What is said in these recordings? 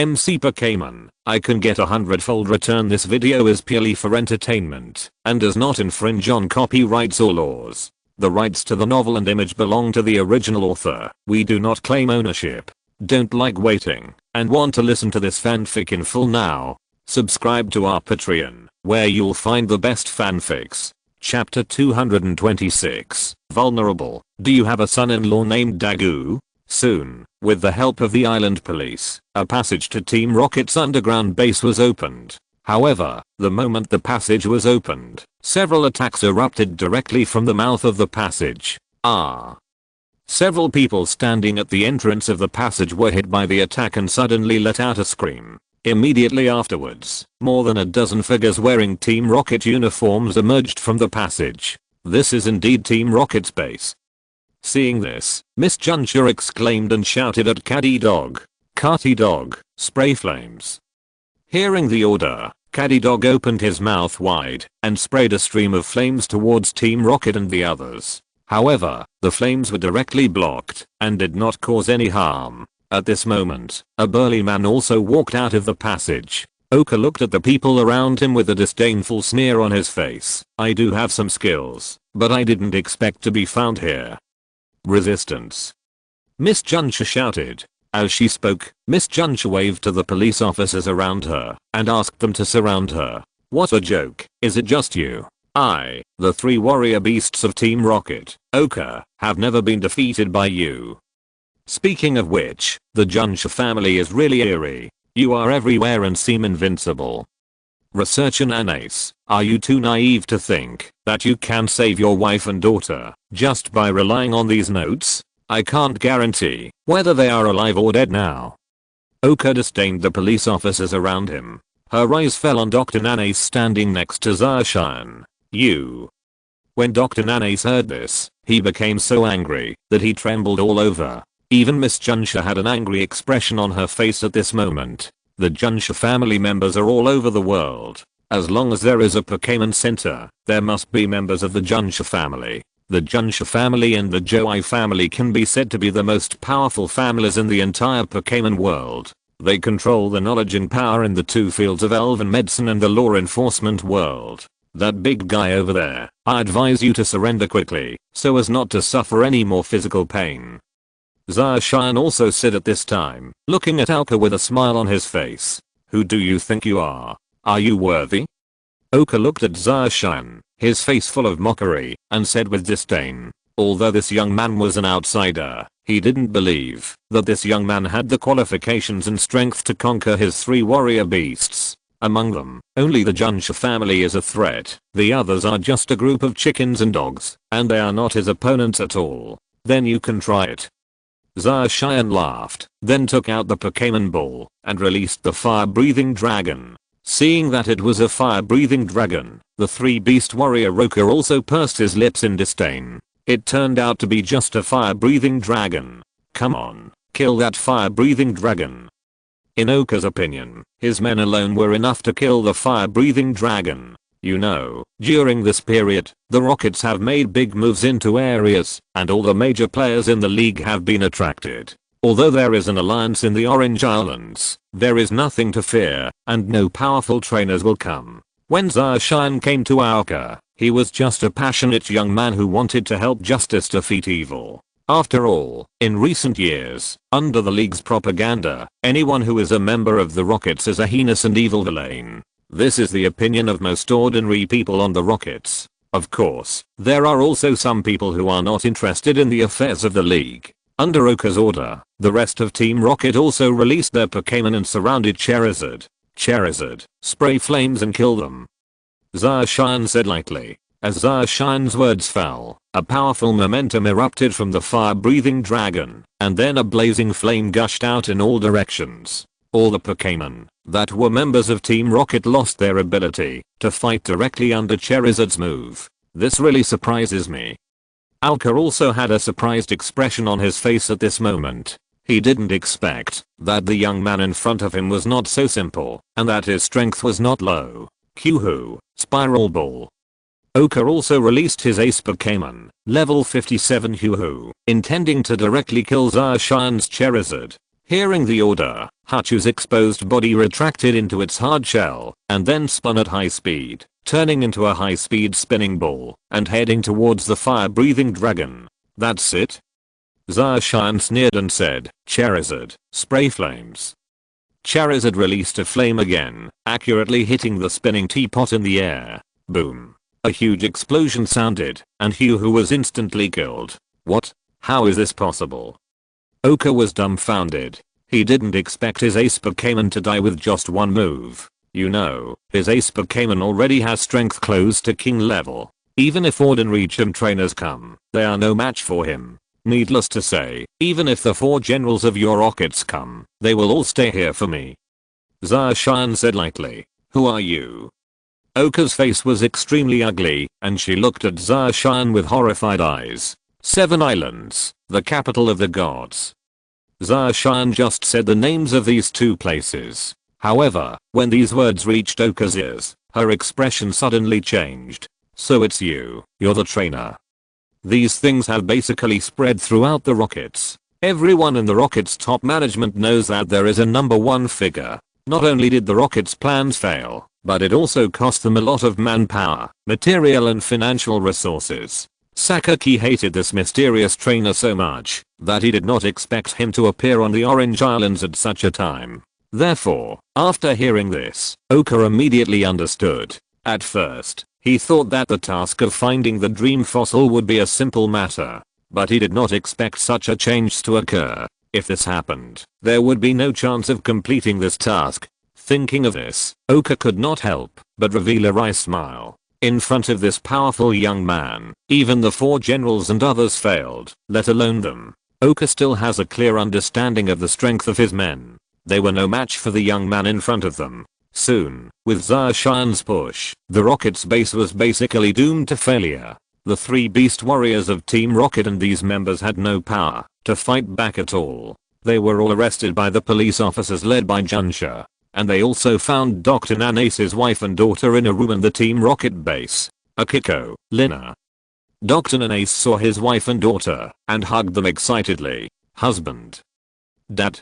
MC Pokémon, I can get a 100-fold return. This video is purely for entertainment and does not infringe on copyrights or laws. The rights to the novel and image belong to the original author. We do not claim ownership. Don't like waiting and want to listen to this fanfic in full now? Subscribe to our Patreon, where you'll find the best fanfics. Chapter 226. Vulnerable. Do you have a son-in-law named Dagu? Soon, with the help of the island police, a passage to Team Rocket's underground base was opened. However, the moment the passage was opened, several attacks erupted directly from the mouth of the passage. Several people standing at the entrance of the passage were hit by the attack and suddenly let out a scream. Immediately afterwards, more than a dozen figures wearing Team Rocket uniforms emerged from the passage. This is indeed Team Rocket's base. Seeing this, Miss Juncture exclaimed and shouted at Caddy Dog, "Carty Dog, spray flames." Hearing the order, Caddy Dog opened his mouth wide and sprayed a stream of flames towards Team Rocket and the others. However, the flames were directly blocked and did not cause any harm. At this moment, a burly man also walked out of the passage. Oka looked at the people around him with a disdainful sneer on his face. "I do have some skills, but I didn't expect to be found here." Resistance. Miss Juncture shouted. As she spoke, Miss Juncture waved to the police officers around her and asked them to surround her. "What a joke, is it just you? I, the three warrior beasts of Team Rocket, Oka, have never been defeated by you. Speaking of which, the Juncture family is really eerie. You are everywhere and seem invincible. Researcher Nanace, are you too naive to think that you can save your wife and daughter just by relying on these notes? I can't guarantee whether they are alive or dead now." Oka disdained the police officers around him. Her eyes fell on Dr. Nanace standing next to Zarshan. "You." When Dr. Nanace heard this, he became so angry that he trembled all over. Even Miss Juncture had an angry expression on her face at this moment. The Juncture family members are all over the world. As long as there is a Pokémon Center, there must be members of the Juncture family. The Juncture family and the Joey family can be said to be the most powerful families in the entire Pokémon world. They control the knowledge and power in the two fields of elven medicine and the law enforcement world. That big guy over there, I advise you to surrender quickly, so as not to suffer any more physical pain. Zarshan also said at this time, looking at Oka with a smile on his face. "Who do you think you are? Are you worthy?" Oka looked at Zarshan, his face full of mockery, and said with disdain. Although this young man was an outsider, he didn't believe that this young man had the qualifications and strength to conquer his three warrior beasts. Among them, only the Juncture family is a threat. The others are just a group of chickens and dogs, and they are not his opponents at all. Then you can try it. Zarshan laughed, then took out the Pokémon Ball and released the fire-breathing dragon. Seeing that it was a fire-breathing dragon, the three-beast warrior Roka also pursed his lips in disdain. It turned out to be just a fire-breathing dragon. Come on, kill that fire-breathing dragon. In Oka's opinion, his men alone were enough to kill the fire-breathing dragon. You know, during this period, the Rockets have made big moves into areas, and all the major players in the league have been attracted. Although there is an alliance in the Orange Islands, there is nothing to fear, and no powerful trainers will come. When Zarshan came to Oka, he was just a passionate young man who wanted to help justice defeat evil. After all, in recent years, under the league's propaganda, anyone who is a member of the Rockets is a heinous and evil villain. This is the opinion of most ordinary people on the Rockets. Of course, there are also some people who are not interested in the affairs of the league. Under Oka's order, the rest of Team Rocket also released their Pokémon and surrounded Charizard. "Charizard, spray flames and kill them," Zarshan said lightly. As Zarshan's words fell, a powerful momentum erupted from the fire-breathing dragon, and then a blazing flame gushed out in all directions. All the Pokémon that were members of Team Rocket lost their ability to fight directly under Charizard's move. This really surprises me. Oka also had a surprised expression on his face at this moment. He didn't expect that the young man in front of him was not so simple, and that his strength was not low. Q-Hoo, Spiral Ball. Oka also released his ace Pokémon, level 57 Q-Hoo, intending to directly kill Zarshan's Charizard. Hearing the order, Hachu's exposed body retracted into its hard shell and then spun at high speed, turning into a high-speed spinning ball and heading towards the fire-breathing dragon. That's it? Zacian sneered and said, Charizard, spray flames. Charizard released a flame again, accurately hitting the spinning teapot in the air. Boom. A huge explosion sounded, and Hugh was instantly killed. What? How is this possible? Oka was dumbfounded. He didn't expect his ace Pokémon to die with just one move. You know, his ace Pokémon already has strength close to king level. Even if ordinary gym trainers come, they are no match for him. Needless to say, even if the 4 generals of your rockets come, they will all stay here for me. Zacian said lightly. Who are you? Oka's face was extremely ugly, and she looked at Zacian with horrified eyes. 7 Islands, the capital of the gods. Zacian just said the names of these 2 places. However, when these words reached Oka's ears, her expression suddenly changed. So it's you, you're the trainer. These things have basically spread throughout the rockets. Everyone in the rockets top management knows that there is a number 1 figure. Not only did the rockets plans fail, but it also cost them a lot of manpower, material and financial resources. Sakaki hated this mysterious trainer so much that he did not expect him to appear on the Orange Islands at such a time. Therefore, after hearing this, Oka immediately understood. At first, he thought that the task of finding the dream fossil would be a simple matter, but he did not expect such a change to occur. If this happened, there would be no chance of completing this task. Thinking of this, Oka could not help but reveal a wry smile. In front of this powerful young man, even the 4 generals and others failed, let alone them. Oka still has a clear understanding of the strength of his men. They were no match for the young man in front of them. Soon, with Zacian's push, the rocket's base was basically doomed to failure. The 3 beast warriors of Team Rocket and these members had no power to fight back at all. They were all arrested by the police officers led by Junsha. And they also found Dr. Nanace's wife and daughter in a room in the Team Rocket base. Akiko, Lina. Dr. Nanace saw his wife and daughter and hugged them excitedly. Husband. Dad.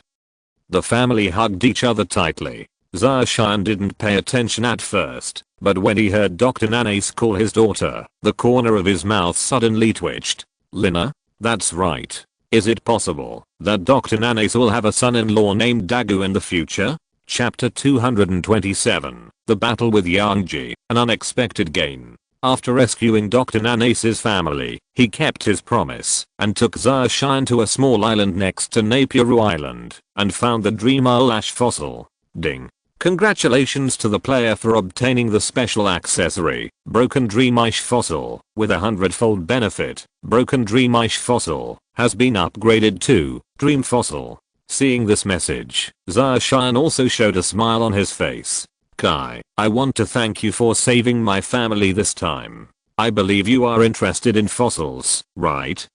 The family hugged each other tightly. Zacian didn't pay attention at first, but when he heard Dr. Nanace call his daughter, the corner of his mouth suddenly twitched. Lina? That's right. Is it possible that Dr. Nanace will have a son-in-law named Dagu in the future? Chapter 227, The Battle with Yangji, an unexpected gain. After rescuing Dr. Nanace's family, he kept his promise and took Zacian to a small island next to Napier Island and found the Dream Eyelash fossil. Ding. Congratulations to the player for obtaining the special accessory, Broken Dream Eyelash Fossil, with a 100-fold benefit. Broken Dream Eyelash Fossil has been upgraded to Dream Fossil. Seeing this message, Zacian also showed a smile on his face. Kai, I want to thank you for saving my family this time. I believe you are interested in fossils, right?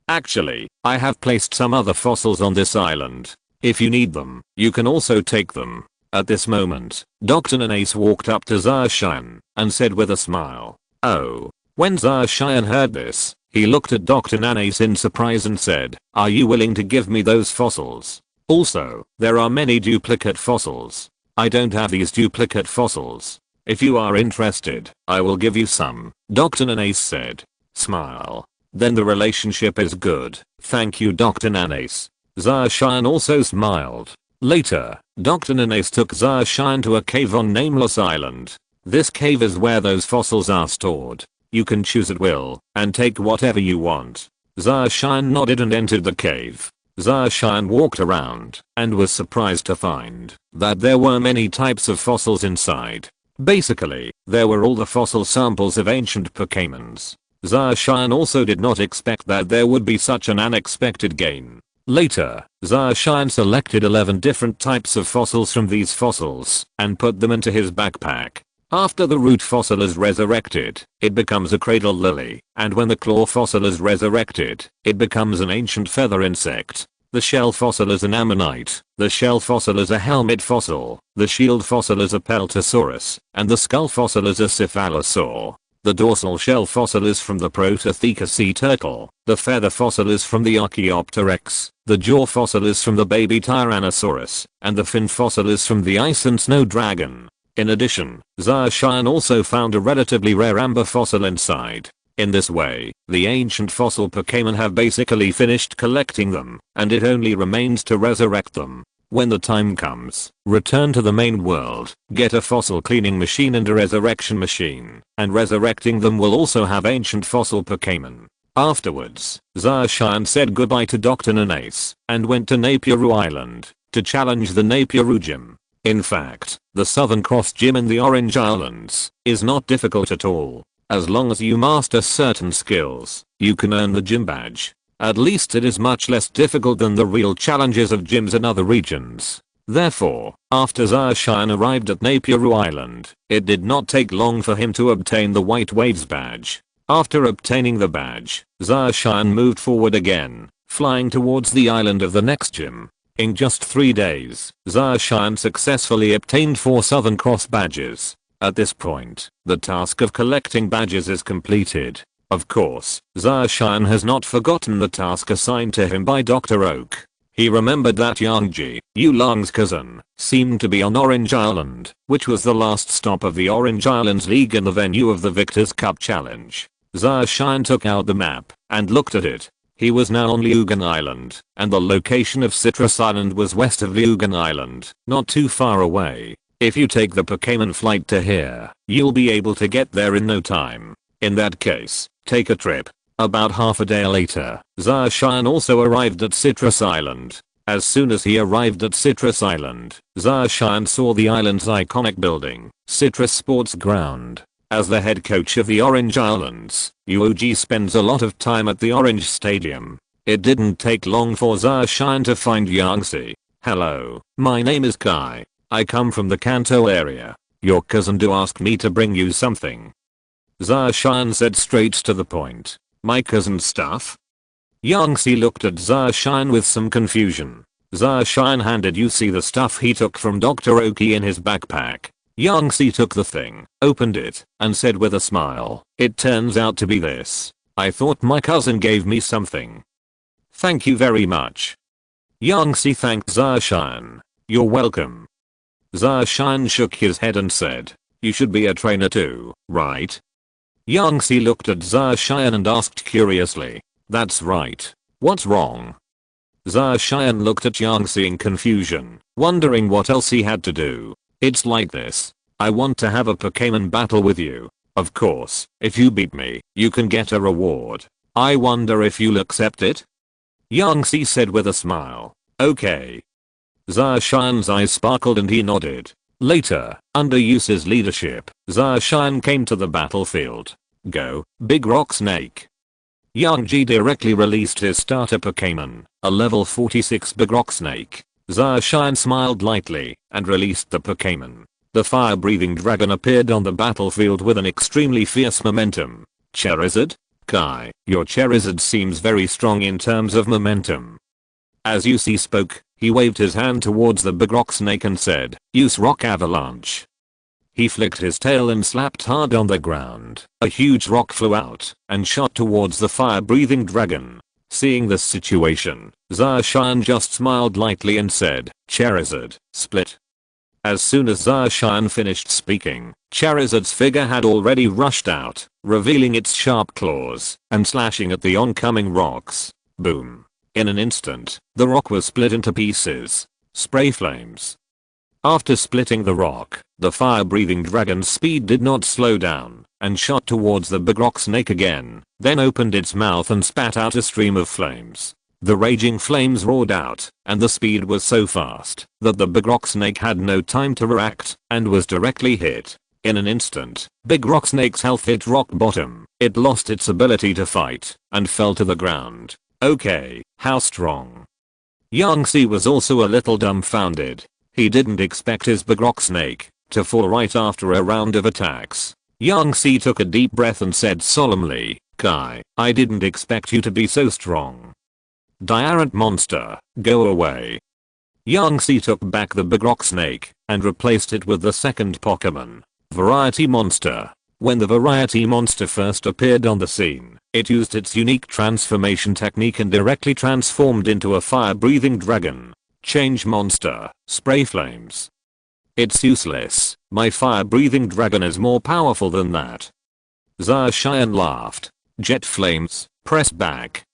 Actually, I have placed some other fossils on this island. If you need them, you can also take them. At this moment, Dr. Nanace walked up to Zacian and said with a smile, oh. When Zacian heard this, he looked at Dr. Nanace in surprise and said, are you willing to give me those fossils? Also, there are many duplicate fossils. I don't have these duplicate fossils. If you are interested, I will give you some, Dr. Nanace said. Smile. Then the relationship is good. Thank you, Dr. Nanace. Zacian also smiled. Later, Dr. Nanace took Zacian to a cave on Nameless Island. This cave is where those fossils are stored. You can choose at will and take whatever you want. Zacian nodded and entered the cave. Zacian walked around and was surprised to find that there were many types of fossils inside. Basically, there were all the fossil samples of ancient Pokémons. Zacian also did not expect that there would be such an unexpected gain. Later, Zacian selected 11 different types of fossils from these fossils and put them into his backpack. After the root fossil is resurrected, it becomes a cradle lily, and when the claw fossil is resurrected, it becomes an ancient feather insect. The shell fossil is an ammonite, the shell fossil is a helmet fossil, the shield fossil is a peltosaurus, and the skull fossil is a cephalosaur. The dorsal shell fossil is from the Prototheca sea turtle. The feather fossil is from the Archaeopteryx. The jaw fossil is from the baby Tyrannosaurus. And the fin fossil is from the ice and snow dragon. In addition, Zarshan also found a relatively rare amber fossil inside. In this way, the ancient fossil Pokémon have basically finished collecting them, and it only remains to resurrect them. When the time comes, return to the main world, get a fossil cleaning machine and a resurrection machine, and resurrecting them will also have ancient fossil Pokémon. Afterwards, Zarshan said goodbye to Dr. Nanace, and went to Napier Island, to challenge the Napier Gym. In fact, the Southern Cross Gym in the Orange Islands is not difficult at all. As long as you master certain skills, you can earn the gym badge. At least it is much less difficult than the real challenges of gyms in other regions. Therefore, after Zarshan arrived at Napier Island, it did not take long for him to obtain the White Waves badge. After obtaining the badge, Zarshan moved forward again, flying towards the island of the next gym. In just 3 days, Zarshan successfully obtained 4 Southern Cross badges. At this point, the task of collecting badges is completed. Of course, Zarshan has not forgotten the task assigned to him by Dr. Oak. He remembered that Yangji, Yulong's cousin, seemed to be on Orange Island, which was the last stop of the Orange Islands League and the venue of the Victor's Cup Challenge. Zarshan took out the map and looked at it. He was now on Liugan Island, and the location of Citrus Island was west of Liugan Island, not too far away. If you take the Pokémon flight to here, you'll be able to get there in no time. In that case, take a trip. About half a day later, Zarshan also arrived at Citrus Island. As soon as he arrived at Citrus Island, Zarshan saw the island's iconic building, Citrus Sports Ground. As the head coach of the Orange Islands, Yuoji spends a lot of time at the Orange Stadium. It didn't take long for Zarshan to find Yangtze. Hello, my name is Kai. I come from the Kanto area. Your cousin Do asked me to bring you something. Zarshan said straight to the point. My cousin's stuff? Yangtze looked at Zarshan with some confusion. Zarshan handed Yangtze the stuff he took from Dr. Oki in his backpack. Yangtze took the thing, opened it, and said with a smile, "It turns out to be this. I thought my cousin gave me something." "Thank you very much." Yangtze thanked Zarshan. "You're welcome." Zarshan shook his head and said, "You should be a trainer too, right?" Yangtze looked at Zarshan and asked curiously, "That's right. What's wrong?" Zarshan looked at Yangtze in confusion, wondering what else he had to do. "It's like this. I want to have a Pokémon battle with you. Of course, if you beat me, you can get a reward. I wonder if you'll accept it?" Yangtze said with a smile, "Okay." Zarshan's eyes sparkled and he nodded. Later, under Yuce's leadership, Zarshan came to the battlefield. "Go, Big Rock Snake." Yangji directly released his starter Pokémon, a level 46 Big Rock Snake. Zarshan smiled lightly and released the Pokémon. The fire-breathing dragon appeared on the battlefield with an extremely fierce momentum. "Charizard? Kai, your Charizard seems very strong in terms of momentum." As Yuce spoke, he waved his hand towards the Big Rock Snake and said, "Use Rock Avalanche." He flicked his tail and slapped hard on the ground. A huge rock flew out and shot towards the fire-breathing dragon. Seeing this situation, Zarshan just smiled lightly and said, "Charizard, split." As soon as Zarshan finished speaking, Charizard's figure had already rushed out, revealing its sharp claws and slashing at the oncoming rocks. Boom. In an instant, the rock was split into pieces. Spray flames. After splitting the rock, the fire-breathing dragon's speed did not slow down and shot towards the Big Rock Snake again, then opened its mouth and spat out a stream of flames. The raging flames roared out, and the speed was so fast that the Big Rock Snake had no time to react and was directly hit. In an instant, Big Rock Snake's health hit rock bottom. It lost its ability to fight and fell to the ground. Okay, how strong? Yangtze was also a little dumbfounded. He didn't expect his Big Rock Snake to fall right after a round of attacks. Yangtze took a deep breath and said solemnly, "Kai, I didn't expect you to be so strong. Diarant monster, go away." Yangtze took back the Big Rock Snake and replaced it with the second Pokémon, Variety Monster. When the variety monster first appeared on the scene, it used its unique transformation technique and directly transformed into a fire-breathing dragon. Change monster, spray flames. It's useless, my fire-breathing dragon is more powerful than that. Zacian laughed. Jet flames, press back.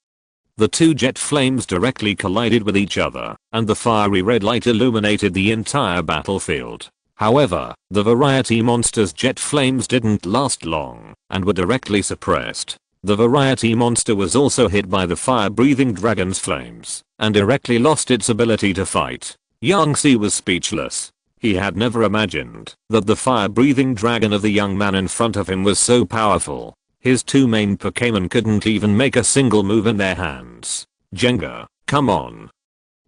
The two jet flames directly collided with each other, and the fiery red light illuminated the entire battlefield. However, the variety monster's jet flames didn't last long, and were directly suppressed. The variety monster was also hit by the fire-breathing dragon's flames, and directly lost its ability to fight. Yangtze was speechless. He had never imagined that the fire-breathing dragon of the young man in front of him was so powerful. His two main Pokémon couldn't even make a single move in their hands. Jenga, come on.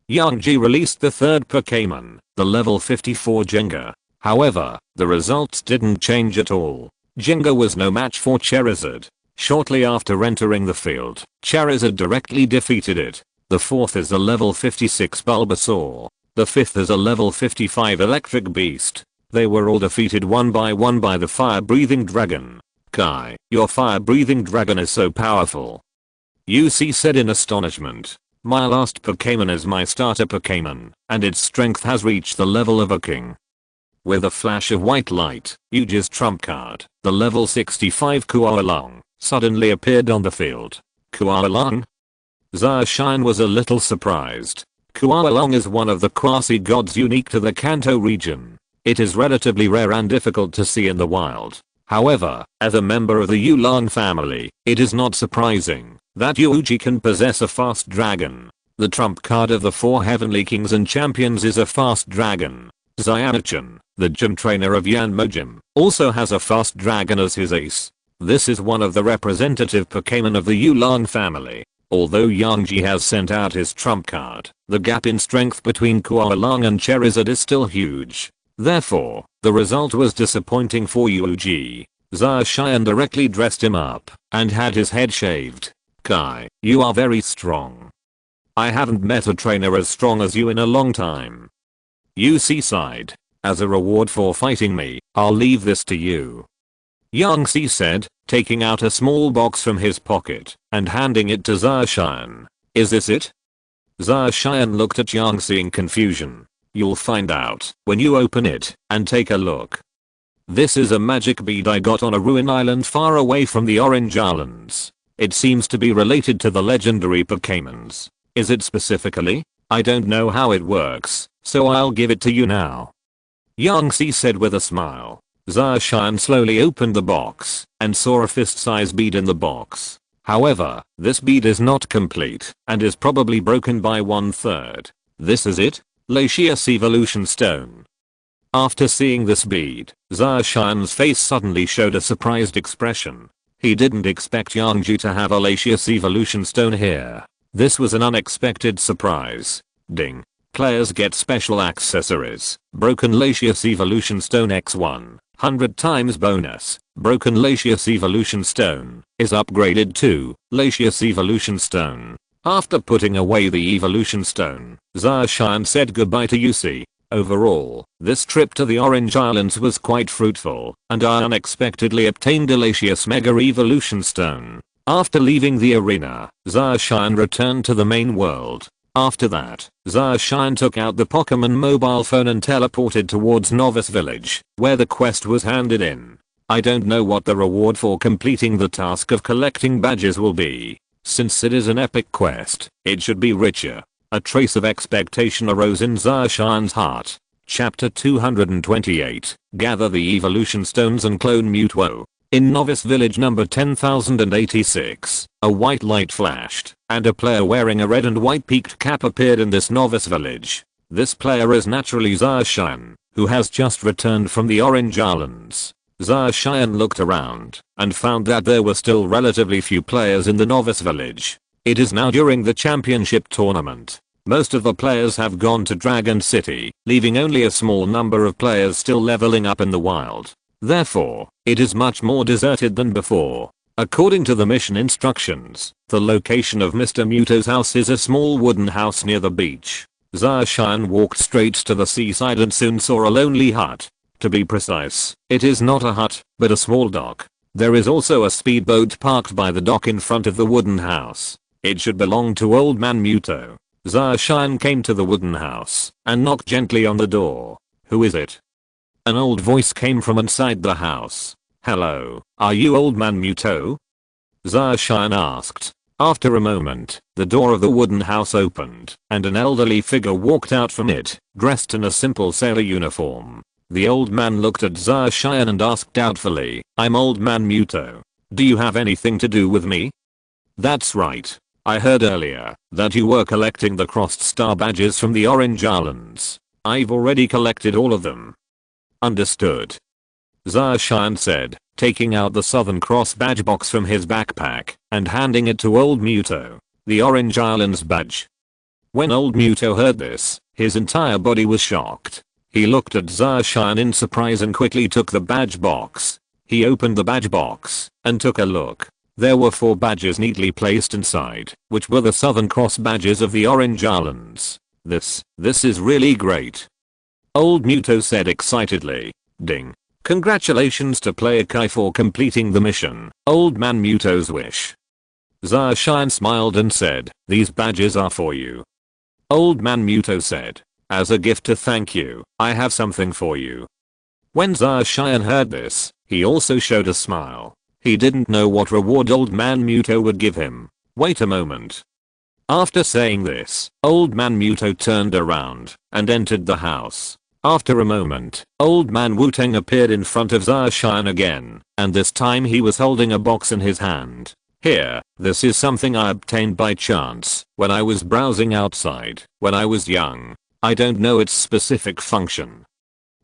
Yangtze released the third Pokémon, the level 54 Jenga. However, the results didn't change at all. Jenga was no match for Charizard. Shortly after entering the field, Charizard directly defeated it. The fourth is a level 56 Bulbasaur. The fifth is a level 55 Electric Beast. They were all defeated one by the fire-breathing dragon. Kai, your fire-breathing dragon is so powerful. UC said in astonishment. My last Pokémon is my starter Pokémon, and its strength has reached the level of a king. With a flash of white light, Yuji's trump card, the level 65 Kualong, suddenly appeared on the field. Kualong? Zacian was a little surprised. Kualong is one of the quasi-gods unique to the Kanto region. It is relatively rare and difficult to see in the wild. However, as a member of the Yulong family, it is not surprising that Yuji can possess a fast dragon. The trump card of the four heavenly kings and champions is a fast dragon. Xianichan, the gym trainer of Yanmojim, also has a fast dragon as his ace. This is one of the representative Pokémon of the Yulong family. Although Yangtze has sent out his trump card, the gap in strength between Kualong and Charizard is still huge. Therefore, the result was disappointing for Yuji. Zacian directly dressed him up and had his head shaved. Kai, you are very strong. I haven't met a trainer as strong as you in a long time. UC sighed. As a reward for fighting me, I'll leave this to you. Yangtze said, taking out a small box from his pocket and handing it to Zacian. Is this it? Zacian looked at Yangtze in confusion. You'll find out when you open it and take a look. This is a magic bead I got on a ruin island far away from the Orange Islands. It seems to be related to the legendary Pokémons. Is it specifically? I don't know how it works, so I'll give it to you now. Yangtze said with a smile. Zacian slowly opened the box and saw a fist-size bead in the box. However, this bead is not complete and is probably broken by 1/3. This is it? Latias Evolution Stone. After seeing this bead, Zacian's face suddenly showed a surprised expression. He didn't expect Yangtze to have a Latias Evolution Stone here. This was an unexpected surprise. Ding. Players get special accessories. Broken Latias Evolution Stone X1. 100 times bonus. Broken Latias Evolution Stone is upgraded to Latias Evolution Stone. After putting away the Evolution Stone, Zacian said goodbye to UC. Overall, this trip to the Orange Islands was quite fruitful, and I unexpectedly obtained a Latias Mega Evolution Stone. After leaving the arena, Zacian returned to the main world. After that, Zacian took out the Pokémon mobile phone and teleported towards Novice Village, where the quest was handed in. I don't know what the reward for completing the task of collecting badges will be. Since it is an epic quest, it should be richer. A trace of expectation arose in Zacian's heart. Chapter 228, Gather the Evolution Stones and Clone Mewtwo. In Novice Village number 10,086, a white light flashed, and a player wearing a red and white peaked cap appeared in this Novice Village. This player is naturally Zacian, who has just returned from the Orange Islands. Zacian looked around and found that there were still relatively few players in the Novice Village. It is now during the championship tournament. Most of the players have gone to Dragon City, leaving only a small number of players still leveling up in the wild. Therefore, it is much more deserted than before. According to the mission instructions, the location of Mr. Mewtwo's house is a small wooden house near the beach. Zacian walked straight to the seaside and soon saw a lonely hut. To be precise, it is not a hut, but a small dock. There is also a speedboat parked by the dock in front of the wooden house. It should belong to Old Man Muto. Zarshan came to the wooden house and knocked gently on the door. Who is it? An old voice came from inside the house. Hello, are you Old Man Muto? Zarshan asked. After a moment, the door of the wooden house opened, and an elderly figure walked out from it, dressed in a simple sailor uniform. The old man looked at Zarshan and asked doubtfully, I'm Old Man Muto. Do you have anything to do with me? That's right. I heard earlier that you were collecting the crossed star badges from the Orange Islands. I've already collected all of them. Understood. Zarshan said, taking out the Southern Cross badge box from his backpack and handing it to Old Muto. The Orange Islands badge. When Old Muto heard this, his entire body was shocked. He looked at Zarshan in surprise and quickly took the badge box. He opened the badge box and took a look. There were 4 badges neatly placed inside, which were the Southern Cross badges of the Orange Islands. This is really great. Old Muto said excitedly. Ding. Congratulations to Player Kai for completing the mission, Old Man Muto's wish. Zarshan smiled and said, these badges are for you. Old Man Muto said, as a gift to thank you, I have something for you. When Zarshan heard this, he also showed a smile. He didn't know what reward Old Man Muto would give him. Wait a moment. After saying this, Old Man Muto turned around and entered the house. After a moment, Old Man Wu-Tang appeared in front of Zarshan again, and this time he was holding a box in his hand. Here, this is something I obtained by chance when I was browsing outside when I was young. I don't know its specific function.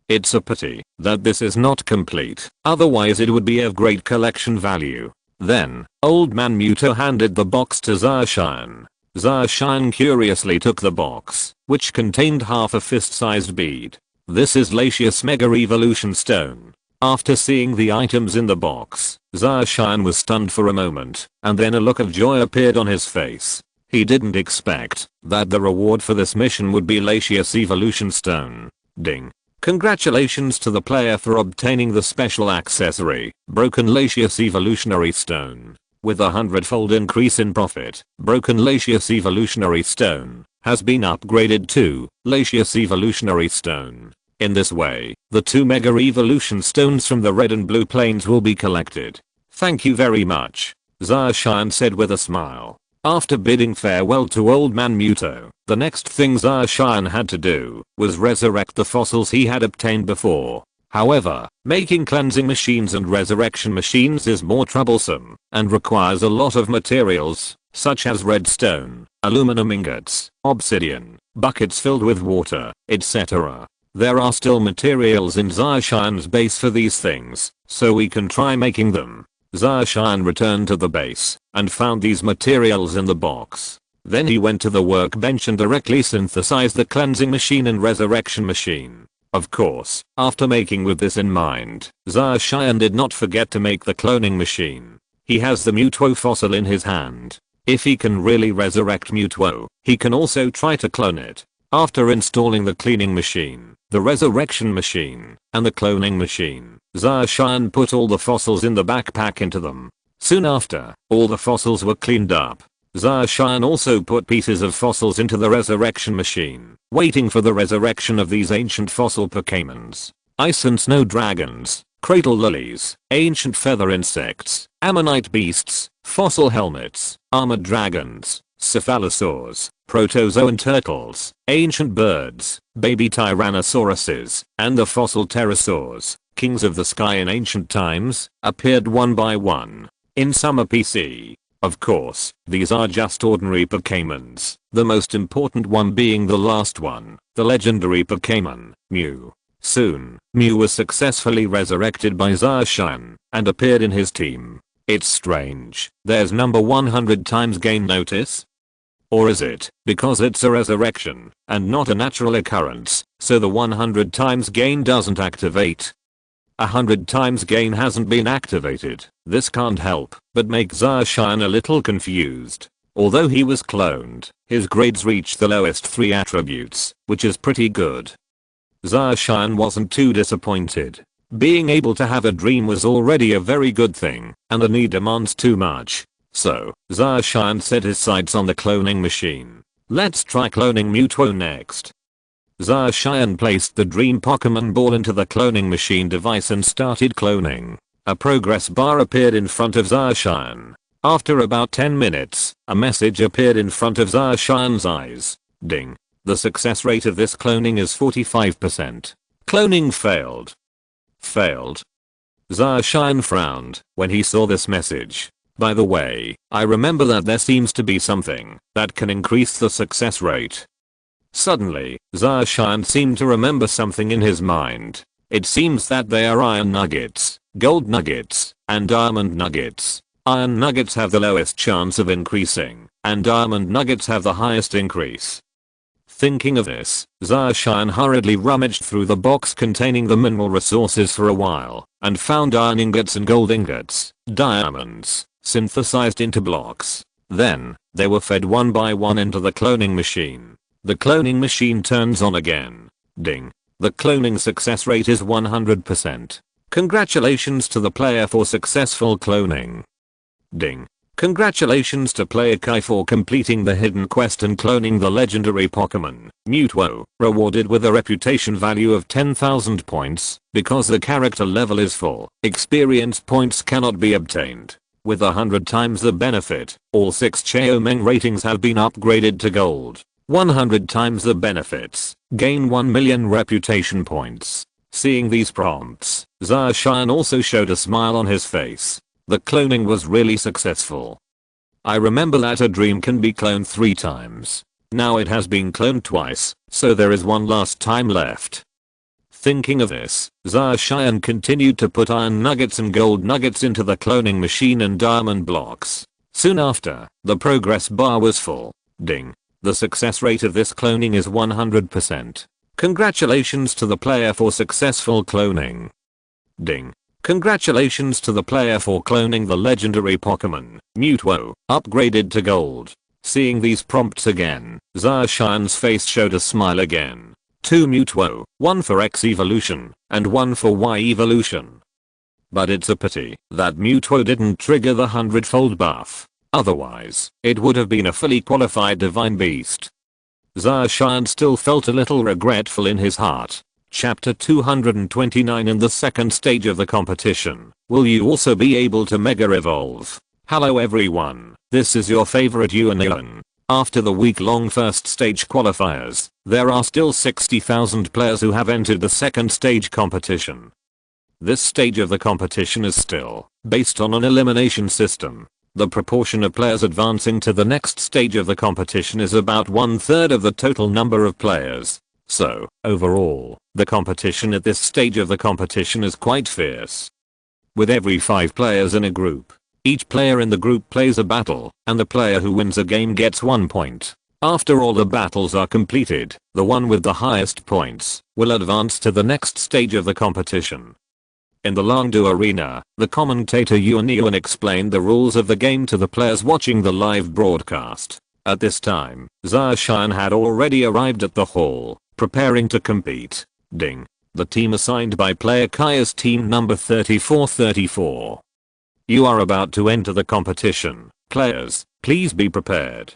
It's a pity that this is not complete, otherwise it would be of great collection value. Then, Old Man Muto handed the box to Zarshan. Zarshan curiously took the box, which contained half a fist-sized bead. This is Latius Mega Evolution Stone. After seeing the items in the box, Zarshan was stunned for a moment, and then a look of joy appeared on his face. He didn't expect that the reward for this mission would be Latius Evolution Stone. Ding. Congratulations to the player for obtaining the special accessory, Broken Latius Evolutionary Stone. With a 100-fold increase in profit, Broken Latius Evolutionary Stone has been upgraded to Latius Evolutionary Stone. In this way, the 2 Mega Evolution Stones from the red and blue planes will be collected. Thank you very much, Zarshan said with a smile. After bidding farewell to Old Man Muto, the next thing Zarshan had to do was resurrect the fossils he had obtained before. However, making cleansing machines and resurrection machines is more troublesome and requires a lot of materials, such as redstone, aluminum ingots, obsidian, buckets filled with water, etc. There are still materials in Zarshan's base for these things, so we can try making them. Zarshan returned to the base and found these materials in the box. Then he went to the workbench and directly synthesized the cleansing machine and resurrection machine. Of course, after making with this in mind, Zarshan did not forget to make the cloning machine. He has the Muto fossil in his hand. If he can really resurrect Muto, he can also try to clone it. After installing the cleaning machine, the resurrection machine, and the cloning machine, Zarshan put all the fossils in the backpack into them. Soon after, all the fossils were cleaned up. Zarshan also put pieces of fossils into the resurrection machine, waiting for the resurrection of these ancient fossil Pokémons. Ice and snow dragons, cradle lilies, ancient feather insects, ammonite beasts, fossil helmets, armored dragons, cephalosaurs, protozoan turtles, ancient birds, baby tyrannosauruses, and the fossil pterosaurs, kings of the sky in ancient times, appeared one by one. In Summer PC. Of course, these are just ordinary Pokémons, the most important one being the last one, the legendary Pokémon, Mew. Soon, Mew was successfully resurrected by Zarshan and appeared in his team. It's strange, there's number 100 times gain notice? Or is it because it's a resurrection and not a natural occurrence, so the 100 times gain doesn't activate? 100 times gain hasn't been activated. This can't help but make Zarshan a little confused. Although he was cloned, his grades reached the lowest 3 attributes, which is pretty good. Zarshan wasn't too disappointed. Being able to have a dream was already a very good thing, and the need demands too much. So, Zarshan set his sights on the cloning machine. Let's try cloning Mewtwo next. Zarshan placed the dream Pokemon ball into the cloning machine device and started cloning. A progress bar appeared in front of Zarshan. After about 10 minutes, a message appeared in front of Zarshan's eyes. Ding. The success rate of this cloning is 45%. Cloning failed. Failed. Zarshan frowned when he saw this message. By the way, I remember that there seems to be something that can increase the success rate. Suddenly, Zarshan seemed to remember something in his mind. It seems that they are iron nuggets, gold nuggets, and diamond nuggets. Iron nuggets have the lowest chance of increasing, and diamond nuggets have the highest increase. Thinking of this, Zarshan hurriedly rummaged through the box containing the mineral resources for a while, and found iron ingots and gold ingots, diamonds, synthesized into blocks. Then, they were fed one by one into the cloning machine. The cloning machine turns on again. Ding. The cloning success rate is 100%. Congratulations to the player for successful cloning. Ding. Congratulations to player Kai for completing the hidden quest and cloning the legendary Pokemon, Mewtwo, rewarded with a reputation value of 10,000 points. Because the character level is full, experience points cannot be obtained. With 100 times the benefit, all 6 Cheomeng ratings have been upgraded to gold. 100 times the benefits, gain 1 million reputation points. Seeing these prompts, Zarshan also showed a smile on his face. The cloning was really successful. I remember that a dream can be cloned 3 times. Now it has been cloned twice, so there is one last time left. Thinking of this, Zarshan continued to put iron nuggets and gold nuggets into the cloning machine and diamond blocks. Soon after, the progress bar was full. Ding. The success rate of this cloning is 100%. Congratulations to the player for successful cloning. Ding. Congratulations to the player for cloning the legendary Pokemon, Mewtwo, upgraded to gold. Seeing these prompts again, Zarshan's face showed a smile again. 2 Mewtwo, 1 for X evolution, and 1 for Y evolution. But it's a pity that Mewtwo didn't trigger the Hundredfold buff. Otherwise, it would have been a fully qualified divine beast. Zarshan still felt a little regretful in his heart. Chapter 229. In the second stage of the competition, will you also be able to Mega Evolve? Hello everyone, this is your favorite Ewan. After the week-long first stage qualifiers, there are still 60,000 players who have entered the second stage competition. This stage of the competition is still based on an elimination system. The proportion of players advancing to the next stage of the competition is about 1/3 of the total number of players. So, overall, the competition at this stage of the competition is quite fierce. With every 5 players in a group, each player in the group plays a battle, and the player who wins a game gets 1 point. After all the battles are completed, the one with the highest points will advance to the next stage of the competition. In the Longdu arena, the commentator Yuan explained the rules of the game to the players watching the live broadcast. At this time, Zarshan had already arrived at the hall, preparing to compete. Ding. The team assigned by player Kai is team number 3434. You are about to enter the competition. Players, please be prepared.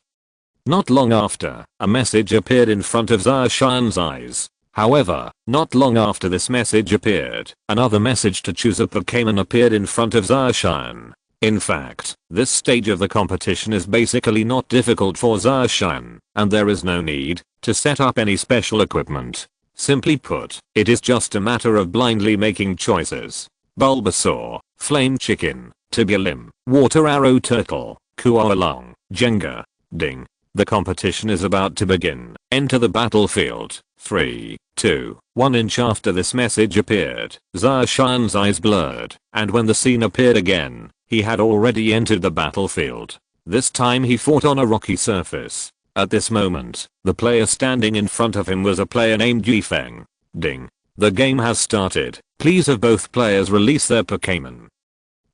Not long after, a message appeared in front of Zarshan's eyes. However, not long after this message appeared, another message to choose a Pokémon appeared in front of Zarshan. In fact, this stage of the competition is basically not difficult for Zarshan, and there is no need to set up any special equipment. Simply put, it is just a matter of blindly making choices. Bulbasaur, Flame Chicken, Tibulim, Water Arrow Turtle, Kualong, Jenga. Ding. The competition is about to begin. Enter the battlefield. 3, 2, 1. Inch after this message appeared, Zarshan's eyes blurred, and when the scene appeared again, he had already entered the battlefield. This time he fought on a rocky surface. At this moment, the player standing in front of him was a player named Yifeng. Ding. The game has started. Please have both players release their Pokémon.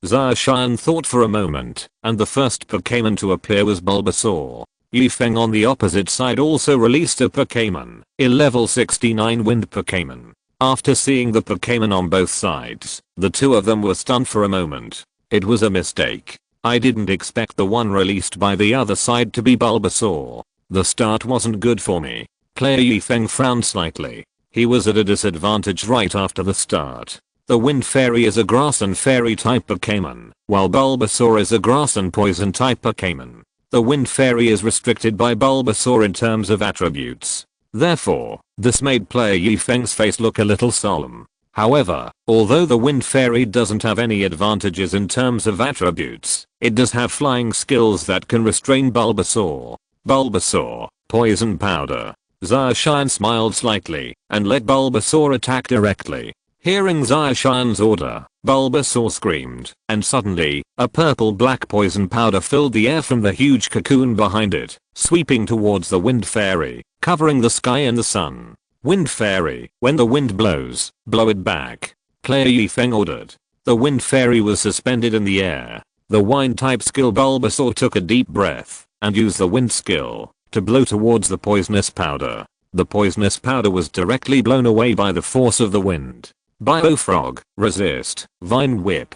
Zarshan thought for a moment, and the first Pokémon to appear was Bulbasaur. Yifeng on the opposite side also released a Pokémon, a level 69 wind Pokémon. After seeing the Pokémon on both sides, the two of them were stunned for a moment. It was a mistake. I didn't expect the one released by the other side to be Bulbasaur. The start wasn't good for me. Player Yifeng frowned slightly. He was at a disadvantage right after the start. The Wind Fairy is a grass and fairy type Pokémon, while Bulbasaur is a grass and poison type Pokémon. The Wind Fairy is restricted by Bulbasaur in terms of attributes. Therefore, this made player Yifeng's face look a little solemn. However, although the Wind Fairy doesn't have any advantages in terms of attributes, it does have flying skills that can restrain Bulbasaur. Bulbasaur, Poison Powder. Zacian smiled slightly and let Bulbasaur attack directly. Hearing Zacian's order, Bulbasaur screamed, and suddenly, a purple-black poison powder filled the air from the huge cocoon behind it, sweeping towards the Wind Fairy, covering the sky and the sun. Wind Fairy, when the wind blows, blow it back. Player Yifeng ordered. The Wind Fairy was suspended in the air. The Wind-type skill Bulbasaur took a deep breath and used the Wind skill to blow towards the poisonous powder. The poisonous powder was directly blown away by the force of the wind. Biofrog, resist, Vine Whip.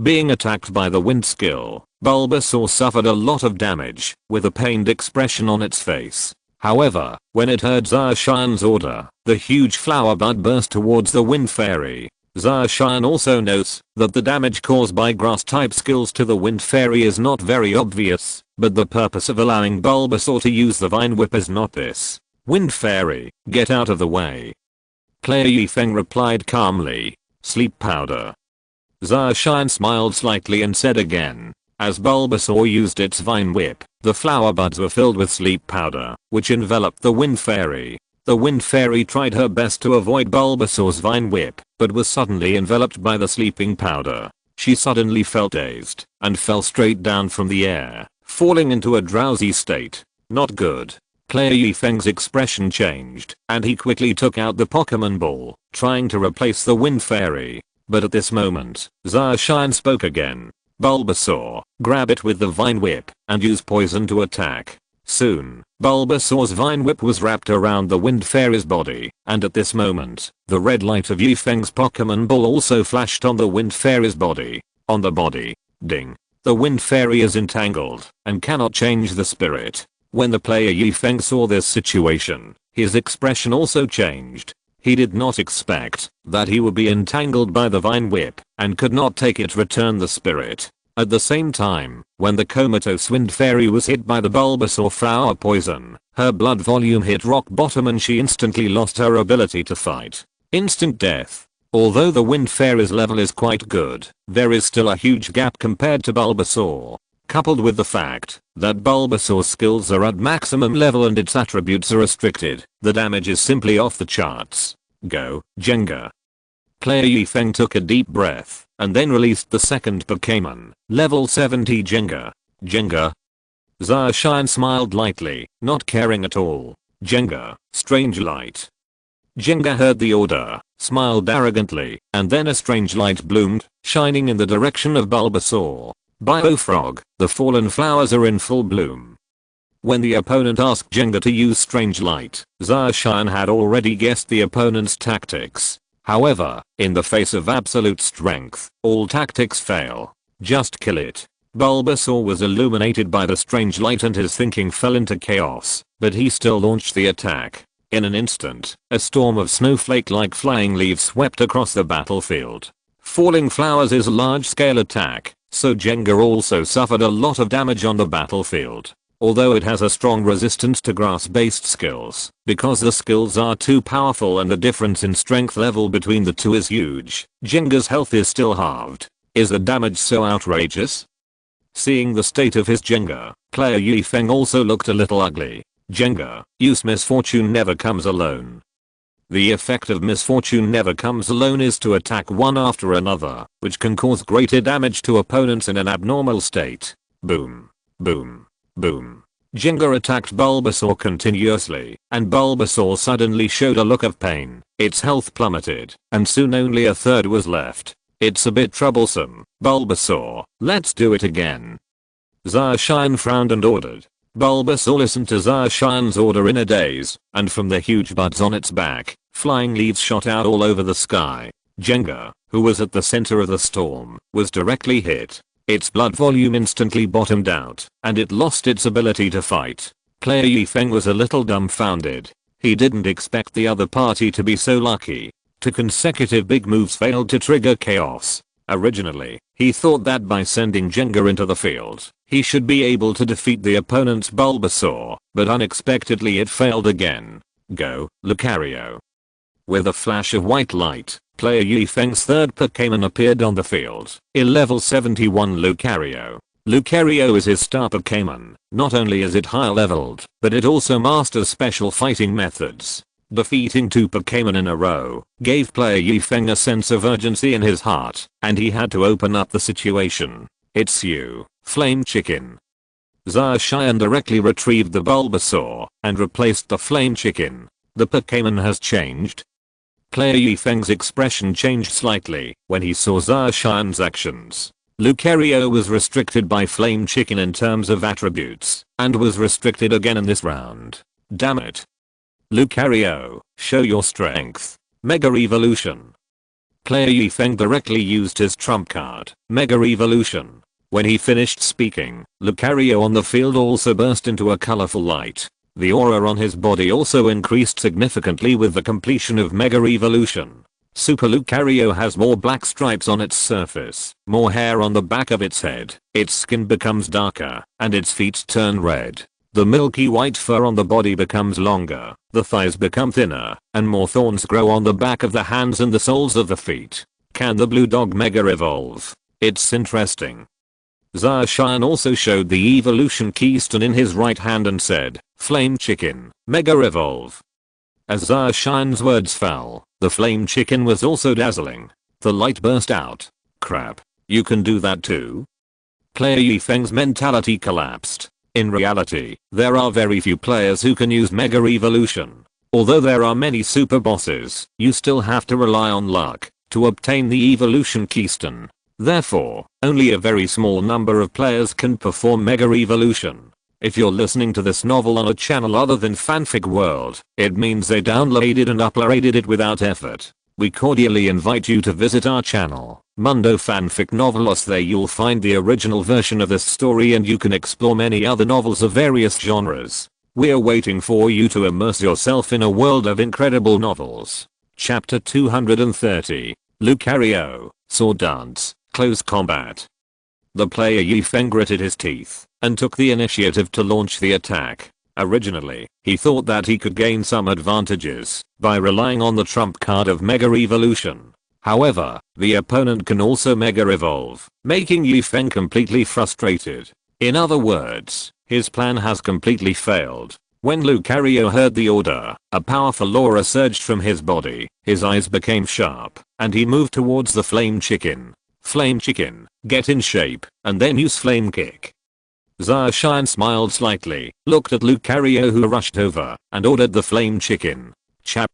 Being attacked by the Wind skill, Bulbasaur suffered a lot of damage, with a pained expression on its face. However, when it heard Zacian's order, the huge flower bud burst towards the Wind Fairy. Zacian also notes that the damage caused by grass-type skills to the Wind Fairy is not very obvious, but the purpose of allowing Bulbasaur to use the Vine Whip is not this. Wind Fairy, get out of the way. Player Yifeng replied calmly, Sleep Powder. Zacian smiled slightly and said again. As Bulbasaur used its Vine Whip, the flower buds were filled with sleep powder, which enveloped the Wind Fairy. The Wind Fairy tried her best to avoid Bulbasaur's Vine Whip, but was suddenly enveloped by the sleeping powder. She suddenly felt dazed, and fell straight down from the air, falling into a drowsy state. Not good. Player Yifeng's expression changed, and he quickly took out the Pokémon Ball, trying to replace the Wind Fairy. But at this moment, Zacian spoke again. Bulbasaur, grab it with the Vine Whip, and use poison to attack. Soon, Bulbasaur's Vine Whip was wrapped around the Wind Fairy's body, and at this moment, the red light of Yifeng's Pokémon Ball also flashed on the Wind Fairy's body. On the body. Ding. The Wind Fairy is entangled, and cannot change the spirit. When the player Yifeng saw this situation, his expression also changed. He did not expect that he would be entangled by the Vine Whip, and could not take it return the spirit. At the same time, when the comatose Wind Fairy was hit by the Bulbasaur flower poison, her blood volume hit rock bottom and she instantly lost her ability to fight. Instant death. Although the Wind Fairy's level is quite good, there is still a huge gap compared to Bulbasaur. Coupled with the fact that Bulbasaur's skills are at maximum level and its attributes are restricted, the damage is simply off the charts. Go, Jenga. Player Yifeng took a deep breath, and then released the second Pokémon, level 70 Jenga. Jenga. Zacian smiled lightly, not caring at all. Jenga, strange light. Jenga heard the order, smiled arrogantly, and then a strange light bloomed, shining in the direction of Bulbasaur. Biofrog, the fallen flowers are in full bloom. When the opponent asked Jenga to use strange light, Zacian had already guessed the opponent's tactics. However, in the face of absolute strength, all tactics fail. Just kill it. Bulbasaur was illuminated by the strange light and his thinking fell into chaos, but he still launched the attack. In an instant, a storm of snowflake-like flying leaves swept across the battlefield. Falling flowers is a large-scale attack, so Jenga also suffered a lot of damage on the battlefield. Although it has a strong resistance to grass-based skills, because the skills are too powerful and the difference in strength level between the two is huge, Jenga's health is still halved. Is the damage so outrageous? Seeing the state of his Jenga, player Yifeng also looked a little ugly. Jenga, use misfortune never comes alone. The effect of misfortune never comes alone is to attack one after another, which can cause greater damage to opponents in an abnormal state. Boom. Boom. Boom. Jenga attacked Bulbasaur continuously, and Bulbasaur suddenly showed a look of pain. Its health plummeted, and soon only a third was left. It's a bit troublesome. Bulbasaur, let's do it again. Zacian frowned and ordered. Bulbasaur listened to Zacian's order in a daze, and from the huge buds on its back, flying leaves shot out all over the sky. Jenga, who was at the center of the storm, was directly hit. Its blood volume instantly bottomed out, and it lost its ability to fight. Player Yifeng was a little dumbfounded. He didn't expect the other party to be so lucky. Two consecutive big moves failed to trigger chaos. Originally, he thought that by sending Jenga into the field, he should be able to defeat the opponent's Bulbasaur, but unexpectedly it failed again. Go, Lucario. With a flash of white light, player Yifeng's third Pokémon appeared on the field. Level 71 Lucario. Lucario is his star Pokémon. Not only is it high leveled, but it also masters special fighting methods. Defeating 2 Pokémon in a row gave player Yifeng a sense of urgency in his heart, and he had to open up the situation. It's you, Flame Chicken. Zacian directly retrieved the Bulbasaur and replaced the Flame Chicken. The Pokémon has changed. Player Yifeng's expression changed slightly when he saw Zacian's actions. Lucario was restricted by Flame Chicken in terms of attributes, and was restricted again in this round. Damn it. Lucario, show your strength. Mega Evolution. Player Yifeng directly used his trump card, Mega Evolution. When he finished speaking, Lucario on the field also burst into a colorful light. The aura on his body also increased significantly with the completion of Mega Evolution. Super Lucario has more black stripes on its surface, more hair on the back of its head, its skin becomes darker, and its feet turn red. The milky white fur on the body becomes longer, the thighs become thinner, and more thorns grow on the back of the hands and the soles of the feet. Can the blue dog Mega Evolve? It's interesting. Zacian also showed the evolution keystone in his right hand and said, Flame Chicken, Mega Evolve. As Zacian's words fell, the Flame Chicken was also dazzling. The light burst out. Crap, you can do that too? Player Yifeng's mentality collapsed. In reality, there are very few players who can use Mega Evolution. Although there are many super bosses, you still have to rely on luck to obtain the evolution keystone. Therefore, only a very small number of players can perform Mega Evolution. If you're listening to this novel on a channel other than Fanfic World, it means they downloaded and uploaded it without effort. We cordially invite you to visit our channel, Mundo Fanfic Novelos. There you'll find the original version of this story and you can explore many other novels of various genres. We're waiting for you to immerse yourself in a world of incredible novels. Chapter 230. Lucario, Sword Dance, Close Combat. The player Yifeng gritted his teeth and took the initiative to launch the attack. Originally, he thought that he could gain some advantages by relying on the trump card of Mega Evolution. However, the opponent can also Mega Evolve, making Yifeng completely frustrated. In other words, his plan has completely failed. When Lucario heard the order, a powerful aura surged from his body, his eyes became sharp, and he moved towards the Flame Chicken. Flame Chicken, get in shape, and then use Flame Kick. Zacian smiled slightly, looked at Lucario who rushed over, and ordered the Flame Chicken. Chap.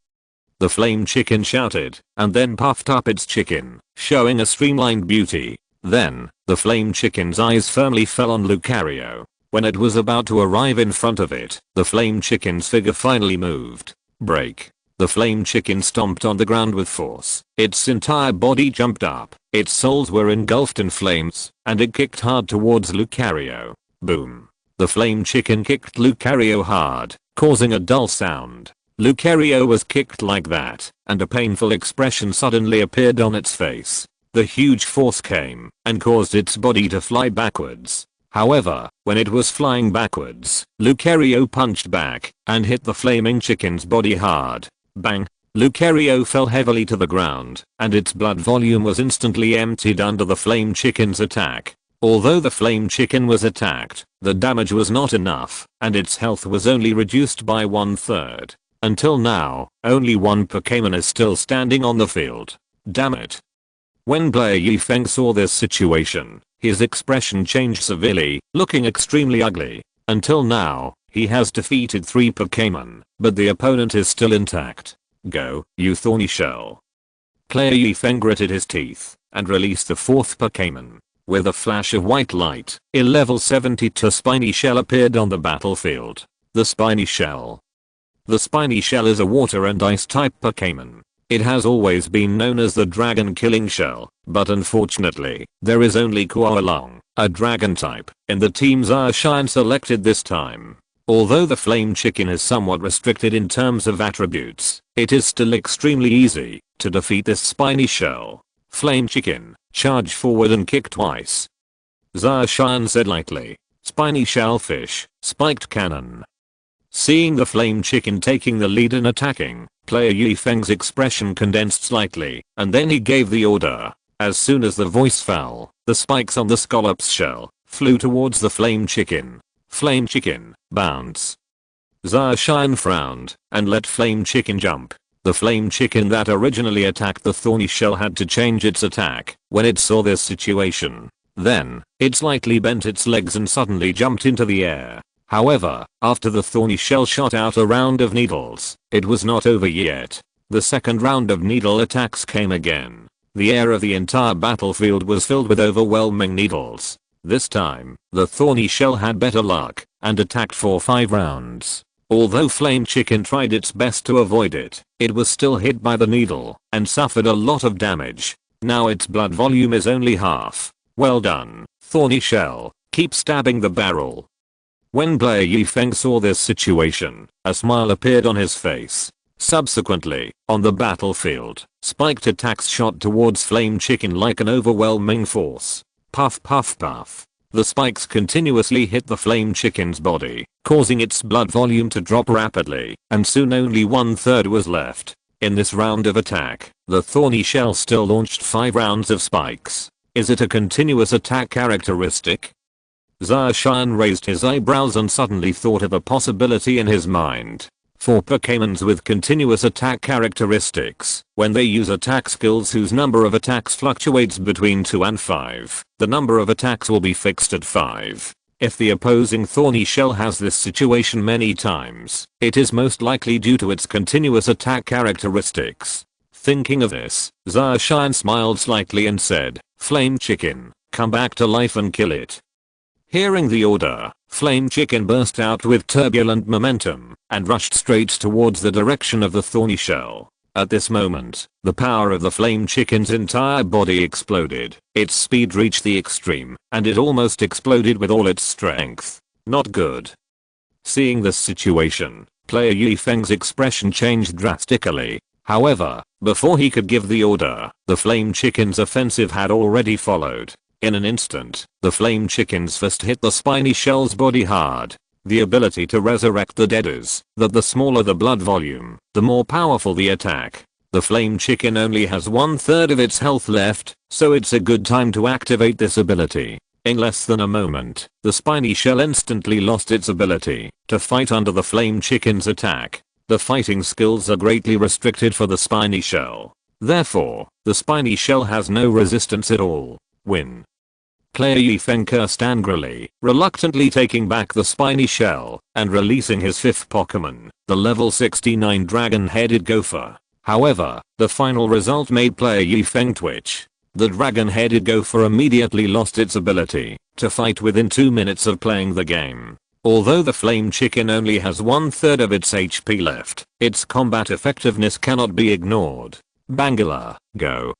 The Flame Chicken shouted, and then puffed up its chicken, showing a streamlined beauty. Then, the Flame Chicken's eyes firmly fell on Lucario. When it was about to arrive in front of it, the Flame Chicken's figure finally moved. Break. The Flame Chicken stomped on the ground with force. Its entire body jumped up, its soles were engulfed in flames, and it kicked hard towards Lucario. Boom. The Flame Chicken kicked Lucario hard, causing a dull sound. Lucario was kicked like that, and a painful expression suddenly appeared on its face. The huge force came and caused its body to fly backwards. However, when it was flying backwards, Lucario punched back and hit the Flaming Chicken's body hard. Bang! Lucario fell heavily to the ground, and its blood volume was instantly emptied under the Flame Chicken's attack. Although the Flame Chicken was attacked, the damage was not enough, and its health was only reduced by 1/3. Until now, only one Pokémon is still standing on the field. Damn it. When player Yifeng saw this situation, his expression changed severely, looking extremely ugly. Until now, he has defeated 3 Pokémon, but the opponent is still intact. Go, you thorny shell. Player Yifeng gritted his teeth and released the 4th Pokémon. With a flash of white light, a level 72 spiny shell appeared on the battlefield. The spiny shell. The spiny shell is a water and ice type Pokémon. It has always been known as the dragon killing shell, but unfortunately, there is only Koalong, a dragon type, in the team Zarshian selected this time. Although the flame chicken is somewhat restricted in terms of attributes, it is still extremely easy to defeat this spiny shell. Flame chicken, charge forward and kick twice. Zarshian said lightly. Spiny shellfish, spiked cannon. Seeing the flame chicken taking the lead in attacking, player Yifeng's expression condensed slightly, and then he gave the order. As soon as the voice fell, the spikes on the scallops shell flew towards the flame chicken. Flame chicken, bounce. Zarshian frowned and let flame chicken jump. The flame chicken that originally attacked the thorny shell had to change its attack when it saw this situation. Then, it slightly bent its legs and suddenly jumped into the air. However, after the thorny shell shot out a round of needles, it was not over yet. The second round of needle attacks came again. The air of the entire battlefield was filled with overwhelming needles. This time, the thorny shell had better luck and attacked for 5 rounds. Although Flame Chicken tried its best to avoid it, it was still hit by the needle and suffered a lot of damage. Now its blood volume is only half. Well done, thorny shell, keep stabbing the barrel. When player Yifeng saw this situation, a smile appeared on his face. Subsequently, on the battlefield, spiked attacks shot towards Flame Chicken like an overwhelming force. Puff puff puff. The spikes continuously hit the flame chicken's body, causing its blood volume to drop rapidly, and soon only 1/3 was left. In this round of attack, the thorny shell still launched 5 rounds of spikes. Is it a continuous attack characteristic? Zarshian raised his eyebrows and suddenly thought of a possibility in his mind. For Pokémons with continuous attack characteristics, when they use attack skills whose number of attacks fluctuates between 2 and 5, the number of attacks will be fixed at 5. If the opposing thorny shell has this situation many times, it is most likely due to its continuous attack characteristics. Thinking of this, Zarshian smiled slightly and said, "Flame Chicken, come back to life and kill it." Hearing the order, Flame Chicken burst out with turbulent momentum and rushed straight towards the direction of the thorny shell. At this moment, the power of the Flame Chicken's entire body exploded. Its speed reached the extreme, and it almost exploded with all its strength. Not good. Seeing this situation, player Yifeng's expression changed drastically. However, before he could give the order, the Flame Chicken's offensive had already followed. In an instant, the Flame Chicken's fist hit the spiny shell's body hard. The ability to resurrect the dead is that the smaller the blood volume, the more powerful the attack. The Flame Chicken only has 1/3 of its health left, so it's a good time to activate this ability. In less than a moment, the spiny shell instantly lost its ability to fight under the Flame Chicken's attack. The fighting skills are greatly restricted for the spiny shell. Therefore, the spiny shell has no resistance at all. Win. Player Yifeng cursed angrily, reluctantly taking back the spiny shell and releasing his 5th Pokémon, the level 69 dragon-headed gopher. However, the final result made player Yifeng twitch. The dragon-headed gopher immediately lost its ability to fight within 2 minutes of playing the game. Although the Flame Chicken only has 1/3 of its HP left, its combat effectiveness cannot be ignored. Bangala, go.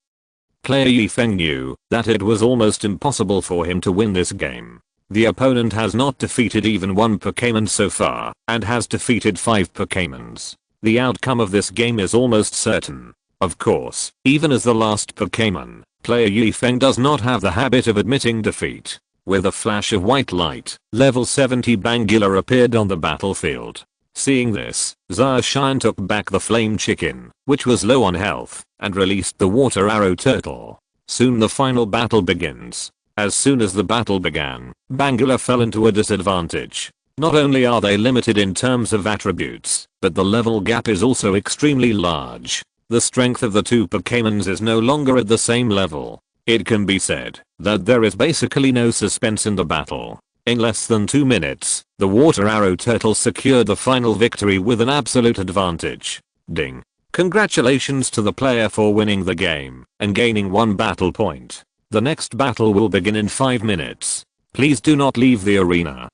Player Yifeng knew that it was almost impossible for him to win this game. The opponent has not defeated even 1 Pokémon so far, and has defeated 5 Pokémons. The outcome of this game is almost certain. Of course, even as the last Pokémon, player Yifeng does not have the habit of admitting defeat. With a flash of white light, level 70 Bangula appeared on the battlefield. Seeing this, Zarshian took back the Flame Chicken, which was low on health, and released the Water Arrow Turtle. Soon the final battle begins. As soon as the battle began, Bangula fell into a disadvantage. Not only are they limited in terms of attributes, but the level gap is also extremely large. The strength of the 2 Pokémons is no longer at the same level. It can be said that there is basically no suspense in the battle. In less than 2 minutes, the Water Arrow Turtle secured the final victory with an absolute advantage. Ding. Congratulations to the player for winning the game and gaining 1 battle point. The next battle will begin in 5 minutes. Please do not leave the arena.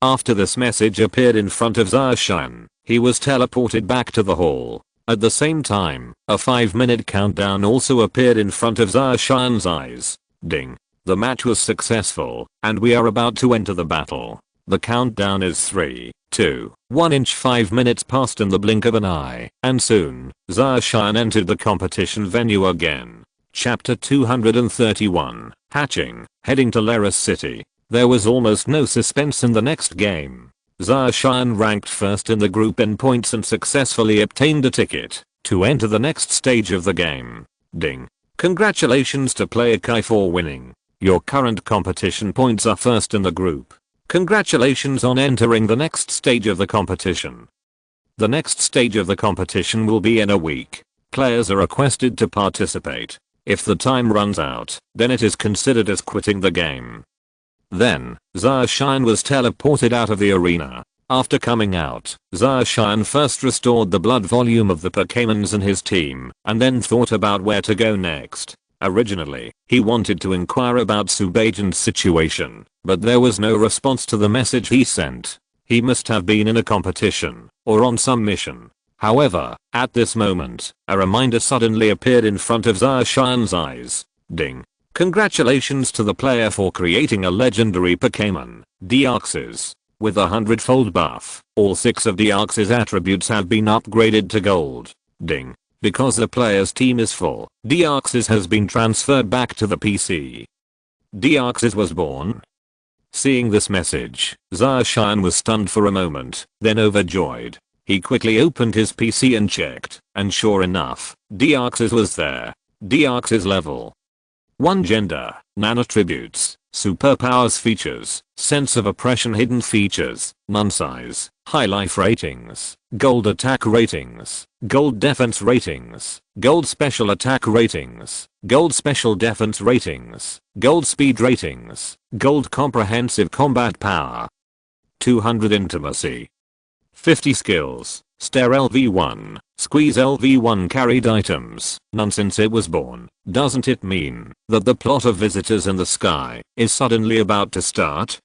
After this message appeared in front of Zarshan, he was teleported back to the hall. At the same time, a 5-minute countdown also appeared in front of Zarshan's eyes. Ding. The match was successful, and we are about to enter the battle. The countdown is 3, 2, 1. 5 minutes passed in the blink of an eye, and soon, Zarshan entered the competition venue again. Chapter 231, Hatching, heading to Leris City. There was almost no suspense in the next game. Zarshan ranked first in the group in points and successfully obtained a ticket to enter the next stage of the game. Ding. Congratulations to player Kai for winning. Your current competition points are first in the group. Congratulations on entering the next stage of the competition. The next stage of the competition will be in a week. Players are requested to participate. If the time runs out, then it is considered as quitting the game. Then, Zarshan was teleported out of the arena. After coming out, Zarshan first restored the blood volume of the Pokémons in his team, and then thought about where to go next. Originally, he wanted to inquire about Subajan's situation, but there was no response to the message he sent. He must have been in a competition, or on some mission. However, at this moment, a reminder suddenly appeared in front of Zarshan's eyes. Ding. Congratulations to the player for creating a legendary Pokémon, Deoxys. With a 100-fold buff, all 6 of Deoxys' attributes have been upgraded to gold. Ding. Because the player's team is full, Deoxys has been transferred back to the PC. Deoxys was born. Seeing this message, Zarshan was stunned for a moment, then overjoyed. He quickly opened his PC and checked, and sure enough, Deoxys was there. Deoxys level 1 gender, none attributes, superpowers features, sense of oppression hidden features, none size, high life ratings, gold attack ratings, gold defense ratings, gold special attack ratings, gold special defense ratings, gold speed ratings, gold comprehensive combat power, 200 intimacy, 50 skills, stare LV1, squeeze LV1 carried items, none since it was born. Doesn't it mean that the plot of Visitors in the Sky is suddenly about to start?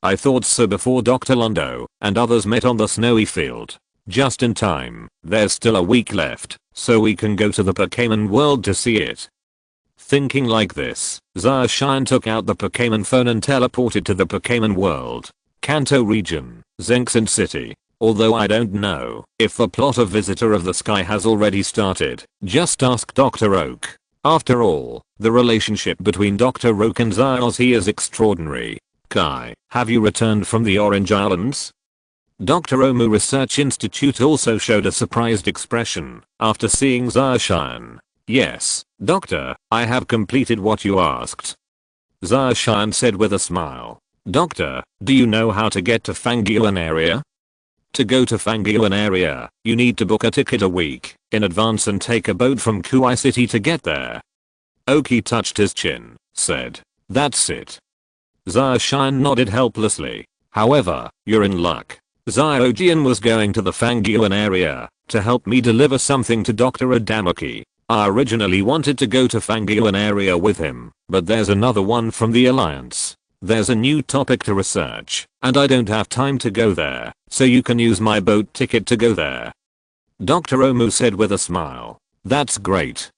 I thought so before Dr. Lundo and others met on the snowy field. Just in time, there's still a week left, so we can go to the Pokémon world to see it. Thinking like this, Zarshan took out the Pokémon phone and teleported to the Pokémon world. Kanto region, Zenxin City. Although I don't know if the plot of Visitor of the Sky has already started, just ask Dr. Oak. After all, the relationship between Dr. Oak and Zarzy is extraordinary. Kai, have you returned from the Orange Islands? Dr. Omu Research Institute also showed a surprised expression after seeing Zarshan. Yes, doctor, I have completed what you asked. Zarshan said with a smile. Doctor, do you know how to get to Fangyuan area? To go to Fangyuan area, you need to book a ticket a week in advance and take a boat from Kuai City to get there. Oki touched his chin, said, that's it. Zarshan nodded helplessly. However, you're in luck. Zyojian was going to the Fangyuan area to help me deliver something to Dr. Adamaki. I originally wanted to go to Fangyuan area with him, but there's another one from the Alliance. There's a new topic to research, and I don't have time to go there, so you can use my boat ticket to go there. Dr. Omu said with a smile. That's great.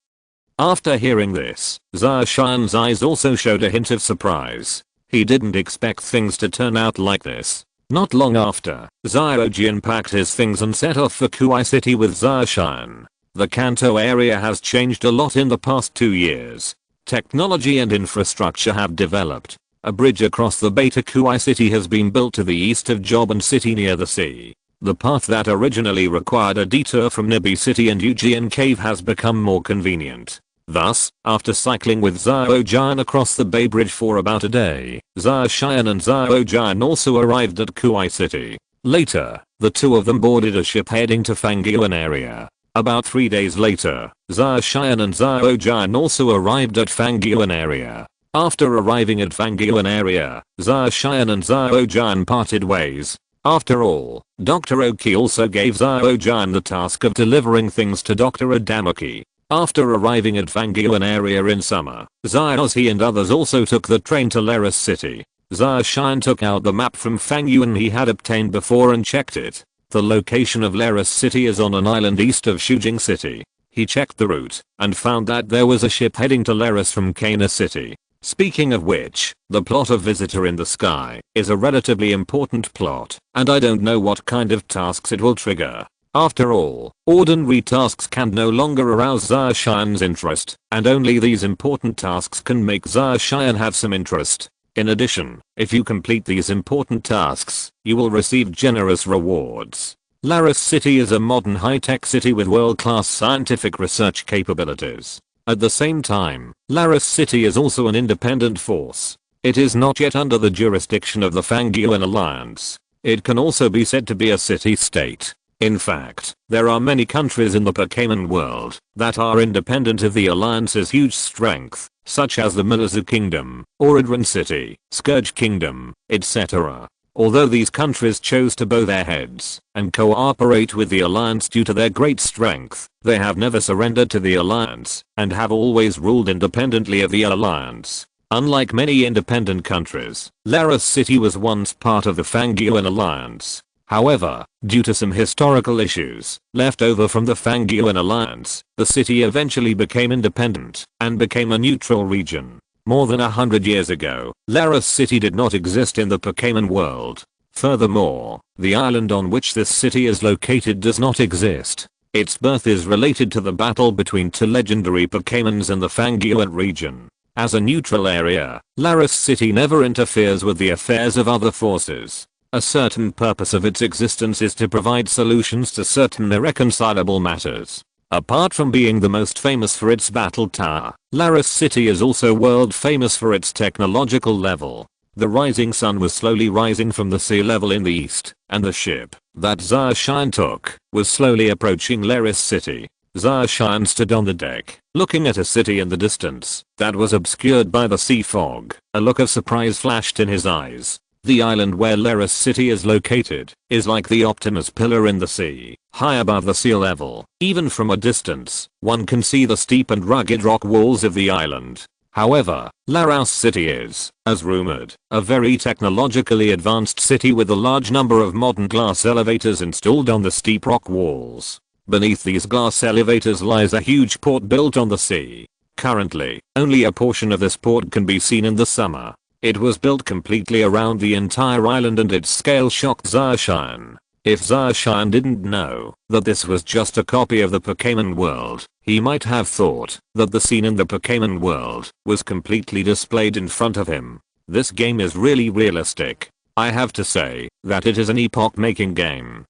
After hearing this, Zarshan's eyes also showed a hint of surprise. He didn't expect things to turn out like this. Not long after, Zyojian packed his things and set off for Kuai City with Zarshan. The Kanto area has changed a lot in the past 2 years. Technology and infrastructure have developed. A bridge across the bay to Kuai City has been built to the east of Joban City near the sea. The path that originally required a detour from Nibi City and Ujian Cave has become more convenient. Thus, after cycling with Zyojian across the Bay Bridge for about a day, Zarshan and Zyojian also arrived at Kuai City. Later, the two of them boarded a ship heading to Fangyuan area. About 3 days later, Zarshan and Zyojian also arrived at Fangyuan area. After arriving at Fangyuan area, Zarshan and Zyojian parted ways. After all, Dr. Oki also gave Zyojian the task of delivering things to Dr. Adamaki. After arriving at Fangyuan area in summer, Xiaozi and others also took the train to Laris City. Zaoshan took out the map from Fangyuan he had obtained before and checked it. The location of Laris City is on an island east of Shujing City. He checked the route and found that there was a ship heading to Laris from Kana City. Speaking of which, the plot of Visitor in the Sky is a relatively important plot, and I don't know what kind of tasks it will trigger. After all, ordinary tasks can no longer arouse Zaoshan's interest, and only these important tasks can make Zaoshan have some interest. In addition, if you complete these important tasks, you will receive generous rewards. Laris City is a modern high-tech city with world-class scientific research capabilities. At the same time, Laris City is also an independent force. It is not yet under the jurisdiction of the Fangyuan Alliance. It can also be said to be a city-state. In fact, there are many countries in the Pokémon world that are independent of the Alliance's huge strength, such as the Milizu Kingdom, Oradron City, Scourge Kingdom, etc. Although these countries chose to bow their heads and cooperate with the Alliance due to their great strength, they have never surrendered to the Alliance and have always ruled independently of the Alliance. Unlike many independent countries, Laris City was once part of the Fangyuan Alliance. However, due to some historical issues left over from the Fangyuan Alliance, the city eventually became independent and became a neutral region. More than 100 years ago, Laris City did not exist in the Pokémon world. Furthermore, the island on which this city is located does not exist. Its birth is related to the battle between two legendary Pokémons in the Fangyuan region. As a neutral area, Laris City never interferes with the affairs of other forces. A certain purpose of its existence is to provide solutions to certain irreconcilable matters. Apart from being the most famous for its battle tower, Laris City is also world famous for its technological level. The rising sun was slowly rising from the sea level in the east, and the ship that Zaoshan took was slowly approaching Laris City. Zaoshan stood on the deck, looking at a city in the distance that was obscured by the sea fog. A look of surprise flashed in his eyes. The island where Laris City is located is like the Optimus pillar in the sea, high above the sea level. Even from a distance, one can see the steep and rugged rock walls of the island. However, Laris City is, as rumored, a very technologically advanced city with a large number of modern glass elevators installed on the steep rock walls. Beneath these glass elevators lies a huge port built on the sea. Currently, only a portion of this port can be seen in the summer. It was built completely around the entire island and its scale shocked Zaoshan. If Zaoshan didn't know that this was just a copy of the Pokémon world, he might have thought that the scene in the Pokémon world was completely displayed in front of him. This game is really realistic. I have to say that it is an epoch-making game.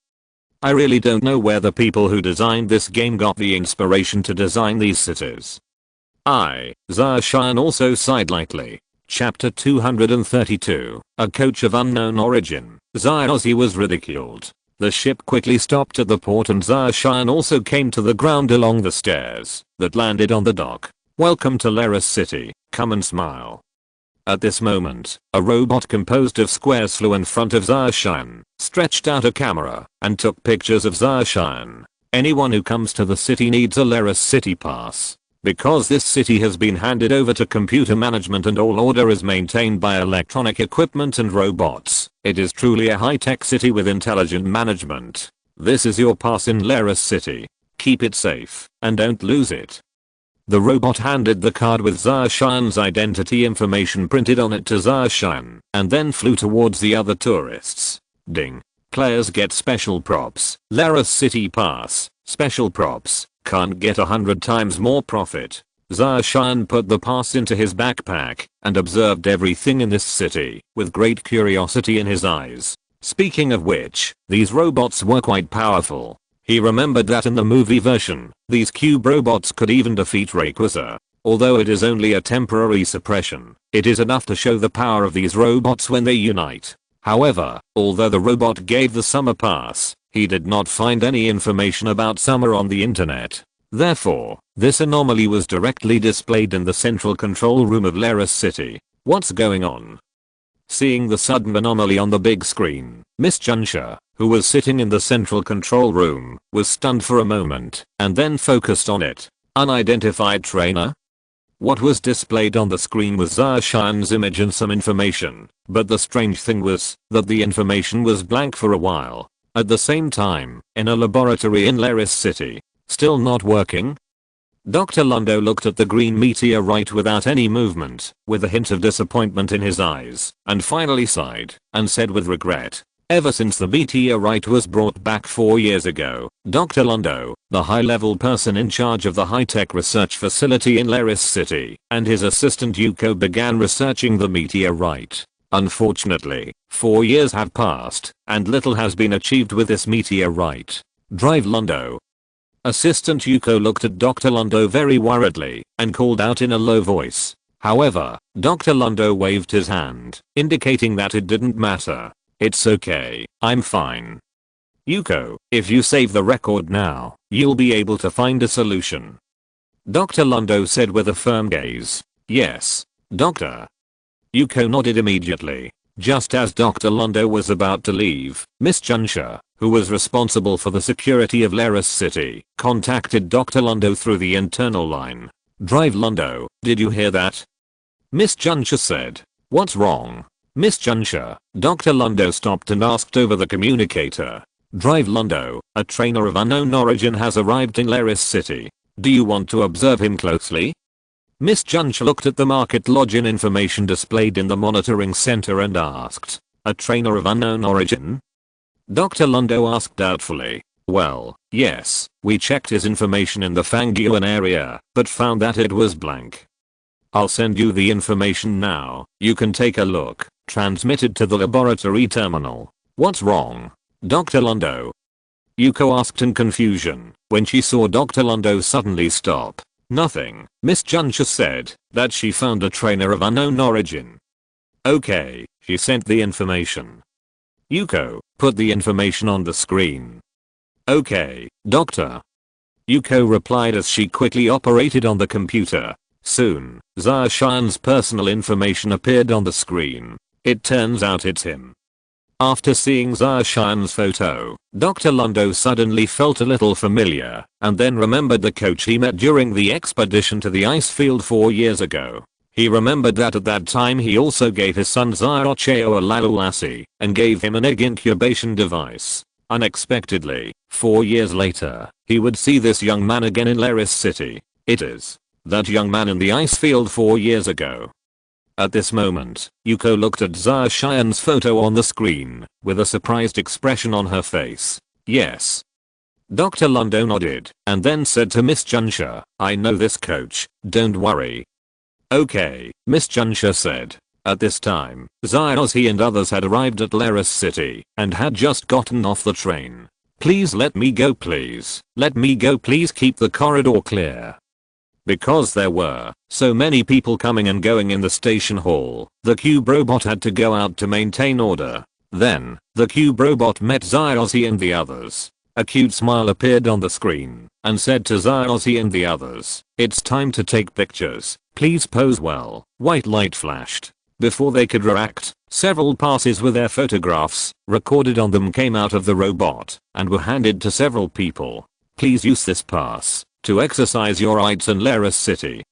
I really don't know where the people who designed this game got the inspiration to design these cities. Zaoshan also sighed lightly. Chapter 232, A Coach of Unknown Origin. Xiaozi was ridiculed. The ship quickly stopped at the port and Zaoshan also came to the ground along the stairs that landed on the dock. Welcome to Laris City, come and smile. At this moment, a robot composed of squares flew in front of Zaoshan, stretched out a camera, and took pictures of Zaoshan. Anyone who comes to the city needs a Laris City pass. Because this city has been handed over to computer management and all order is maintained by electronic equipment and robots, it is truly a high-tech city with intelligent management. This is your pass in Laris City. Keep it safe, and don't lose it. The robot handed the card with Zaoshan's identity information printed on it to Zaoshan, and then flew towards the other tourists. Ding. Players get special props. Laris City Pass. Special props. Can't get 100 times more profit. Zaoshan put the pass into his backpack and observed everything in this city with great curiosity in his eyes. Speaking of which, these robots were quite powerful. He remembered that in the movie version, these cube robots could even defeat Rayquaza. Although it is only a temporary suppression, it is enough to show the power of these robots when they unite. However, although the robot gave the summer pass, he did not find any information about summer on the internet. Therefore, this anomaly was directly displayed in the central control room of Laris City. What's going on? Seeing the sudden anomaly on the big screen, Miss Junsha, who was sitting in the central control room, was stunned for a moment, and then focused on it. Unidentified trainer? What was displayed on the screen was Zarshian's image and some information, but the strange thing was that the information was blank for a while. At the same time, in a laboratory in Laris City. Still not working? Dr. Lundo looked at the green meteorite without any movement, with a hint of disappointment in his eyes, and finally sighed, and said with regret, "Ever since the meteorite was brought back 4 years ago, Dr. Lundo, the high-level person in charge of the high-tech research facility in Laris City, and his assistant Yuko began researching the meteorite. Unfortunately, 4 years have passed, and little has been achieved with this meteorite. Drive Lundo." Assistant Yuko looked at Dr. Lundo very worriedly, and called out in a low voice. However, Dr. Lundo waved his hand, indicating that it didn't matter. "It's okay, I'm fine. Yuko, if you save the record now, you'll be able to find a solution." Dr. Lundo said with a firm gaze. "Yes, Doctor." Yuko nodded immediately. Just as Dr. Lundo was about to leave, Miss Junsha, who was responsible for the security of Laris City, contacted Dr. Lundo through the internal line. "Drive Lundo, did you hear that?" Miss Junsha said. "What's wrong?" "Miss Junsha," Dr. Lundo stopped and asked over the communicator. "Drive Lundo, a trainer of unknown origin has arrived in Laris City. Do you want to observe him closely?" Miss Junsha looked at the market login information displayed in the monitoring center and asked, "A trainer of unknown origin?" Dr. Lundo asked doubtfully. "Well, yes, we checked his information in the Fangyuan area, but found that it was blank. I'll send you the information now, you can take a look." Transmitted to the laboratory terminal. "What's wrong, Dr. Lundo?" Yuko asked in confusion, when she saw Dr. Lundo suddenly stop. "Nothing," Miss Junsha said, "that she found a trainer of unknown origin." "Okay," she sent the information. "Yuko, put the information on the screen." "Okay, Doctor." Yuko replied as she quickly operated on the computer. Soon, Zarshian's personal information appeared on the screen. It turns out it's him. After seeing Zarshian's photo, Dr. Lundo suddenly felt a little familiar, and then remembered the coach he met during the expedition to the ice field 4 years ago. He remembered that at that time he also gave his son Ziocheo a Lalulassi, and gave him an egg incubation device. Unexpectedly, 4 years later, he would see this young man again in Laris City. It is that young man in the ice field 4 years ago. At this moment, Yuko looked at Zarshian's photo on the screen, with a surprised expression on her face. "Yes." Dr. Lundo nodded, and then said to Miss Junsha, "I know this coach, don't worry." "Okay," Miss Junsha said. At this time, Ziozi and others had arrived at Laris City, and had just gotten off the train. "Please let me go, please. Let me go, please, keep the corridor clear." Because there were so many people coming and going in the station hall, the cube robot had to go out to maintain order. Then, the cube robot met Ziozi and the others. A cute smile appeared on the screen, and said to Ziozi and the others, "It's time to take pictures, please pose well." White light flashed. Before they could react, several passes with their photographs recorded on them came out of the robot, and were handed to several people. "Please use this pass to exercise your rights in Laris City."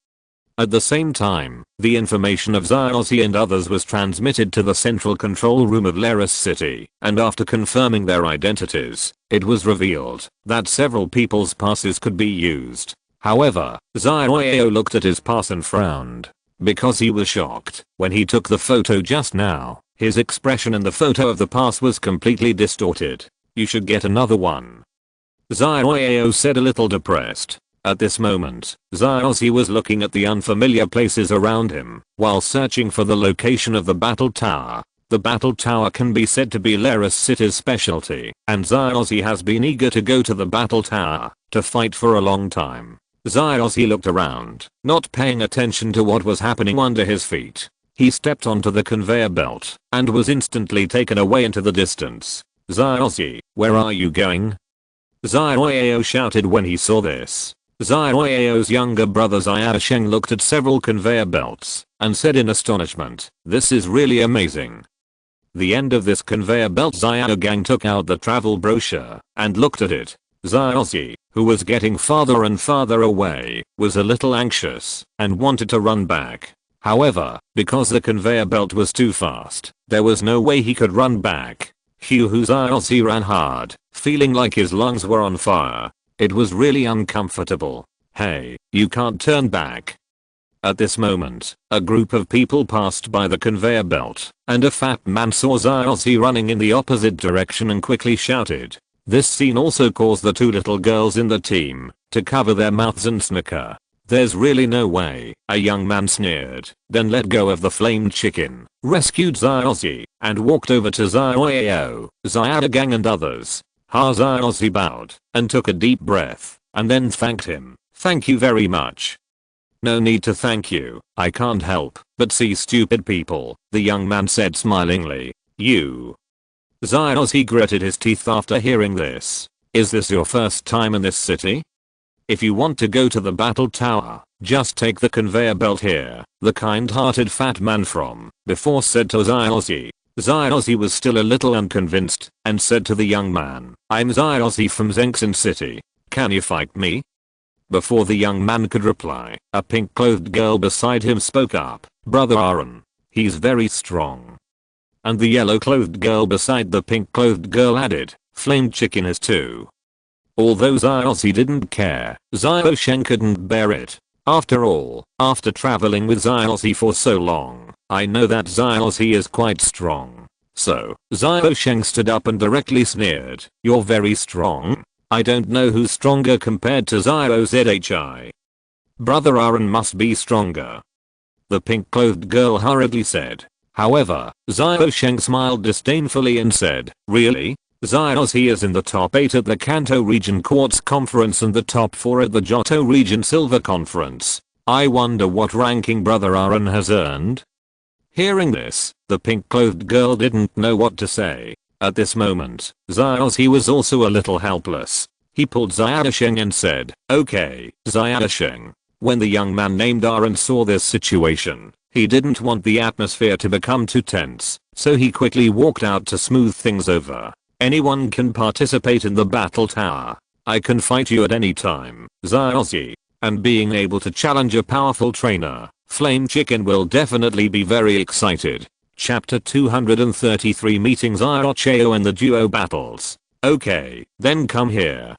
At the same time, the information of Ziozi and others was transmitted to the central control room of Laris City, and after confirming their identities, it was revealed that several people's passes could be used. However, Zioeo looked at his pass and frowned, because he was shocked when he took the photo just now. His expression in the photo of the pass was completely distorted. "You should get another one," Zioeo said, a little depressed. At this moment, Ziozi was looking at the unfamiliar places around him, while searching for the location of the battle tower. The battle tower can be said to be Laris City's specialty, and Ziozi has been eager to go to the battle tower, to fight for a long time. Ziozi looked around, not paying attention to what was happening under his feet. He stepped onto the conveyor belt, and was instantly taken away into the distance. "Ziozi, where are you going?" Zioeo shouted when he saw this. Zioeo's younger brother Xiaosheng looked at several conveyor belts, and said in astonishment, "This is really amazing." The end of this conveyor belt, Xiaogang took out the travel brochure, and looked at it. Zyozzy, who was getting farther and farther away, was a little anxious and wanted to run back. However, because the conveyor belt was too fast, there was no way he could run back. Zyozzy ran hard, feeling like his lungs were on fire. It was really uncomfortable. Hey, you can't turn back. At this moment, a group of people passed by the conveyor belt, and a fat man saw Zyozzy running in the opposite direction and quickly shouted. This scene also caused the two little girls in the team to cover their mouths and snicker. There's really no way, a young man sneered, then let go of the flamed chicken, rescued Zyozzy, and walked over to Zyao, Zyadagang and others. Zyozzy bowed, and took a deep breath, and then thanked him. Thank you very much. No need to thank you, I can't help but see stupid people, the young man said smilingly. You. Zyozzy gritted his teeth after hearing this. Is this your first time in this city? If you want to go to the battle tower, just take the conveyor belt here, the kind-hearted fat man from before said to Zyozzy. Zyozzy was still a little unconvinced and said to the young man, I'm Zyozzy from Zengxin City. Can you fight me? Before the young man could reply, a pink-clothed girl beside him spoke up. Brother Aaron. He's very strong. And the yellow-clothed girl beside the pink-clothed girl added, Flamed chicken is too. Although Zyozzy didn't care, Zyoshen couldn't bear it. After all, after traveling with Zyozzy for so long, I know that Zyozzy is quite strong. So, Zyoshen stood up and directly sneered, you're very strong? I don't know who's stronger compared to Zyozhi. Brother Aaron must be stronger. The pink-clothed girl hurriedly said. However, Zyoshen smiled disdainfully and said, really? Zyozzy is in the top 8 at the Kanto Region Quartz Conference and the top 4 at the Johto Region Silver Conference. I wonder what ranking Brother Aaron has earned? Hearing this, the pink-clothed girl didn't know what to say. At this moment, Zyozzy was also a little helpless. He pulled Zyadasheng and said, okay, Zyadasheng. When the young man named Aaron saw this situation, he didn't want the atmosphere to become too tense, so he quickly walked out to smooth things over. Anyone can participate in the battle tower. I can fight you at any time, Zyozzy. And being able to challenge a powerful trainer, Flame Chicken will definitely be very excited. Chapter 233 Meeting Zyacheo and the duo battles. Okay, then come here.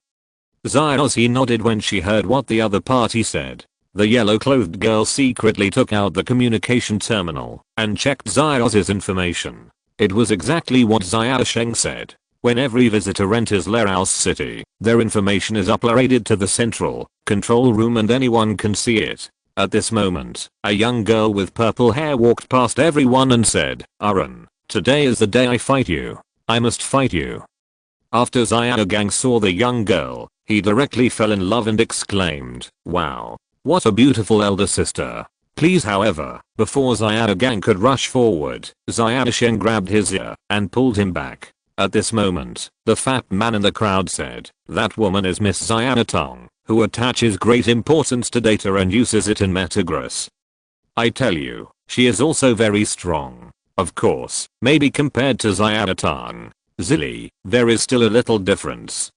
Zyozzy nodded when she heard what the other party said. The yellow-clothed girl secretly took out the communication terminal and checked Zyozzy's information. It was exactly what Zyasheng said. When every visitor enters Leraus City, their information is uploaded to the central control room and anyone can see it. At this moment, a young girl with purple hair walked past everyone and said, Aaron, today is the day I fight you. I must fight you. After Zyadagang saw the young girl, he directly fell in love and exclaimed, wow, what a beautiful elder sister. Please, however, before Zyadagang could rush forward, Zyadasheng grabbed his ear and pulled him back. At this moment, the fat man in the crowd said, that woman is Miss Zyanatung, who attaches great importance to data and uses it in Metagross. I tell you, she is also very strong. Of course, maybe compared to Zyanatung, Zilly, there is still a little difference.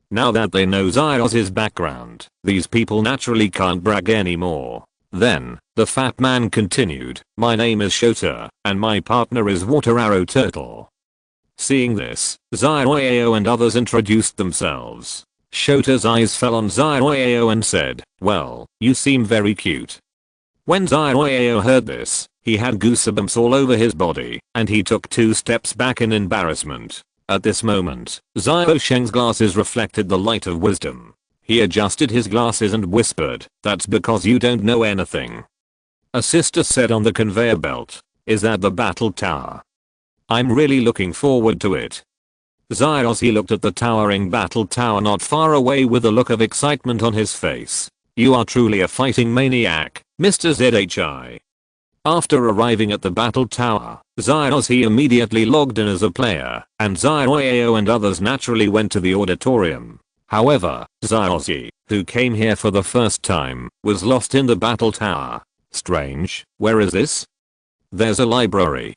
Now that they know Zyoz's background, these people naturally can't brag anymore. Then, the fat man continued, my name is Shota, and my partner is Water Arrow Turtle. Seeing this, Zyao and others introduced themselves. Shota's eyes fell on Zyao and said, well, you seem very cute. When Zyao heard this, he had goosebumps all over his body, and he took 2 steps back in embarrassment. At this moment, Zyasheng's glasses reflected the light of wisdom. He adjusted his glasses and whispered, that's because you don't know anything. A sister said on the conveyor belt, is that the battle tower? I'm really looking forward to it. Zyozzy looked at the towering battle tower not far away with a look of excitement on his face. You are truly a fighting maniac, Mr. Zhi. After arriving at the battle tower, Zyozzy immediately logged in as a player, and Zyao and others naturally went to the auditorium. However, Zyozzy, who came here for the first time, was lost in the battle tower. Strange, where is this? There's a library.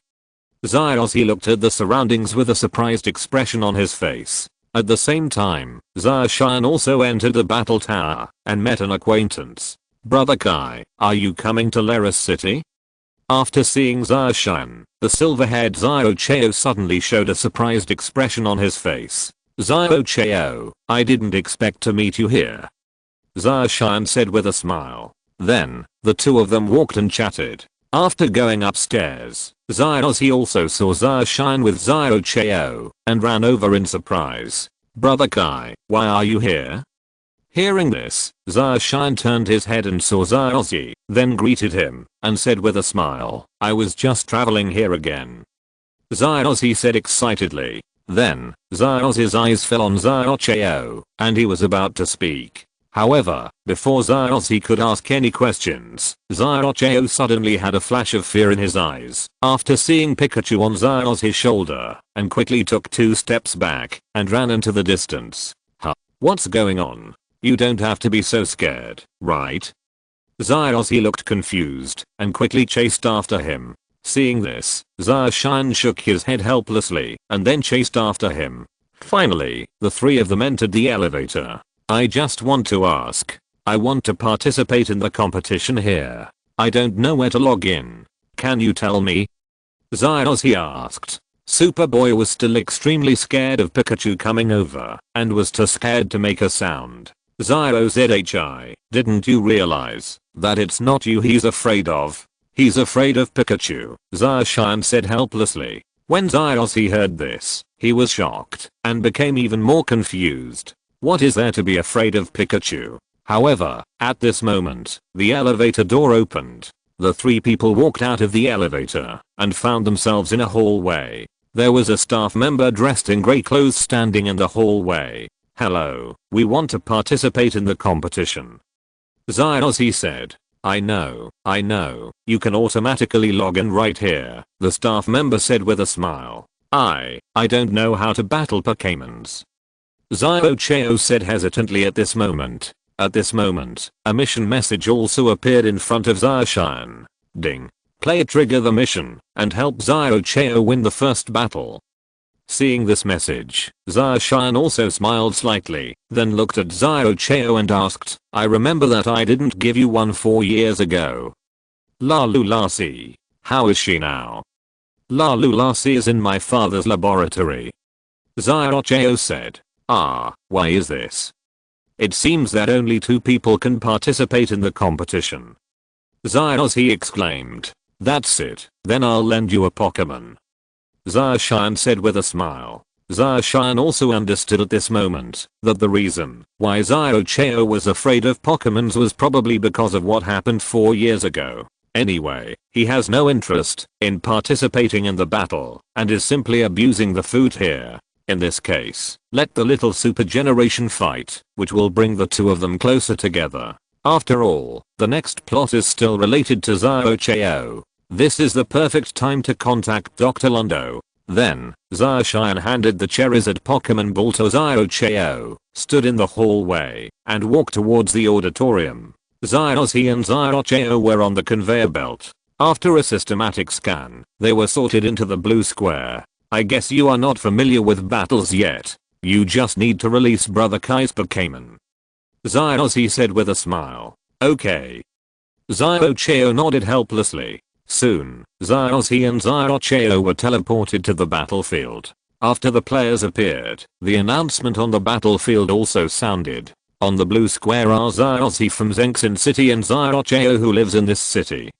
Zyozzy looked at the surroundings with a surprised expression on his face. At the same time, Zarshan also entered the battle tower and met an acquaintance. Brother Kai, are you coming to Leris City? After seeing Zarshan, the silver-haired Xiao suddenly showed a surprised expression on his face. Xiao, I didn't expect to meet you here. Zarshan said with a smile. Then, the two of them walked and chatted. After going upstairs, Xiao also saw Zarshan with Xiao and ran over in surprise. Brother Kai, why are you here? Hearing this, Zarshan turned his head and saw Xiao, then greeted him and said with a smile, I was just traveling here again. Xiao said excitedly. Then, Xiao's eyes fell on Xiao and he was about to speak. However, before Xiao could ask any questions, Xiao suddenly had a flash of fear in his eyes after seeing Pikachu on Xiao's shoulder and quickly took 2 steps back and ran into the distance. Huh? What's going on? You don't have to be so scared, right? Xiao looked confused and quickly chased after him. Seeing this, Zarshan shook his head helplessly and then chased after him. Finally, the 3 of them entered the elevator. I just want to ask. I want to participate in the competition here. I don't know where to log in. Can you tell me? Xiao asked. Superboy was still extremely scared of Pikachu coming over and was too scared to make a sound. Xiao, didn't you realize that it's not you he's afraid of? He's afraid of Pikachu, Zarshan said helplessly. When Xiao heard this, he was shocked and became even more confused. What is there to be afraid of Pikachu? However, at this moment, the elevator door opened. The 3 people walked out of the elevator and found themselves in a hallway. There was a staff member dressed in grey clothes standing in the hallway. Hello, we want to participate in the competition. Xiao said. I know, you can automatically log in right here, the staff member said with a smile. I don't know how to battle Pokémons. Xiao said hesitantly at this moment. At this moment, a mission message also appeared in front of Zarshan. Ding. Play trigger the mission and help Xiao win the first battle. Seeing this message, Zarshan also smiled slightly, then looked at Xiao and asked, I remember that I didn't give you one 4 years ago. Lalulasi. How is she now? Lalulasi is in my father's laboratory. Xiao said. Ah, why is this? It seems that only 2 people can participate in the competition. Xiao exclaimed. That's it, then I'll lend you a Pokémon. Zarshan said with a smile. Zarshan also understood at this moment that the reason why Xiao was afraid of Pokémons was probably because of what happened 4 years ago. Anyway, he has no interest in participating in the battle and is simply abusing the food here. In this case, let the little super generation fight, which will bring the 2 of them closer together. After all, the next plot is still related to Xiao. This is the perfect time to contact Dr. Londo. Then, Zarshan handed the cherries at Pokémon Ball to Xiao, stood in the hallway, and walked towards the auditorium. Xiao and Xiao were on the conveyor belt. After a systematic scan, they were sorted into the blue square. I guess you are not familiar with battles yet. You just need to release Brother Kai's Pokémon. Xiao said with a smile. Okay. Xiao nodded helplessly. Soon, Xiao and Xiao were teleported to the battlefield. After the players appeared, the announcement on the battlefield also sounded. On the blue square are Xiao from Zengxin City and Xiao who lives in this city.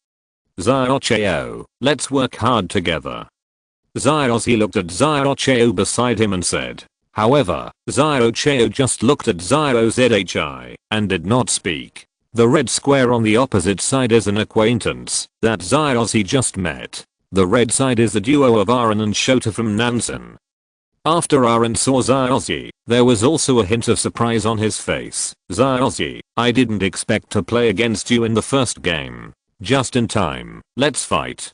Xiao, let's work hard together. Xiao looked at Xiao beside him and said. However, Xiao just looked at Xiao and did not speak. The red square on the opposite side is an acquaintance that Xiao just met. The red side is the duo of Aaron and Shota from Nansen. After Aaron saw Xiao, there was also a hint of surprise on his face. Xiao, I didn't expect to play against you in the first game. Just in time, let's fight.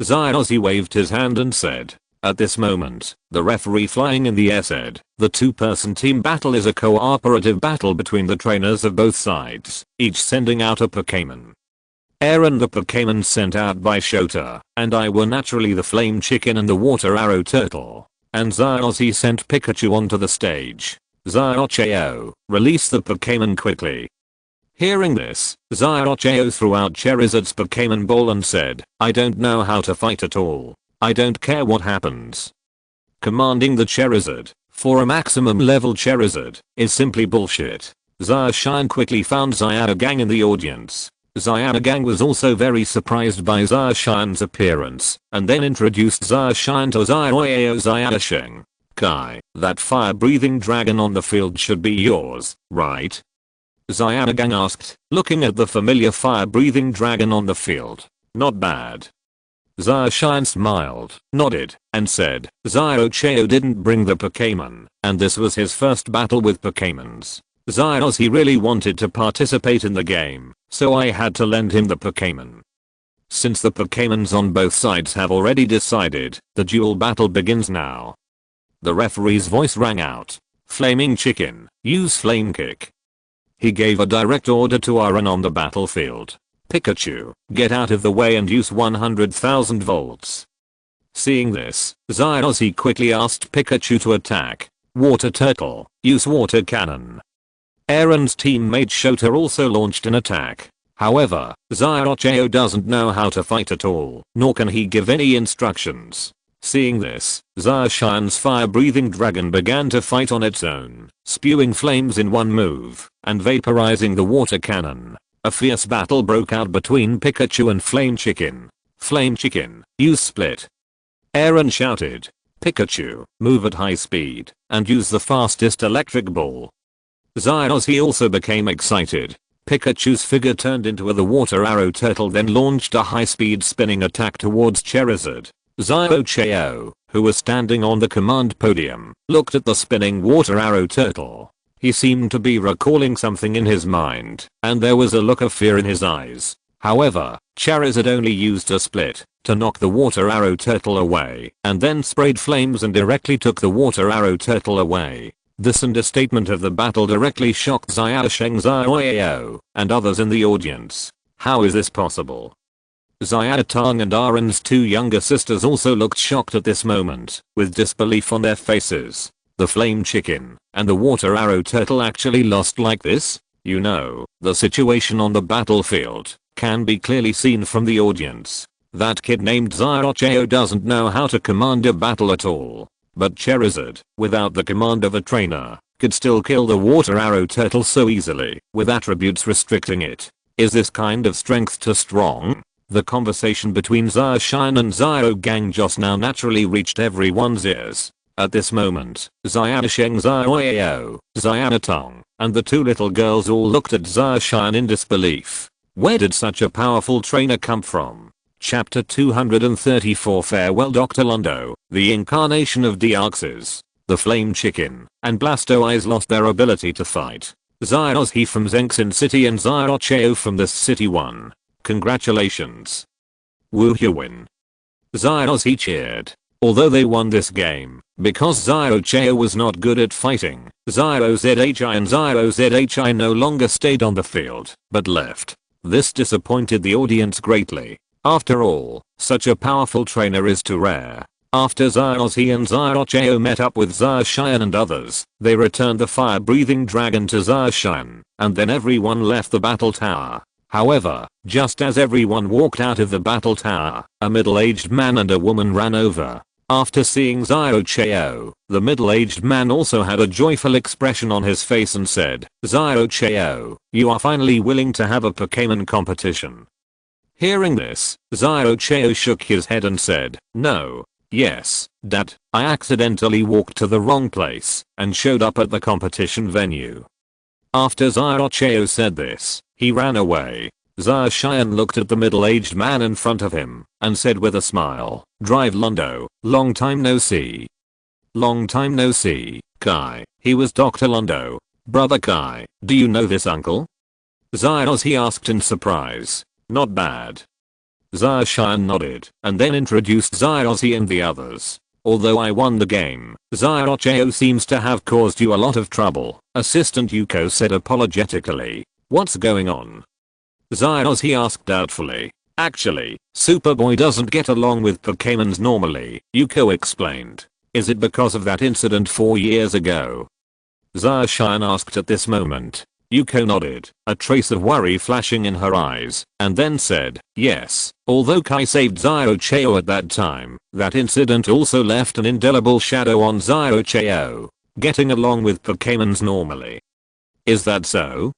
Xiao waved his hand and said. At this moment, the referee flying in the air said, the 2-person team battle is a cooperative battle between the trainers of both sides, each sending out a Pokémon. Aaron the Pokémon sent out by Shota, and I were naturally the flame chicken and the water arrow turtle. and Zyozzy sent Pikachu onto the stage. Zyozzy, release the Pokémon quickly. Hearing this, Zyozzy threw out Charizard's Pokémon Ball and said, I don't know how to fight at all. I don't care what happens. Commanding the Charizard, for a maximum level Charizard, is simply bullshit. Zacian quickly found Zyanagang in the audience. Zyanagang was also very surprised by Zacian's appearance, and then introduced Zacian to Zyanagang. Kai, that fire-breathing dragon on the field should be yours, right? Zyanagang asked, looking at the familiar fire-breathing dragon on the field. Not bad. Zacian smiled, nodded, and said, Zyozzy didn't bring the Pokémon, and this was his first battle with Pokémons. Zyozzy really wanted to participate in the game, so I had to lend him the Pokémon. Since the Pokémons on both sides have already decided, the duel battle begins now. The referee's voice rang out. Flaming Chicken, use Flame Kick. He gave a direct order to Aaron on the battlefield. Pikachu, get out of the way and use 100,000 volts. Seeing this, Zyozzy quickly asked Pikachu to attack. Water Turtle, use Water Cannon. Aaron's teammate Shota also launched an attack. However, Zyozzy doesn't know how to fight at all, nor can he give any instructions. Seeing this, Zacian's fire-breathing dragon began to fight on its own, spewing flames in one move, and vaporizing the water cannon. A fierce battle broke out between Pikachu and Flame Chicken. Flame Chicken, use Split. Aaron shouted. Pikachu, move at high speed, and use the fastest electric ball. Zyozzy also became excited. Pikachu's figure turned into the water arrow turtle, then launched a high-speed spinning attack towards Charizard. Zyozzy, who was standing on the command podium, looked at the spinning water arrow turtle. He seemed to be recalling something in his mind, and there was a look of fear in his eyes. However, Charizard only used a split to knock the water arrow turtle away, and then sprayed flames and directly took the water arrow turtle away. This understatement of the battle directly shocked Zyozzy and others in the audience. How is this possible? Zyatang and Aaron's two younger sisters also looked shocked at this moment, with disbelief on their faces. The Flame Chicken and the Water Arrow Turtle actually lost like this? You know, the situation on the battlefield can be clearly seen from the audience. That kid named Zyozzy doesn't know how to command a battle at all. But Charizard, without the command of a trainer, could still kill the Water Arrow Turtle so easily, with attributes restricting it. Is this kind of strength too strong? The conversation between Zacian and Zyanagang just now naturally reached everyone's ears. At this moment, Zyanagang, Zyatang, and the two little girls all looked at Zacian in disbelief. Where did such a powerful trainer come from? Chapter 234 Farewell Dr. Lundo, the incarnation of Deoxys. The Flame Chicken and Blastoise lost their ability to fight. Zyozzy from Zenxin City and Zyozzy from this city won. Congratulations. Woohoo win. Zyozzy cheered. Although they won this game, because Zyozzy was not good at fighting, Zyozhi and Zyozhi no longer stayed on the field, but left. This disappointed the audience greatly. After all, such a powerful trainer is too rare. After Zyozzy and Zyozzy met up with Zacian and others, they returned the fire-breathing dragon to Zacian, and then everyone left the battle tower. However, just as everyone walked out of the battle tower, a middle-aged man and a woman ran over. After seeing Zyozzy, the middle-aged man also had a joyful expression on his face and said, Zyozzy, you are finally willing to have a Pokémon competition. Hearing this, Zyozzy shook his head and said, no. Yes, Dad, I accidentally walked to the wrong place and showed up at the competition venue. After Zyozzy said this, he ran away. Zacian looked at the middle-aged man in front of him and said with a smile, Drive Lundo, long time no see. Long time no see, Kai. He was Dr. Lundo. Brother Kai, do you know this uncle? Zyozzy asked in surprise. Not bad. Zacian nodded and then introduced Zyozzy and the others. Although I won the game, Zyozzy seems to have caused you a lot of trouble, Assistant Yuko said apologetically. What's going on? Zyozzy asked doubtfully. Actually, Superboy doesn't get along with Pokémons normally, Yuko explained. Is it because of that incident 4 years ago? Zarshan asked at this moment. Yuko nodded, a trace of worry flashing in her eyes, and then said, yes, although Kai saved Ziocheo at that time, that incident also left an indelible shadow on Ziocheo, getting along with Pokémons normally. Is that so?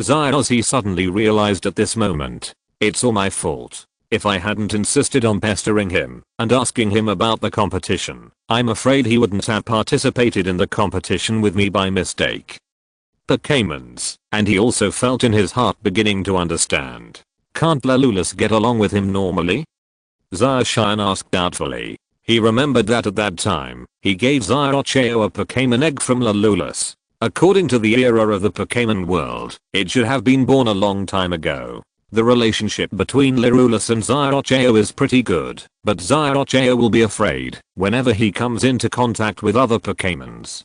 Zyozzy suddenly realized at this moment. It's all my fault. If I hadn't insisted on pestering him and asking him about the competition, I'm afraid he wouldn't have participated in the competition with me by mistake. Pokémons, and he also felt in his heart beginning to understand. Can't Lalulus get along with him normally? Zarshan asked doubtfully. He remembered that at that time, he gave Ziocheo a Pokémon egg from Lalulus. According to the era of the Pokémon world, it should have been born a long time ago. The relationship between Lalulus and Ziocheo is pretty good, but Ziocheo will be afraid whenever he comes into contact with other Pokémons.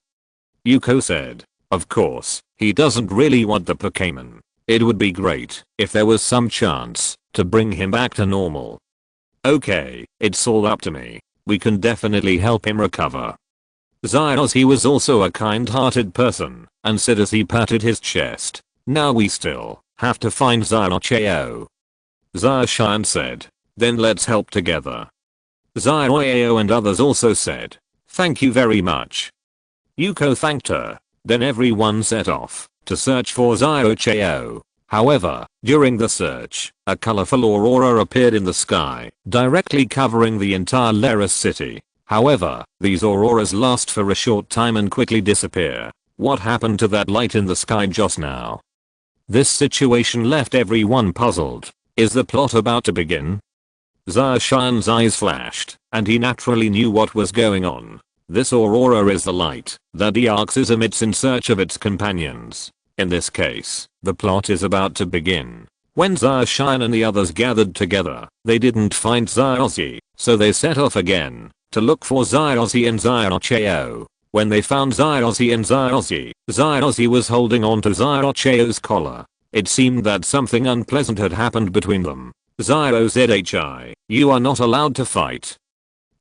Yuko said. Of course, he doesn't really want the Pokémon. It would be great if there was some chance to bring him back to normal. Okay, it's all up to me. We can definitely help him recover. Zyozzy was also a kind-hearted person, and said as he patted his chest, now we still have to find Ziocheo. Zarshan said, then let's help together. Ziocheo and others also said, thank you very much. Yuko thanked her. Then everyone set off to search for Ziocheo. However, during the search, a colorful aurora appeared in the sky, directly covering the entire Laris city. However, these auroras last for a short time and quickly disappear. What happened to that light in the sky just now? This situation left everyone puzzled. Is the plot about to begin? Zarshan's eyes flashed, and he naturally knew what was going on. This aurora is the light that Deoxys emits in search of its companions. In this case, the plot is about to begin. When Zarshan and the others gathered together, they didn't find Zyozzy, so they set off again to look for Zyozzy and Ziocheo. When they found Zyozzy and Zyozzy was holding on to Ziocheo's collar. It seemed that something unpleasant had happened between them. Zyozhi, you are not allowed to fight.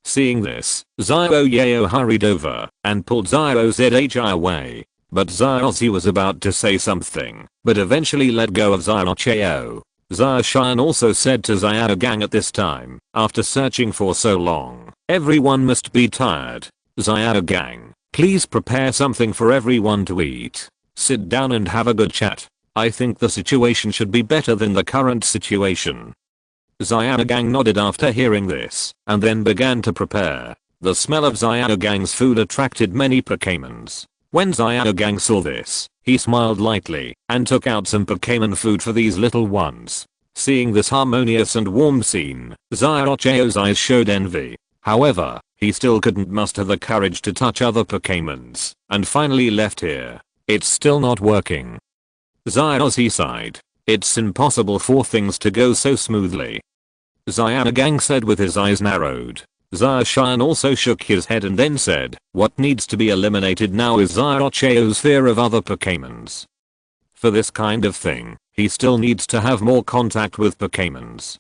Seeing this, Ziocheo hurried over and pulled Zyozhi away. But Zyozzy was about to say something, but eventually let go of Ziocheo. Zarshan also said to Zyaugang at this time, after searching for so long, everyone must be tired. Zyaugang, please prepare something for everyone to eat. Sit down and have a good chat. I think the situation should be better than the current situation. Zyaugang nodded after hearing this, and then began to prepare. The smell of Zyagang's food attracted many Pokémons. When Zyaugang saw this, he smiled lightly, and took out some Pokémon food for these little ones. Seeing this harmonious and warm scene, Ziocheo's eyes showed envy. However, he still couldn't muster the courage to touch other Pokémons, and finally left here. It's still not working. Zyozzy sighed. It's impossible for things to go so smoothly. Zyaugang said with his eyes narrowed. Zarshan also shook his head and then said, what needs to be eliminated now is Ziocheo's fear of other Pokémons. For this kind of thing, he still needs to have more contact with Pokémons.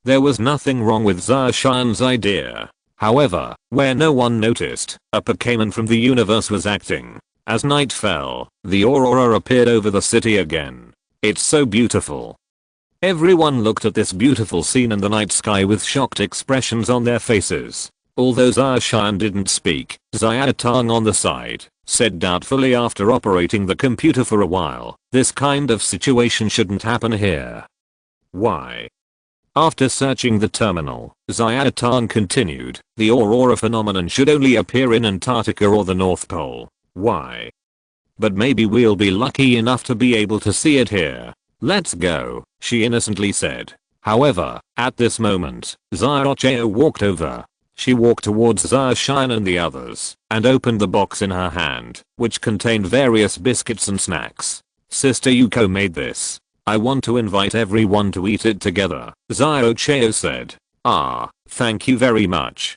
There was nothing wrong with Zarshan's idea. However, where no one noticed, a Pokémon from the universe was acting. As night fell, the aurora appeared over the city again. It's so beautiful. Everyone looked at this beautiful scene in the night sky with shocked expressions on their faces. Although Zarshan didn't speak, Zyaugang on the side said doubtfully after operating the computer for a while, this kind of situation shouldn't happen here. Why? After searching the terminal, Zyaugang continued, the aurora phenomenon should only appear in Antarctica or the North Pole. Why? But maybe we'll be lucky enough to be able to see it here. Let's go, she innocently said. However, at this moment, Ziocheo walked over. She walked towards Zarshan and the others, and opened the box in her hand, which contained various biscuits and snacks. Sister Yuko made this. I want to invite everyone to eat it together, Ziocheo said. Ah, thank you very much.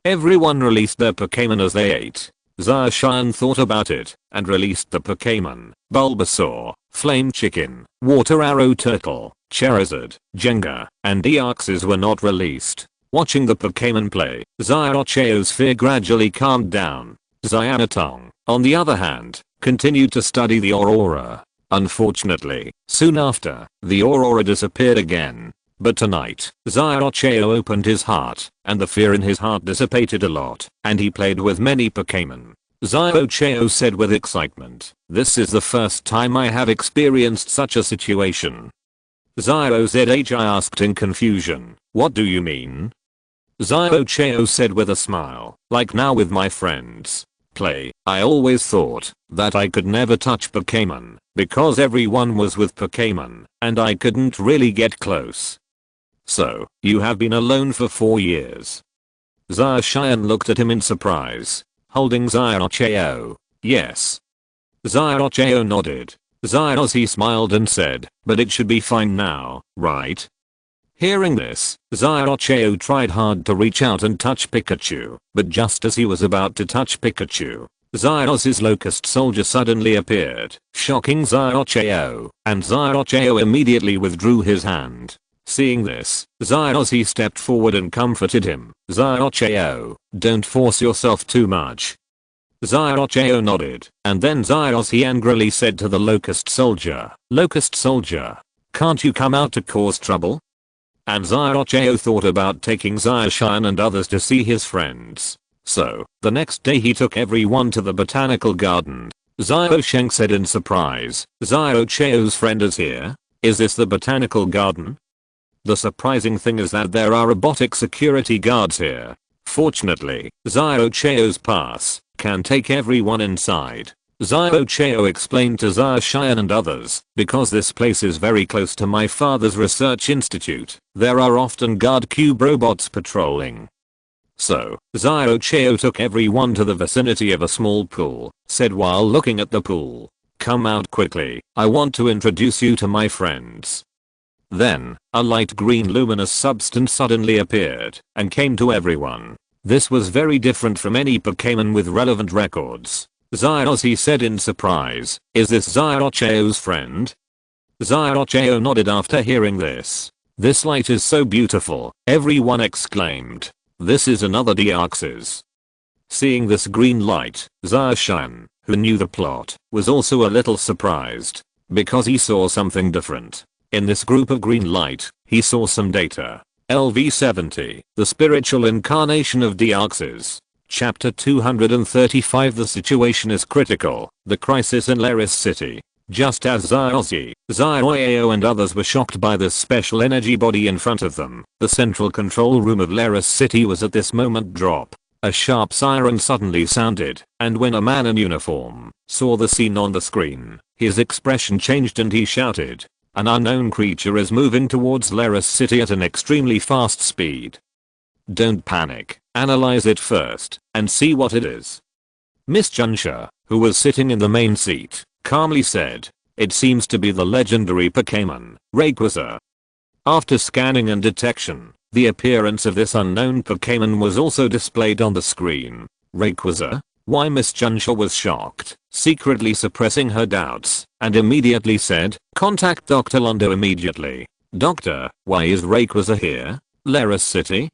Everyone released their Pokémon as they ate. Zarshan thought about it, and released the Pokémon, Bulbasaur, Flame Chicken, Water Arrow Turtle, Charizard, Jenga, and Deoxys were not released. Watching the Pokémon play, Xiaocheo's fear gradually calmed down. Xianatong, on the other hand, continued to study the aurora. Unfortunately, soon after, the aurora disappeared again. But tonight, Xiaocheo opened his heart, and the fear in his heart dissipated a lot, and he played with many Pokémon. Xiaocheo said with excitement, "This is the first time I have experienced such a situation." Xiaozhi asked in confusion, "What do you mean?" Xiaocheo said with a smile, "Like now with my friends. Play, I always thought that I could never touch Pokémon, because everyone was with Pokémon, and I couldn't really get close." "So, you have been alone for 4 years?" Xiaoshian looked at him in surprise, holding Xiaocheo. "Yes." Xiaocheo nodded. Xiaozhi smiled and said, "But it should be fine now, right?" Hearing this, Xiaocheo tried hard to reach out and touch Pikachu, but just as he was about to touch Pikachu, Xiaozhi's locust soldier suddenly appeared, shocking Xiaocheo, and Xiaocheo immediately withdrew his hand. Seeing this, Xiaozhi stepped forward and comforted him. "Xiaocheo, don't force yourself too much." Xiaocheo nodded, and then Xiaozhi angrily said to the locust soldier, "Locust soldier, can't you come out to cause trouble?" And Xiaocheo thought about taking Xiaoshan and others to see his friends. So, the next day he took everyone to the botanical garden. Xiaosheng said in surprise, "Xiaocheo's friend is here? Is this the botanical garden?" The surprising thing is that there are robotic security guards here. Fortunately, Xiaocheo's pass can take everyone inside. Xiaocheo explained to Xiaoshan and others, "Because this place is very close to my father's research institute, there are often guard cube robots patrolling." So, Xiaocheo took everyone to the vicinity of a small pool, said while looking at the pool, "Come out quickly, I want to introduce you to my friends." Then, a light green luminous substance suddenly appeared and came to everyone. This was very different from any Pokémon with relevant records. Xiaozhi said in surprise, "Is this Xiaocheo's friend?" Xiaocheo nodded after hearing this. "This light is so beautiful," everyone exclaimed. "This is another Deoxys." Seeing this green light, Xiaoshan, who knew the plot, was also a little surprised, because he saw something different. In this group of green light, he saw some data. LV70, the spiritual incarnation of Deoxys. Chapter 235. The situation is critical. The crisis in Laris City. Just as Xiaozhi, Xiaoyao and others were shocked by this special energy body in front of them, the central control room of Laris City was at this moment drop. A sharp siren suddenly sounded, and when a man in uniform saw the scene on the screen, his expression changed and he shouted, "An unknown creature is moving towards Laris City at an extremely fast speed. Don't panic, analyze it first, and see what it is." Miss Junsha, who was sitting in the main seat, calmly said, "It seems to be the legendary Pokémon, Rayquaza." After scanning and detection, the appearance of this unknown Pokémon was also displayed on the screen. Rayquaza? Why? Miss Junsha was shocked, secretly suppressing her doubts, and immediately said, "Contact Dr. Londo immediately." "Doctor, why is Rayquaza here? Laris City?"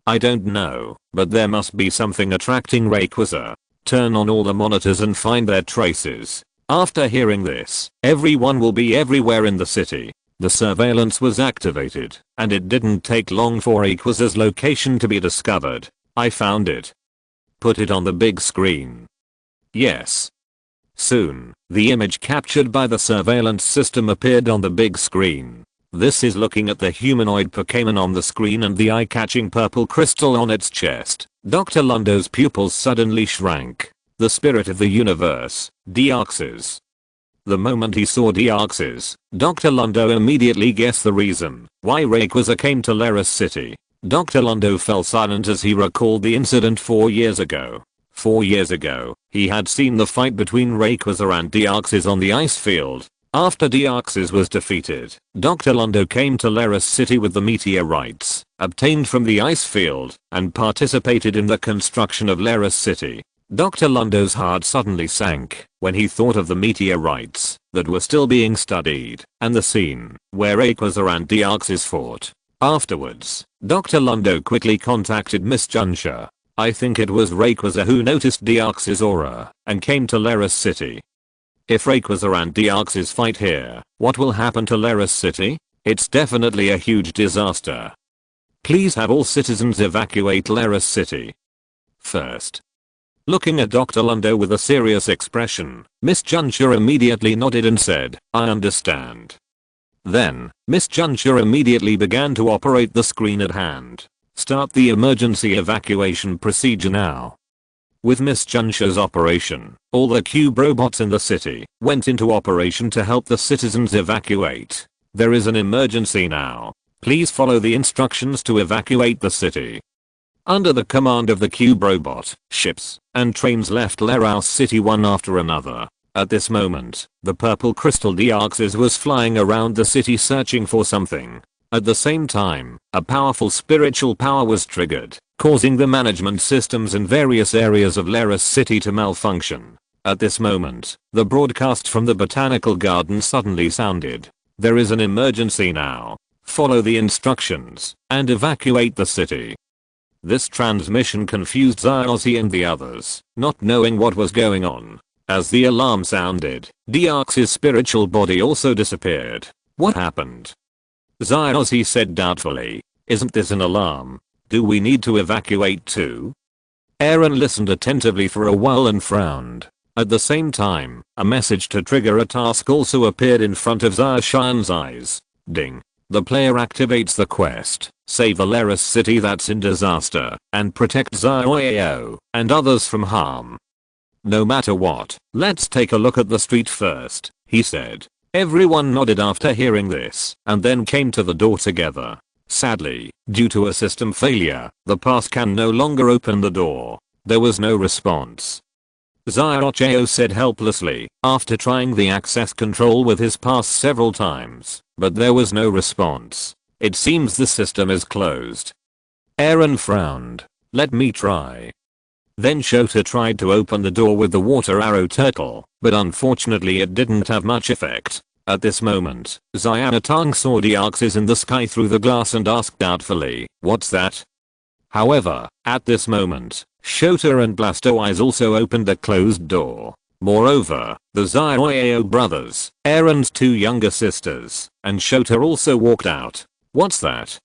"I don't know, but there must be something attracting Rayquaza. Turn on all the monitors and find their traces." After hearing this, everyone will be everywhere in the city. The surveillance was activated, and it didn't take long for Rayquaza's location to be discovered. "I found it." "Put it on the big screen." "Yes." Soon, the image captured by the surveillance system appeared on the big screen. This is looking at the humanoid Pokémon on the screen and the eye-catching purple crystal on its chest. Dr. Londo's pupils suddenly shrank. The spirit of the universe, Deoxys. The moment he saw Deoxys, Dr. Londo immediately guessed the reason why Rayquaza came to Laris City. Dr. Londo fell silent as he recalled the incident 4 years ago. 4 years ago, he had seen the fight between Rayquaza and Deoxys on the ice field. After Deoxys was defeated, Dr. Londo came to Laris City with the meteorites obtained from the ice field and participated in the construction of Laris City. Dr. Londo's heart suddenly sank when he thought of the meteorites that were still being studied and the scene where Rayquaza and Deoxys fought. Afterwards, Dr. Lundo quickly contacted Miss Junsha. I think it was Rayquaza who noticed Deoxys' aura and came to Lerus City. If Rayquaza and Deoxys fight here, what will happen to Lerus City? It's definitely a huge disaster. Please have all citizens evacuate Lerus City. First. Looking at Dr. Lundo with a serious expression, Miss Junsha immediately nodded and said, I understand. Then, Miss Junsha immediately began to operate the screen at hand. Start the emergency evacuation procedure now. With Miss Junsha's operation, all the cube robots in the city went into operation to help the citizens evacuate. There is an emergency now. Please follow the instructions to evacuate the city. Under the command of the cube robot, ships and trains left Lerus City one after another. At this moment, the purple crystal Deoxys was flying around the city searching for something. At the same time, a powerful spiritual power was triggered, causing the management systems in various areas of Lerus City to malfunction. At this moment, the broadcast from the botanical garden suddenly sounded. There is an emergency now. Follow the instructions and evacuate the city. This transmission confused Zyozzy and the others, not knowing what was going on. As the alarm sounded, Deoxys' spiritual body also disappeared. What happened? Zyozzy said doubtfully. Isn't this an alarm? Do we need to evacuate too? Aaron listened attentively for a while and frowned. At the same time, a message to trigger a task also appeared in front of Zarshan's eyes. Ding. The player activates the quest, save the Lerus City that's in disaster, and protect Zioao and others from harm. No matter what, let's take a look at the street first, he said. Everyone nodded after hearing this, and then came to the door together. Sadly, due to a system failure, the pass can no longer open the door. There was no response. Zioao said helplessly, after trying the access control with his pass several times, but there was no response. It seems the system is closed. Aaron frowned. Let me try. Then Shota tried to open the door with the water arrow turtle, but unfortunately it didn't have much effect. At this moment, Xianatang saw Deoxys in the sky through the glass and asked doubtfully, what's that? However, at this moment, Shota and Blastoise also opened a closed door. Moreover, the Zioao brothers, Aaron's two younger sisters, and Shota also walked out. What's that?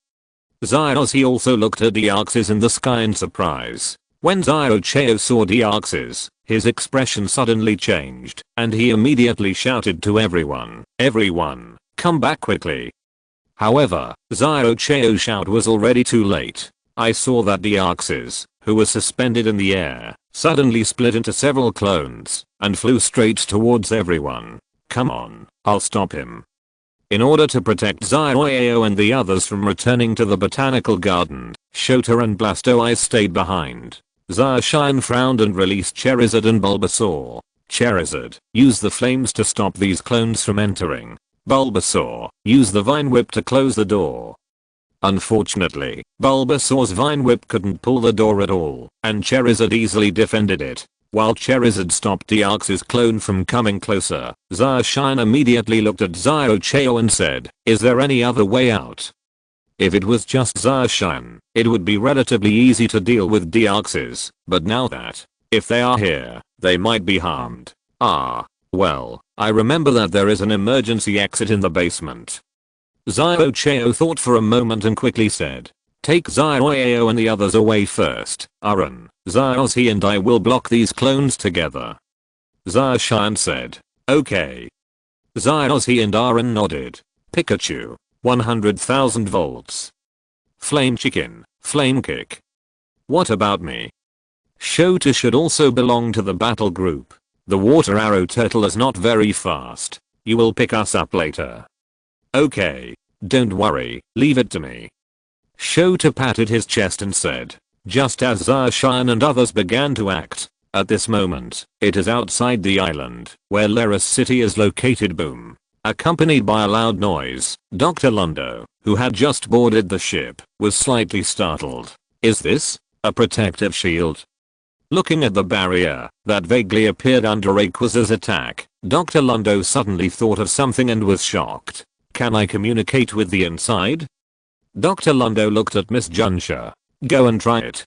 Zyozzy also looked at Deoxys in the sky in surprise. When Zyacheo saw Deoxys, his expression suddenly changed, and he immediately shouted to everyone, everyone, come back quickly. However, Zyacheo shout was already too late. I saw that Deoxys, who was suspended in the air, suddenly split into several clones, and flew straight towards everyone. Come on, I'll stop him. In order to protect Zyao and the others from returning to the botanical garden, Shota and Blastoise stayed behind. Zarshan frowned and released Charizard and Bulbasaur. Charizard, use the flames to stop these clones from entering. Bulbasaur, use the Vine Whip to close the door. Unfortunately, Bulbasaur's Vine Whip couldn't pull the door at all, and Charizard easily defended it. While Charizard stopped Deoxys' clone from coming closer, Zarshan immediately looked at Zyacheo and said, is there any other way out? If it was just Zarshan, it would be relatively easy to deal with Deoxys, but now that, if they are here, they might be harmed. Well, I remember that there is an emergency exit in the basement. Zyacheo thought for a moment and quickly said, take Zyacheo and the others away first. Aaron, Zyozzy and I will block these clones together. Zarshan said, okay. Zyozzy and Aaron nodded. Pikachu, 100,000 volts. Flame Chicken, Flame Kick. What about me? Shota should also belong to the battle group. The water arrow turtle is not very fast. You will pick us up later. Okay. Don't worry, leave it to me. Shota patted his chest and said, just as Zarshan and others began to act. At this moment, it is outside the island, where Lerus City is located. Boom. Accompanied by a loud noise, Dr. Lundo, who had just boarded the ship, was slightly startled. Is this a protective shield? Looking at the barrier that vaguely appeared under Rayquaza's attack, Dr. Lundo suddenly thought of something and was shocked. Can I communicate with the inside? Dr. Lundo looked at Miss Junsha. Go and try it.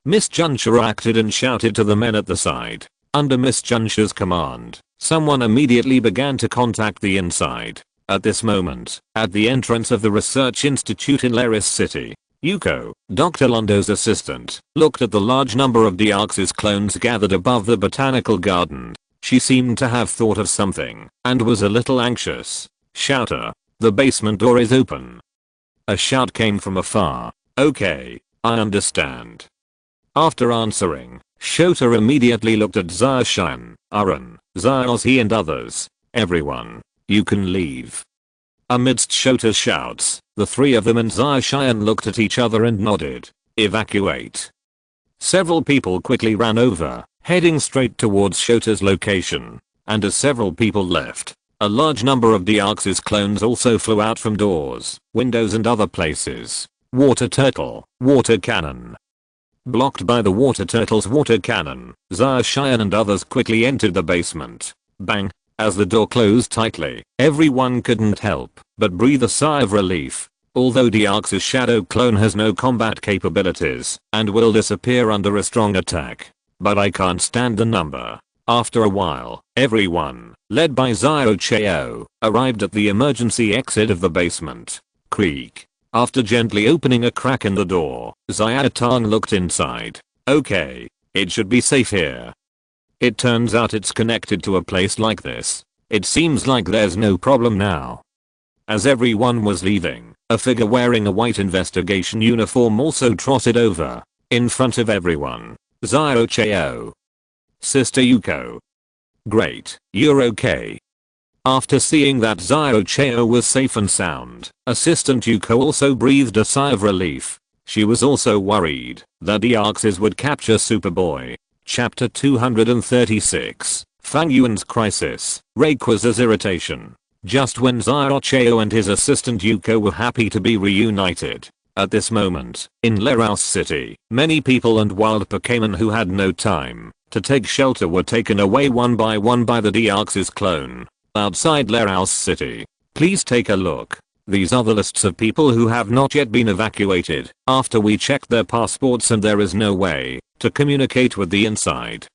Miss Junsha acted and shouted to the men at the side. Under Miss Junsha's command, someone immediately began to contact the inside. At this moment, at the entrance of the research institute in Laris City, Yuko, Dr. Lundo's assistant, looked at the large number of Deoxys clones gathered above the botanical garden. She seemed to have thought of something, and was a little anxious. Shouter, the basement door is open. A shout came from afar. Okay, I understand. After answering, Shota immediately looked at Zarshan, Aran, Zarozhi and others. Everyone, you can leave. Amidst Shota's shouts, the three of them and Zarshan looked at each other and nodded. Evacuate. Several people quickly ran over, heading straight towards Shota's location. And as several people left, a large number of Deoxys clones also flew out from doors, windows and other places. Water turtle, water cannon. Blocked by the water turtle's water cannon, Zarshan and others quickly entered the basement. Bang! As the door closed tightly, everyone couldn't help but breathe a sigh of relief. Although Deoxys shadow clone has no combat capabilities and will disappear under a strong attack. But I can't stand the number. After a while, everyone, led by Zio, arrived at the emergency exit of the basement. Creak. After gently opening a crack in the door, Xiaotang looked inside. Okay, it should be safe here. It turns out it's connected to a place like this. It seems like there's no problem now. As everyone was leaving, a figure wearing a white investigation uniform also trotted over. In front of everyone. Zio. Sister Yuko. Great, you're okay. After seeing that Zio was safe and sound, Assistant Yuko also breathed a sigh of relief. She was also worried that Deoxys would capture Superboy. Chapter 236, Fang Yuan's Crisis, Rayquaza's Irritation. Just when Zio and his assistant Yuko were happy to be reunited. At this moment, in Laros City, many people and wild Pokémon who had no time to take shelter were taken away one by the Deoxys clone. Outside Laros City. Please take a look. These are the lists of people who have not yet been evacuated after we checked their passports and there is no way to communicate with the inside.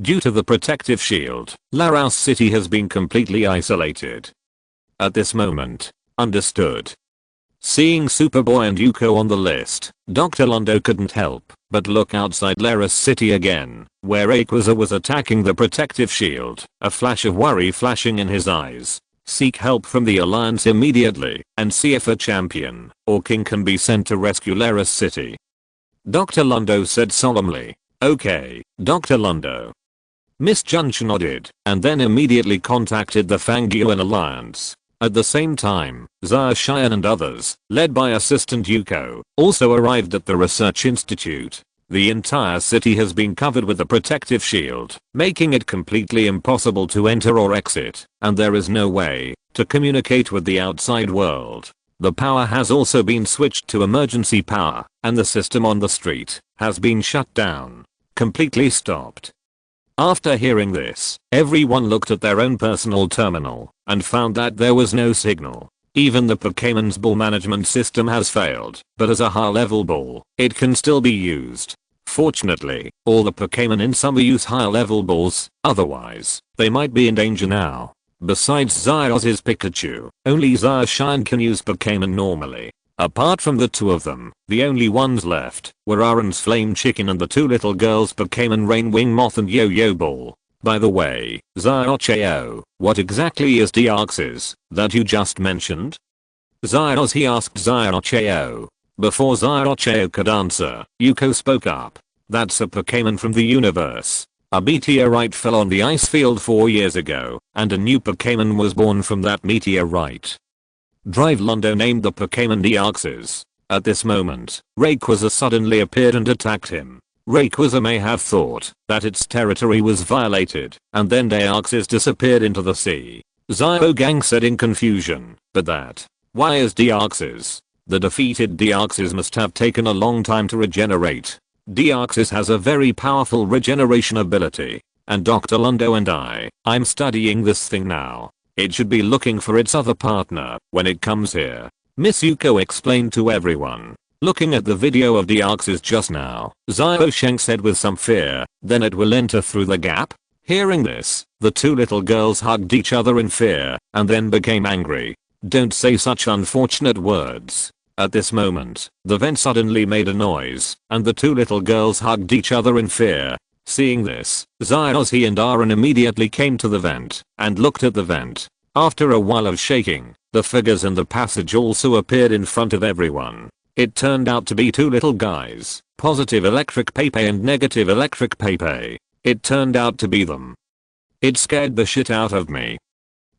Due to the protective shield, Laros City has been completely isolated. At this moment. Understood. Seeing Superboy and Yuko on the list, Dr. Lundo couldn't help but look outside Laros City again, where Rayquaza was attacking the protective shield, a flash of worry flashing in his eyes. Seek help from the Alliance immediately and see if a champion or king can be sent to rescue Laros City. Dr. Lundo said solemnly. Okay, Dr. Lundo. Miss Junch nodded and then immediately contacted the Fang Yuan Alliance. At the same time, Zarshan and others, led by Assistant Yuko, also arrived at the research institute. The entire city has been covered with a protective shield, making it completely impossible to enter or exit, and there is no way to communicate with the outside world. The power has also been switched to emergency power, and the system on the street has been shut down. Completely stopped. After hearing this, everyone looked at their own personal terminal and found that there was no signal. Even the Pokémon's ball management system has failed, but as a high-level ball, it can still be used. Fortunately, all the Pokémon in summer use high-level balls, otherwise, they might be in danger now. Besides Zyoz's Pikachu, only Zarshan can use Pokémon normally. Apart from the two of them, the only ones left were Aran's Flame Chicken and the two little girls Pokémon Rain Wing Moth and Yo-Yo Ball. By the way, Zio, what exactly is Deoxys that you just mentioned? Zios, he asked Zio. Before Zio could answer, Yuko spoke up. That's a Pokémon from the universe. A meteorite fell on the ice field 4 years ago, and a new Pokémon was born from that meteorite. Drive Lundo named the Pokémon Deoxys. At this moment, Rayquaza suddenly appeared and attacked him. Rayquaza may have thought that its territory was violated, and then Deoxys disappeared into the sea. Ziogang said in confusion, but why is Deoxys? The defeated Deoxys must have taken a long time to regenerate. Deoxys has a very powerful regeneration ability, and Dr. Lundo and I'm studying this thing now. It should be looking for its other partner when it comes here. Miss Yuko explained to everyone. Looking at the video of the Arxes just now, Xiao Sheng said with some fear, then it will enter through the gap. Hearing this, the two little girls hugged each other in fear, and then became angry. Don't say such unfortunate words. At this moment, the vent suddenly made a noise, and the two little girls hugged each other in fear. Seeing this, Xiaozi and Aaron immediately came to the vent, and looked at the vent. After a while of shaking, the figures in the passage also appeared in front of everyone. It turned out to be two little guys, positive electric Pepe and negative electric Pepe. It turned out to be them. It scared the shit out of me.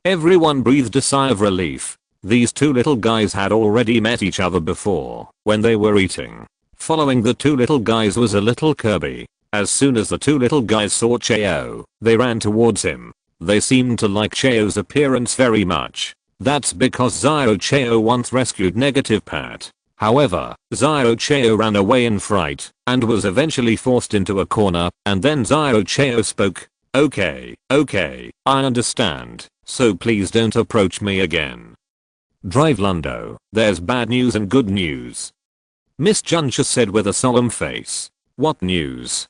Everyone breathed a sigh of relief. These two little guys had already met each other before, when they were eating. Following the two little guys was a little Kirby. As soon as the two little guys saw Cheo, they ran towards him. They seemed to like Cheo's appearance very much. That's because Xiao Cheo once rescued Negative Pat. However, Xiao Cheo ran away in fright, and was eventually forced into a corner, and then Xiao Cheo spoke. Okay, I understand, so please don't approach me again. Drive Lundo, there's bad news and good news. Miss Junsha said with a solemn face. What news?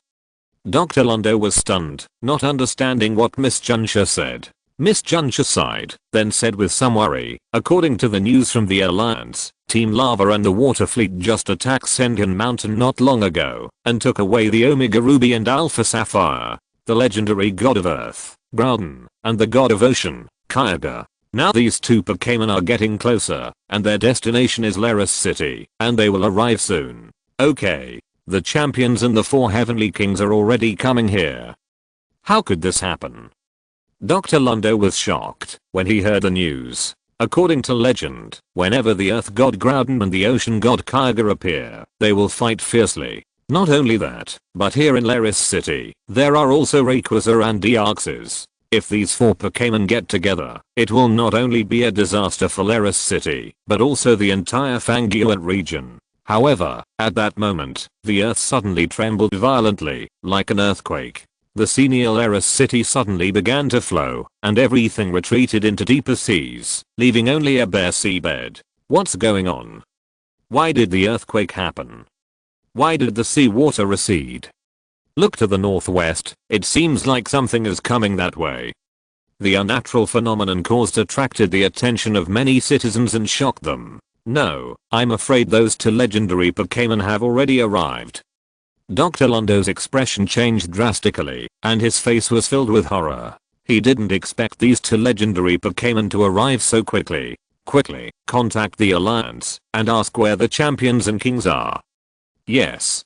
Dr. Lundo was stunned, not understanding what Miss Junsha said. Miss Junsha sighed, then said with some worry, according to the news from the Alliance, Team Lava and the Water Fleet just attacked Sengen Mountain not long ago, and took away the Omega Ruby and Alpha Sapphire, the legendary god of Earth, Groudon, and the god of Ocean, Kyogre. Now these two Pokémon are getting closer, and their destination is Leris City, and they will arrive soon. Okay. The champions and the 4 heavenly kings are already coming here. How could this happen? Dr. Lundo was shocked when he heard the news. According to legend, whenever the earth god Groudon and the ocean god Kyogre appear, they will fight fiercely. Not only that, but here in Leris City, there are also Rayquaza and Deoxys. If these 4 Pokémon get together, it will not only be a disaster for Leris City, but also the entire Fangioant region. However, at that moment, the earth suddenly trembled violently, like an earthquake. The sea near Leris City suddenly began to flow, and everything retreated into deeper seas, leaving only a bare seabed. What's going on? Why did the earthquake happen? Why did the seawater recede? Look to the northwest, it seems like something is coming that way. The unnatural phenomenon attracted the attention of many citizens and shocked them. No, I'm afraid those 2 legendary Pokémon have already arrived. Dr. Lundo's expression changed drastically, and his face was filled with horror. He didn't expect these 2 legendary Pokémon to arrive so quickly. Quickly, contact the Alliance, and ask where the champions and kings are. Yes.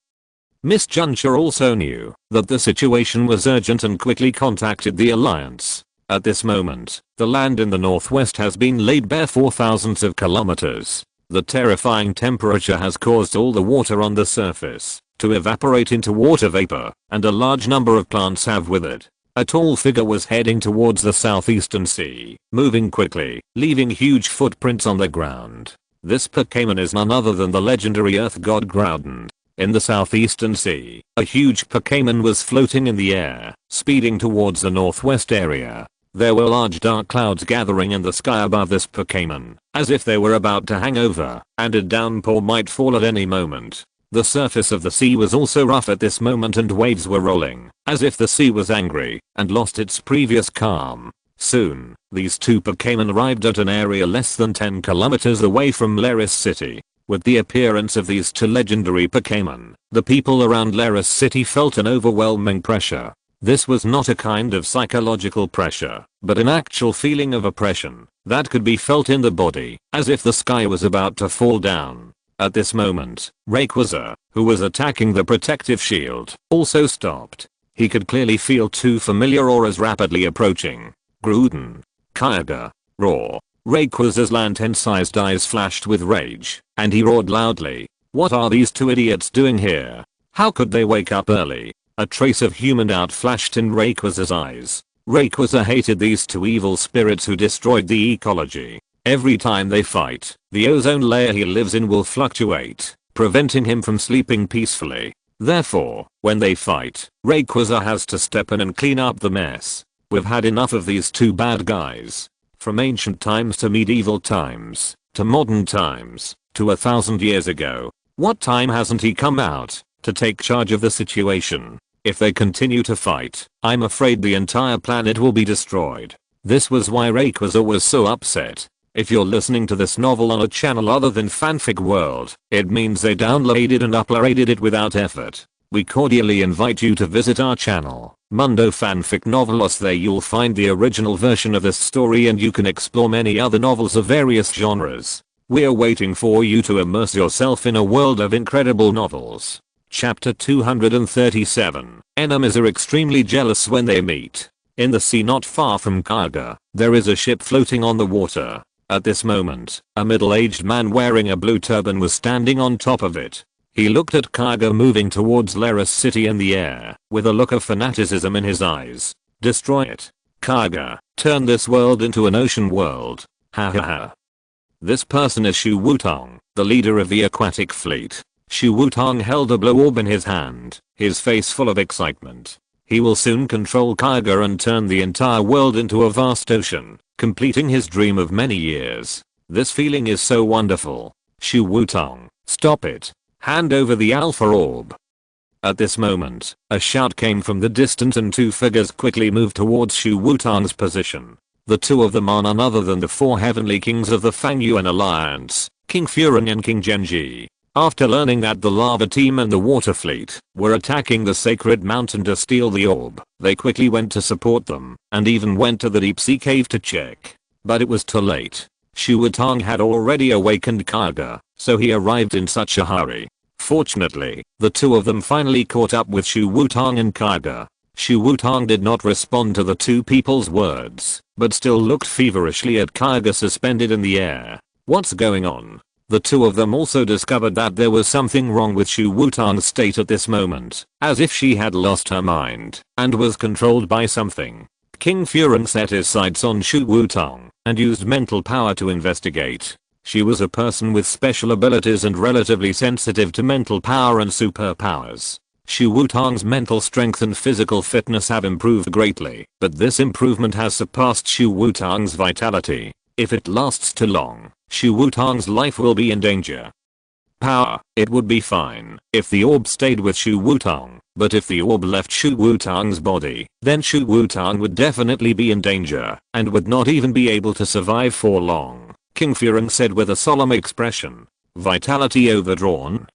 Miss Junsha also knew that the situation was urgent and quickly contacted the Alliance. At this moment, the land in the northwest has been laid bare for thousands of kilometers. The terrifying temperature has caused all the water on the surface to evaporate into water vapor, and a large number of plants have withered. A tall figure was heading towards the southeastern sea, moving quickly, leaving huge footprints on the ground. This Pokémon is none other than the legendary earth god Groudon. In the southeastern sea, a huge Pokémon was floating in the air, speeding towards the northwest area. There were large dark clouds gathering in the sky above this Pokémon, as if they were about to hang over, and a downpour might fall at any moment. The surface of the sea was also rough at this moment and waves were rolling, as if the sea was angry, and lost its previous calm. Soon, these 2 Pokémon arrived at an area less than 10 kilometers away from Leris City. With the appearance of these 2 legendary Pokémon, the people around Leris City felt an overwhelming pressure. This was not a kind of psychological pressure, but an actual feeling of oppression that could be felt in the body, as if the sky was about to fall down. At this moment, Rayquaza, who was attacking the protective shield, also stopped. He could clearly feel 2 familiar auras rapidly approaching. Groudon, Kyogre, roar. Rayquaza's lantern-sized eyes flashed with rage, and he roared loudly. What are these 2 idiots doing here? How could they wake up early? A trace of human doubt flashed in Rayquaza's eyes. Rayquaza hated these 2 evil spirits who destroyed the ecology. Every time they fight, the ozone layer he lives in will fluctuate, preventing him from sleeping peacefully. Therefore, when they fight, Rayquaza has to step in and clean up the mess. We've had enough of these 2 bad guys. From ancient times to medieval times, to modern times, to 1,000 years ago. What time hasn't he come out to take charge of the situation? If they continue to fight, I'm afraid the entire planet will be destroyed. This was why Rake was always so upset. If you're listening to this novel on a channel other than Fanfic World, it means they downloaded and uploaded it without effort. We cordially invite you to visit our channel, Mundo Fanfic Novelos. There you'll find the original version of this story and you can explore many other novels of various genres. We're waiting for you to immerse yourself in a world of incredible novels. Chapter 237. Enemies are extremely jealous when they meet. In the sea not far from Kaiga, there is a ship floating on the water. At this moment, a middle-aged man wearing a blue turban was standing on top of it. He looked at Kaiga moving towards Leris City in the air, with a look of fanaticism in his eyes. Destroy it. Kaiga, turn this world into an ocean world. Ha ha ha. This person is Shu Wutong, the leader of the aquatic fleet. Shu Wutong held a blue orb in his hand, his face full of excitement. He will soon control Kaiga and turn the entire world into a vast ocean, completing his dream of many years. This feeling is so wonderful. Shu Wutong, stop it. Hand over the Alpha Orb. At this moment, a shout came from the distance and two figures quickly moved towards Shu Wutong's position. The two of them are none other than the four heavenly kings of the Fang Yuan Alliance, King Furan and King Genji. After learning that the lava team and the water fleet were attacking the sacred mountain to steal the orb, they quickly went to support them, and even went to the deep sea cave to check. But it was too late. Shu Wutong had already awakened Kaiga, so he arrived in such a hurry. Fortunately, the two of them finally caught up with Shu Wutong and Kaiga. Shu Wutong did not respond to the two people's words, but still looked feverishly at Kaiga suspended in the air. What's going on? The two of them also discovered that there was something wrong with Shu Wutong's state at this moment, as if she had lost her mind and was controlled by something. King Furan set his sights on Shu Wutong and used mental power to investigate. She was a person with special abilities and relatively sensitive to mental power and superpowers. Shu Wutong's mental strength and physical fitness have improved greatly, but this improvement has surpassed Shu Wutong's vitality. If it lasts too long, Shu Wutong's life will be in danger. Power, it would be fine if the orb stayed with Shu Wutong, but if the orb left Shu Wutong's body, then Shu Wutong would definitely be in danger and would not even be able to survive for long. King Furan said with a solemn expression. Vitality overdrawn?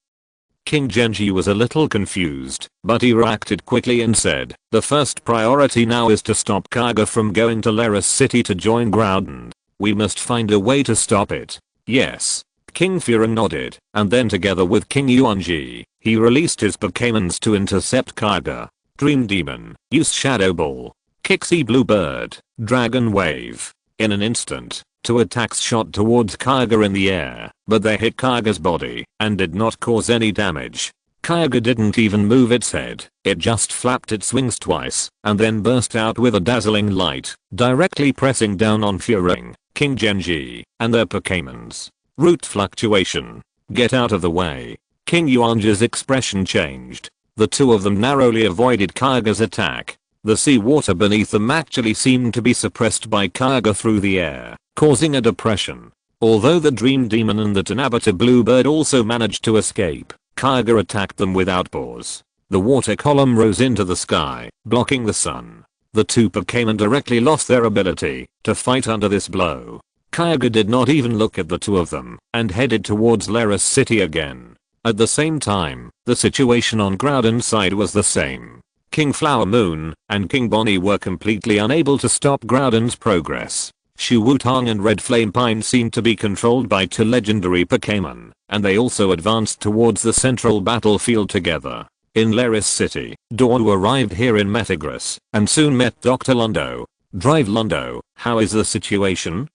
King Genji was a little confused, but he reacted quickly and said, the first priority now is to stop Kaiga from going to Leris City to join Groudon. We must find a way to stop it. Yes. King Furan nodded, and then together with King Yuanji, he released his Pokémons to intercept Kaiga. Dream Demon, use Shadow Ball, Kixie Bluebird, Dragon Wave. In an instant, two attacks shot towards Kaiga in the air, but they hit Kaiga's body and did not cause any damage. Kaiga didn't even move its head, it just flapped its wings twice and then burst out with a dazzling light, directly pressing down on Furan, King Genji, and their Pokémons. Route fluctuation. Get out of the way. King Yuanji's expression changed. The two of them narrowly avoided Kaiga's attack. The seawater beneath them actually seemed to be suppressed by Kaiga through the air, causing a depression. Although the Dream Demon and the Tanabata Bluebird also managed to escape, Kaiga attacked them without pause. The water column rose into the sky, blocking the sun. The two Pokémon directly lost their ability to fight under this blow. Kaiga did not even look at the two of them and headed towards Leris City again. At the same time, the situation on Groudon's side was the same. King Flower Moon and King Bonnie were completely unable to stop Groudon's progress. Shu Wutong and Red Flame Pine seemed to be controlled by two legendary Pokémon, and they also advanced towards the central battlefield together. In Leris City, Dawn arrived here in Metagross and soon met Dr. Lundo. Drive Lundo, how is the situation?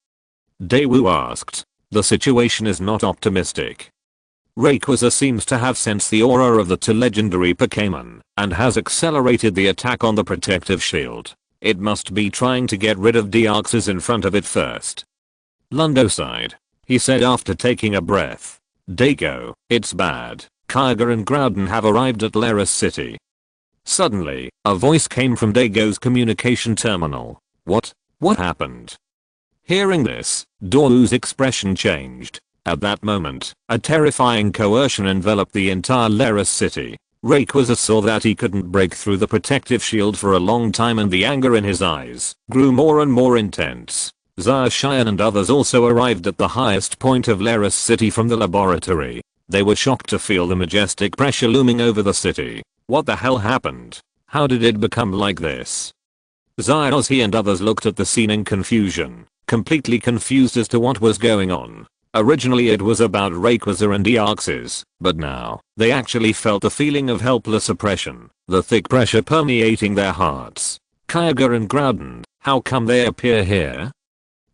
Daewoo asked. The situation is not optimistic. Rayquaza seems to have sensed the aura of the two legendary Pokémon and has accelerated the attack on the protective shield. It must be trying to get rid of Deoxys in front of it first. Lundo sighed. He said after taking a breath. Dago, it's bad. Kaiga and Groudon have arrived at Leris City. Suddenly, a voice came from Dago's communication terminal. What happened? Hearing this, Dorwoo's expression changed. At that moment, a terrifying coercion enveloped the entire Laris city. Rayquaza saw that he couldn't break through the protective shield for a long time, and the anger in his eyes grew more and more intense. Zacian and others also arrived at the highest point of Laris city from the laboratory. They were shocked to feel the majestic pressure looming over the city. What the hell happened? How did it become like this? Zyozzy and others looked at the scene in confusion, completely confused as to what was going on. Originally it was about Rayquaza and Deoxys, but now, they actually felt the feeling of helpless oppression, the thick pressure permeating their hearts. Kyogre and Groudon, how come they appear here?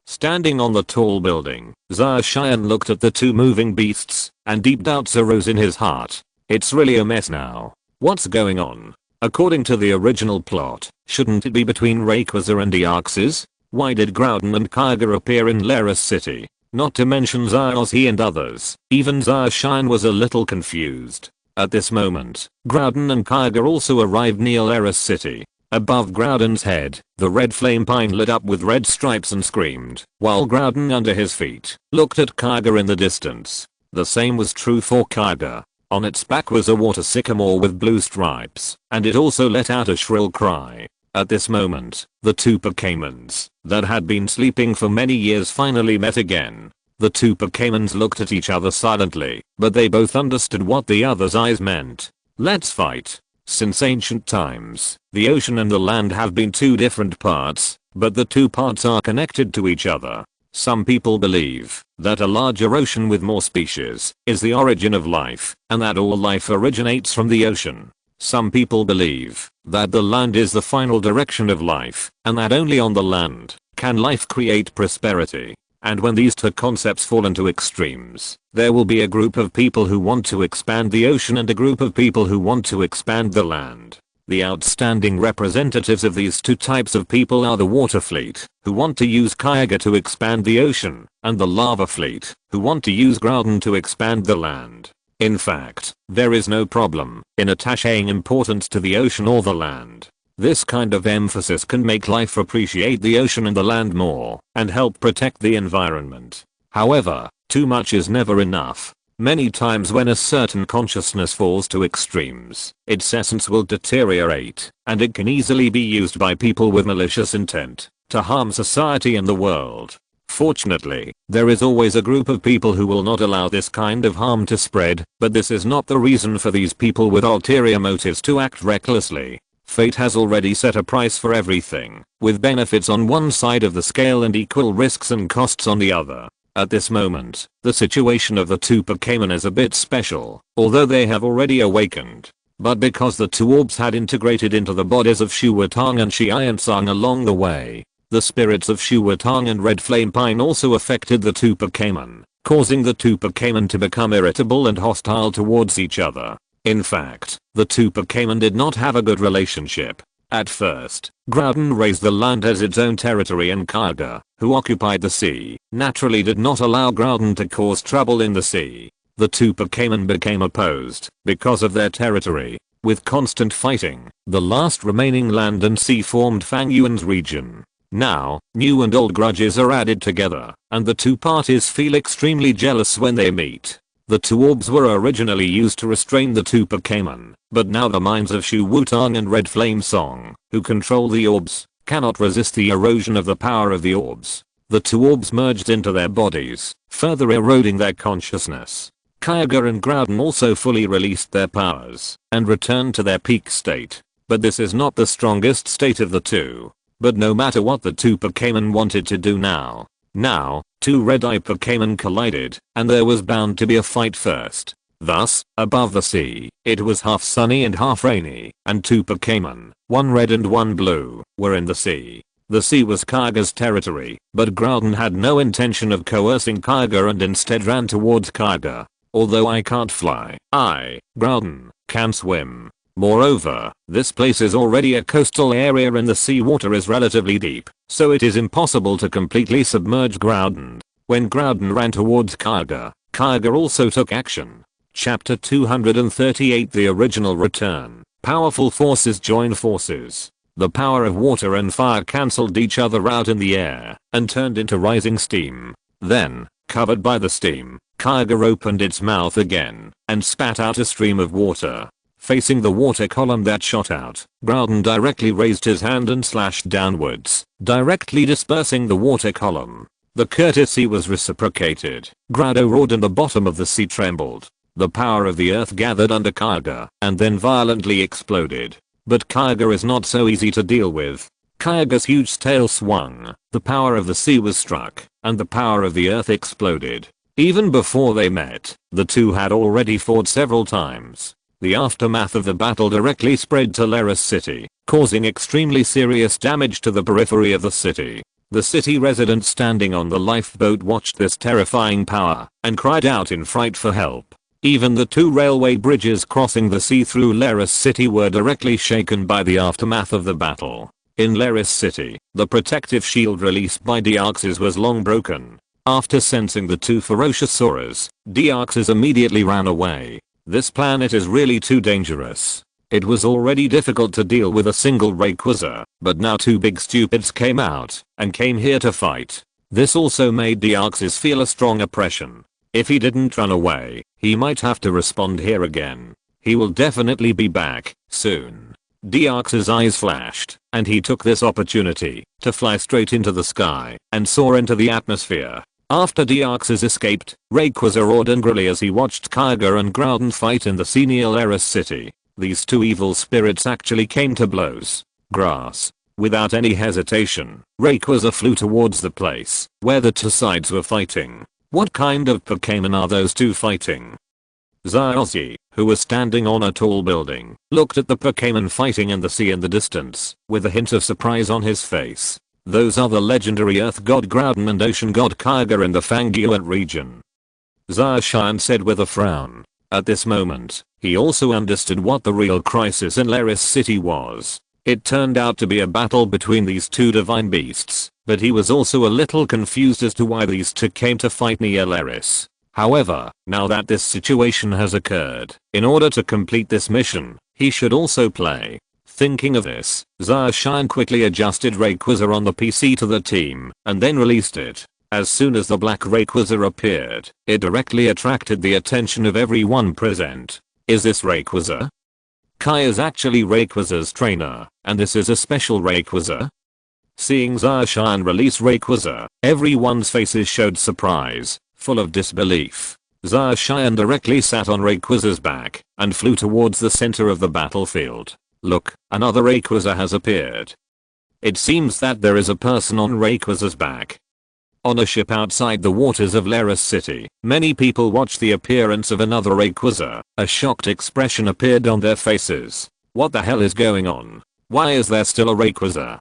Standing on the tall building, Zacian looked at the two moving beasts, and deep doubts arose in his heart. It's really a mess now. What's going on? According to the original plot, shouldn't it be between Rayquaza and Deoxys? Why did Groudon and Kyogre appear in Laris City? Not to mention Zyozzy and others. Even Zacian was a little confused. At this moment, Groudon and Kyogre also arrived near Laris City. Above Groudon's head, the red flame pine lit up with red stripes and screamed, while Groudon under his feet looked at Kyogre in the distance. The same was true for Kyogre. On its back was a water sycamore with blue stripes, and it also let out a shrill cry. At this moment, the two Pokémons that had been sleeping for many years finally met again. The two Pokémons looked at each other silently, but they both understood what the other's eyes meant. Let's fight. Since ancient times, the ocean and the land have been two different parts, but the two parts are connected to each other. Some people believe that a larger ocean with more species is the origin of life, and that all life originates from the ocean. Some people believe that the land is the final direction of life, and that only on the land can life create prosperity. And when these two concepts fall into extremes, there will be a group of people who want to expand the ocean and a group of people who want to expand the land. The outstanding representatives of these two types of people are the water fleet, who want to use Kyogre to expand the ocean, and the lava fleet, who want to use Groudon to expand the land. In fact, there is no problem in attaching importance to the ocean or the land. This kind of emphasis can make life appreciate the ocean and the land more, and help protect the environment. However, too much is never enough. Many times when a certain consciousness falls to extremes, its essence will deteriorate, and it can easily be used by people with malicious intent to harm society and the world. Fortunately, there is always a group of people who will not allow this kind of harm to spread, but this is not the reason for these people with ulterior motives to act recklessly. Fate has already set a price for everything, with benefits on one side of the scale and equal risks and costs on the other. At this moment, the situation of the two Pokémon is a bit special, although they have already awakened. But because the two orbs had integrated into the bodies of Shuatang and Xiansang along the way, the spirits of Shuatang and Red Flame Pine also affected the two Pokémon, causing the two Pokémon to become irritable and hostile towards each other. In fact, the two Pokémon did not have a good relationship. At first, Groudon raised the land as its own territory, and Kyogre, who occupied the sea, naturally did not allow Groudon to cause trouble in the sea. The two Pokémon became opposed because of their territory. With constant fighting, the last remaining land and sea formed Fang Yuan's region. Now, new and old grudges are added together, and the two parties feel extremely jealous when they meet. The two orbs were originally used to restrain the two Pokémon, but now the minds of Shu Wutong and Red Flame Song, who control the orbs, cannot resist the erosion of the power of the orbs. The two orbs merged into their bodies, further eroding their consciousness. Kyogre and Groudon also fully released their powers, and returned to their peak state. But this is not the strongest state of the two. But no matter what the two Pokémon wanted to do now, two red-eye Pokémon collided, and there was bound to be a fight first. Thus, above the sea, it was half sunny and half rainy, and two Pokémon, one red and one blue, were in the sea. The sea was Kyogre's territory, but Groudon had no intention of coercing Kyogre and instead ran towards Kyogre. Although I can't fly, Groudon, can swim. Moreover, this place is already a coastal area and the seawater is relatively deep, so it is impossible to completely submerge Groudon. When Groudon ran towards Kyogre, Kyogre also took action. Chapter 238 The Original Return. Powerful forces join forces. The power of water and fire cancelled each other out in the air and turned into rising steam. Then, covered by the steam, Kyogre opened its mouth again and spat out a stream of water. Facing the water column that shot out, Groudon directly raised his hand and slashed downwards, directly dispersing the water column. The courtesy was reciprocated. Groudon roared and the bottom of the sea trembled. The power of the earth gathered under Kyogre and then violently exploded. But Kyogre is not so easy to deal with. Kyogre's huge tail swung, the power of the sea was struck, and the power of the earth exploded. Even before they met, the two had already fought several times. The aftermath of the battle directly spread to Lerus City, causing extremely serious damage to the periphery of the city. The city residents standing on the lifeboat watched this terrifying power and cried out in fright for help. Even the two railway bridges crossing the sea through Lerus City were directly shaken by the aftermath of the battle. In Lerus City, the protective shield released by Deoxys was long broken. After sensing the two ferocious auras, Deoxys immediately ran away. This planet is really too dangerous. It was already difficult to deal with a single Rayquaza, but now two big stupids came out and came here to fight. This also made Deoxys feel a strong oppression. If he didn't run away, he might have to respond here again. He will definitely be back soon. Deoxys' eyes flashed, and he took this opportunity to fly straight into the sky and soar into the atmosphere. After Deoxys escaped, Rayquaza roared angrily as he watched Kyogre and Groudon fight in the sea near Lerus City. These two evil spirits actually came to blows. Grass. Without any hesitation, Rayquaza flew towards the place where the two sides were fighting. What kind of Pokémon are those two fighting? Xiaozi, who was standing on a tall building, looked at the Pokémon fighting in the sea in the distance, with a hint of surprise on his face. Those are the legendary Earth God Groudon and Ocean God Kyogre in the Fangyuan region. Zacian said with a frown. At this moment, he also understood what the real crisis in Lerus City was. It turned out to be a battle between these two divine beasts, but he was also a little confused as to why these two came to fight near Lerus. However, now that this situation has occurred, in order to complete this mission, he should also play. Thinking of this, Zacian quickly adjusted Rayquaza on the PC to the team, and then released it. As soon as the black Rayquaza appeared, it directly attracted the attention of everyone present. Is this Rayquaza? Kai is actually Rayquaza's trainer, and this is a special Rayquaza? Seeing Zacian release Rayquaza, everyone's faces showed surprise, full of disbelief. Zacian directly sat on Rayquaza's back and flew towards the center of the battlefield. Look, another Rayquaza has appeared. It seems that there is a person on Rayquaza's back. On a ship outside the waters of Lerus City, many people watched the appearance of another Rayquaza. A shocked expression appeared on their faces. What the hell is going on? Why is there still a Rayquaza?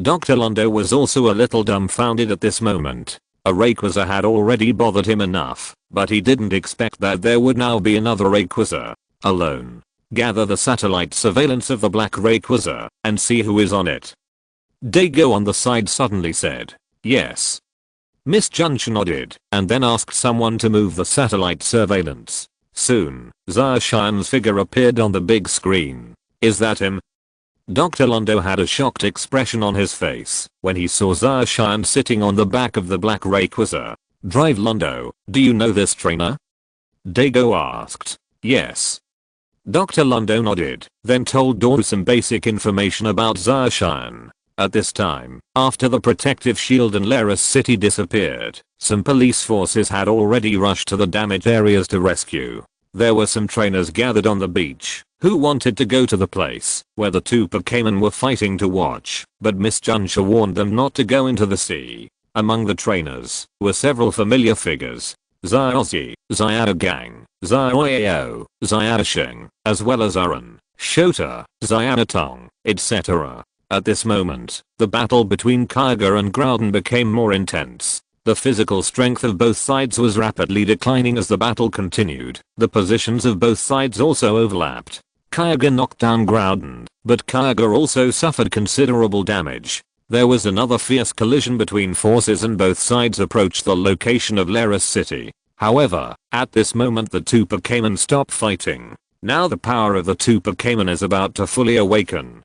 Dr. Londo was also a little dumbfounded at this moment. A Rayquaza had already bothered him enough, but he didn't expect that there would now be another Rayquaza. Alone. Gather the satellite surveillance of the black Rayquaza and see who is on it. Dago on the side suddenly said, yes. Miss Junch nodded and then asked someone to move the satellite surveillance. Soon, Zacian's figure appeared on the big screen. Is that him? Dr. Londo had a shocked expression on his face when he saw Zacian sitting on the back of the black Rayquaza. Drive Londo, do you know this trainer? Dago asked. Yes. Dr. Londo nodded, then told Dawn some basic information about Zacian. At this time, after the protective shield in Lerus City disappeared, some police forces had already rushed to the damaged areas to rescue. There were some trainers gathered on the beach who wanted to go to the place where the two Pokémon were fighting to watch, but Miss Juncha warned them not to go into the sea. Among the trainers were several familiar figures. Xiaozi, Xiaogang, Xiaoyao, Xiaosheng, as well as Aran, Shota, Xianatong, etc. At this moment, the battle between Kyogre and Groudon became more intense. The physical strength of both sides was rapidly declining as the battle continued. The positions of both sides also overlapped. Kyogre knocked down Groudon, but Kyogre also suffered considerable damage. There was another fierce collision between forces and both sides approached the location of Lerus City. However, at this moment the two Pokémon stopped fighting. Now the power of the two Pokémon is about to fully awaken.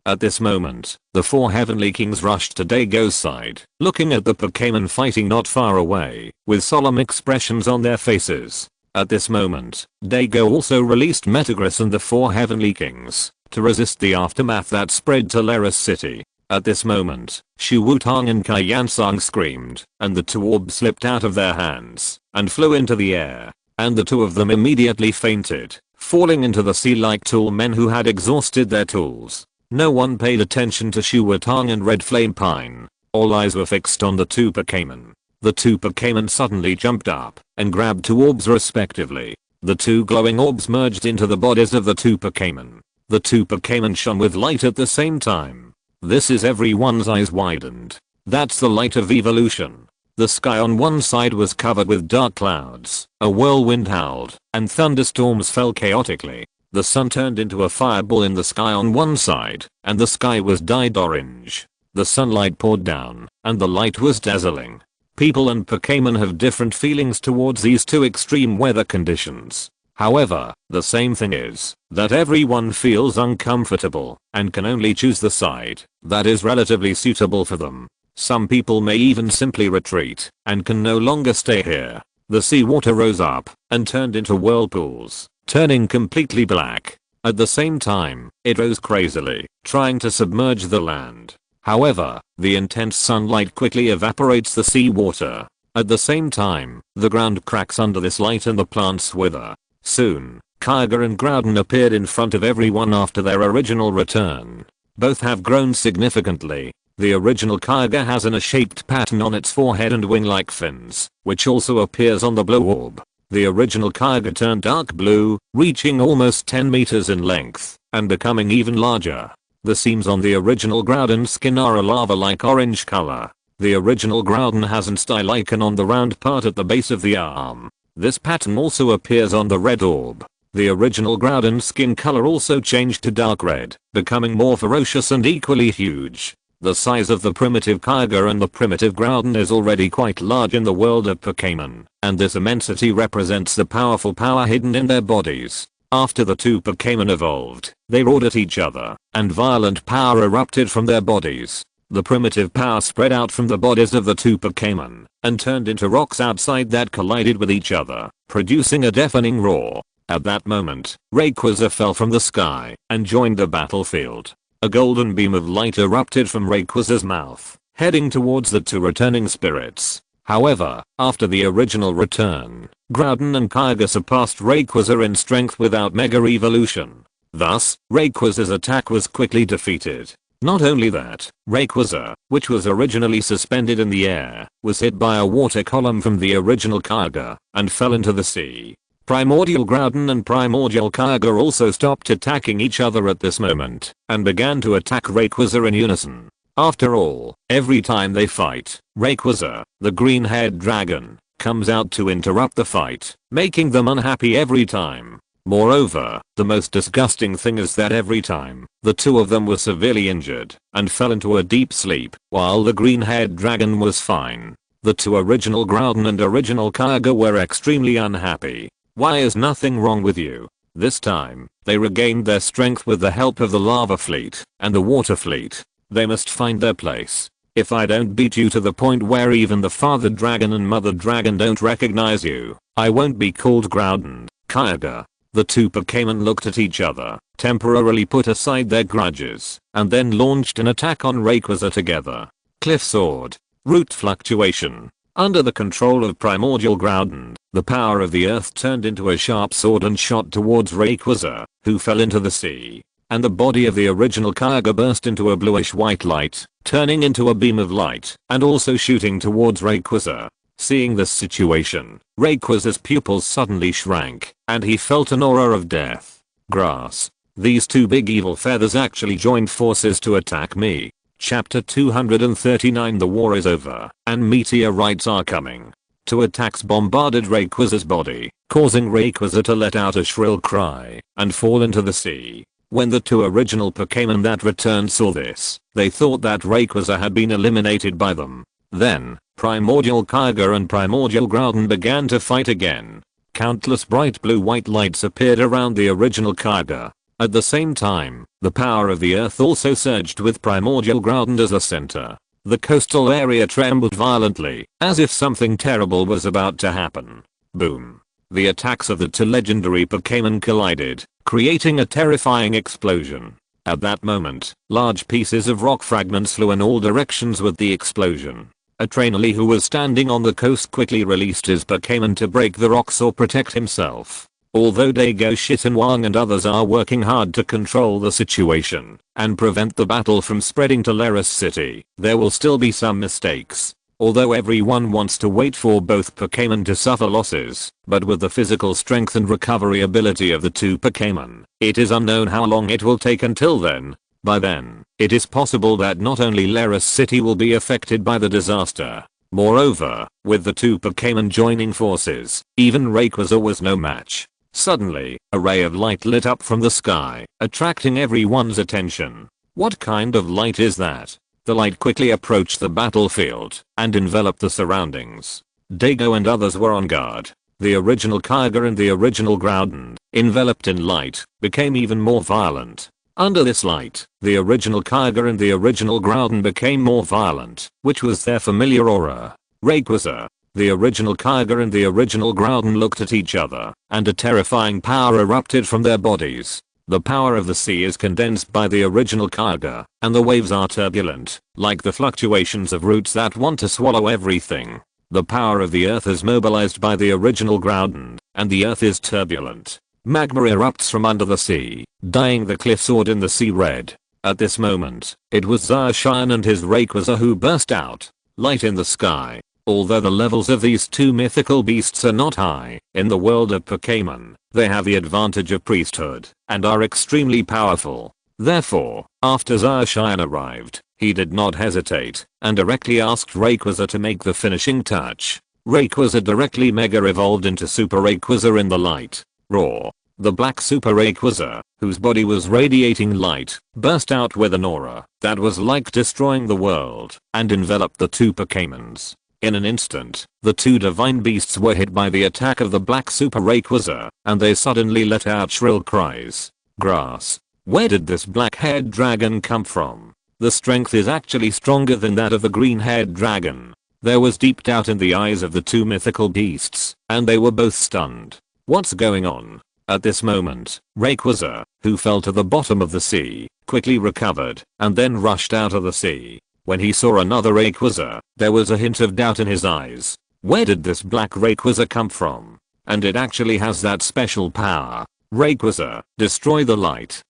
At this moment, the 4 heavenly kings rushed to Dago's side, looking at the Pokémon fighting not far away, with solemn expressions on their faces. At this moment, Dago also released Metagross and the 4 heavenly kings, to resist the aftermath that spread to Leris City. At this moment, Shu Wutong and Kai Yansang screamed, and the 2 orbs slipped out of their hands, and flew into the air, and the 2 of them immediately fainted, falling into the sea like tool men who had exhausted their tools. No one paid attention to Shu Wutong and Red Flame Pine. All eyes were fixed on the 2 Pokémon. The 2 Pokémon suddenly jumped up, and grabbed 2 orbs respectively. The 2 glowing orbs merged into the bodies of the 2 Pokémon. The 2 Pokémon shone with light at the same time. This is everyone's eyes widened. That's the light of evolution. The sky on one side was covered with dark clouds, a whirlwind howled, and thunderstorms fell chaotically. The sun turned into a fireball in the sky on one side, and the sky was dyed orange. The sunlight poured down, and the light was dazzling. People and Pokémon have different feelings towards these 2 extreme weather conditions. However, the same thing is that everyone feels uncomfortable and can only choose the side that is relatively suitable for them. Some people may even simply retreat and can no longer stay here. The seawater rose up and turned into whirlpools, turning completely black. At the same time, it rose crazily, trying to submerge the land. However, the intense sunlight quickly evaporates the seawater. At the same time, the ground cracks under this light and the plants wither. Soon, Kyogre and Groudon appeared in front of everyone after their original return. Both have grown significantly. The original Kyogre has an A-shaped pattern on its forehead and wing-like fins, which also appears on the blue orb. The original Kyogre turned dark blue, reaching almost 10 meters in length, and becoming even larger. The seams on the original Groudon skin are a lava-like orange color. The original Groudon has an style icon on the round part at the base of the arm. This pattern also appears on the red orb. The original Groudon skin color also changed to dark red, becoming more ferocious and equally huge. The size of the primitive Kyogre and the primitive Groudon is already quite large in the world of Pokémon, and this immensity represents the powerful power hidden in their bodies. After the 2 Pokémon evolved, they roared at each other, and violent power erupted from their bodies. The primitive power spread out from the bodies of the 2 Pokémon, and turned into rocks outside that collided with each other, producing a deafening roar. At that moment, Rayquaza fell from the sky, and joined the battlefield. A golden beam of light erupted from Rayquaza's mouth, heading towards the 2 returning spirits. However, after the original return, Groudon and Kyogre surpassed Rayquaza in strength without Mega Evolution. Thus, Rayquaza's attack was quickly defeated. Not only that, Rayquaza, which was originally suspended in the air, was hit by a water column from the original Kyogre, and fell into the sea. Primordial Groudon and Primordial Kyogre also stopped attacking each other at this moment, and began to attack Rayquaza in unison. After all, every time they fight, Rayquaza, the green-haired dragon, comes out to interrupt the fight, making them unhappy every time. Moreover, the most disgusting thing is that every time, the 2 of them were severely injured, and fell into a deep sleep, while the green-haired dragon was fine. The 2 original Groudon and original Kyogre were extremely unhappy. Why is nothing wrong with you? This time, they regained their strength with the help of the lava fleet, and the water fleet. They must find their place. If I don't beat you to the point where even the father dragon and mother dragon don't recognize you, I won't be called Groudon, Kyogre. The 2 Pokémon looked at each other, temporarily put aside their grudges, and then launched an attack on Rayquaza together. Cliff Sword. Root Fluctuation. Under the control of Primordial Groudon, the power of the earth turned into a sharp sword and shot towards Rayquaza, who fell into the sea. And the body of the original Kyogre burst into a bluish-white light, turning into a beam of light, and also shooting towards Rayquaza. Seeing this situation, Rayquaza's pupils suddenly shrank, and he felt an aura of death. Grass. These 2 big evil feathers actually joined forces to attack me. Chapter 239. The war is over, and meteorites are coming. 2 attacks bombarded Rayquaza's body, causing Rayquaza to let out a shrill cry, and fall into the sea. When the 2 original Pokémon that returned saw this, they thought that Rayquaza had been eliminated by them. Then, Primordial Kyogre and Primordial Groudon began to fight again. Countless bright blue-white lights appeared around the original Kyogre. At the same time, the power of the earth also surged with primordial ground as a center. The coastal area trembled violently, as if something terrible was about to happen. Boom. The attacks of the two legendary Pokémon collided, creating a terrifying explosion. At that moment, large pieces of rock fragments flew in all directions with the explosion. A trainee who was standing on the coast quickly released his Pokémon to break the rocks or protect himself. Although Dago Shitanwang and others are working hard to control the situation and prevent the battle from spreading to Leris City, there will still be some mistakes. Although everyone wants to wait for both Pokémon to suffer losses, but with the physical strength and recovery ability of the two Pokémon, it is unknown how long it will take until then. By then, it is possible that not only Leris City will be affected by the disaster. Moreover, with the two Pokémon joining forces, even Rayquaza was no match. Suddenly, a ray of light lit up from the sky, attracting everyone's attention. What kind of light is that? The light quickly approached the battlefield and enveloped the surroundings. Dago and others were on guard. The original Kyogre and the original Groudon, enveloped in light, became even more violent. Under this light, the original Kyogre and the original Groudon became more violent, which was their familiar aura. Rayquaza, the original Kyogre and the original Groudon looked at each other, and a terrifying power erupted from their bodies. The power of the sea is condensed by the original Kyogre, and the waves are turbulent, like the fluctuations of roots that want to swallow everything. The power of the earth is mobilized by the original Groudon, and the earth is turbulent. Magma erupts from under the sea, dyeing the cliff sword in the sea red. At this moment, it was Zacian and his Rayquaza who burst out. Light in the sky. Although the levels of these two mythical beasts are not high, in the world of Pokémon, they have the advantage of priesthood, and are extremely powerful. Therefore, after Zacian arrived, he did not hesitate, and directly asked Rayquaza to make the finishing touch. Rayquaza directly mega evolved into Super Rayquaza in the light. Roar. The black Super Rayquaza, whose body was radiating light, burst out with an aura that was like destroying the world, and enveloped the two Pokémons. In an instant, the two divine beasts were hit by the attack of the black Super Rayquaza, and they suddenly let out shrill cries. Grass. Where did this black-haired dragon come from? The strength is actually stronger than that of the green-haired dragon. There was deep doubt in the eyes of the two mythical beasts, and they were both stunned. What's going on? At this moment, Rayquaza, who fell to the bottom of the sea, quickly recovered, and then rushed out of the sea. When he saw another Rayquaza, there was a hint of doubt in his eyes. Where did this black Rayquaza come from? And it actually has that special power. Rayquaza, destroy the light.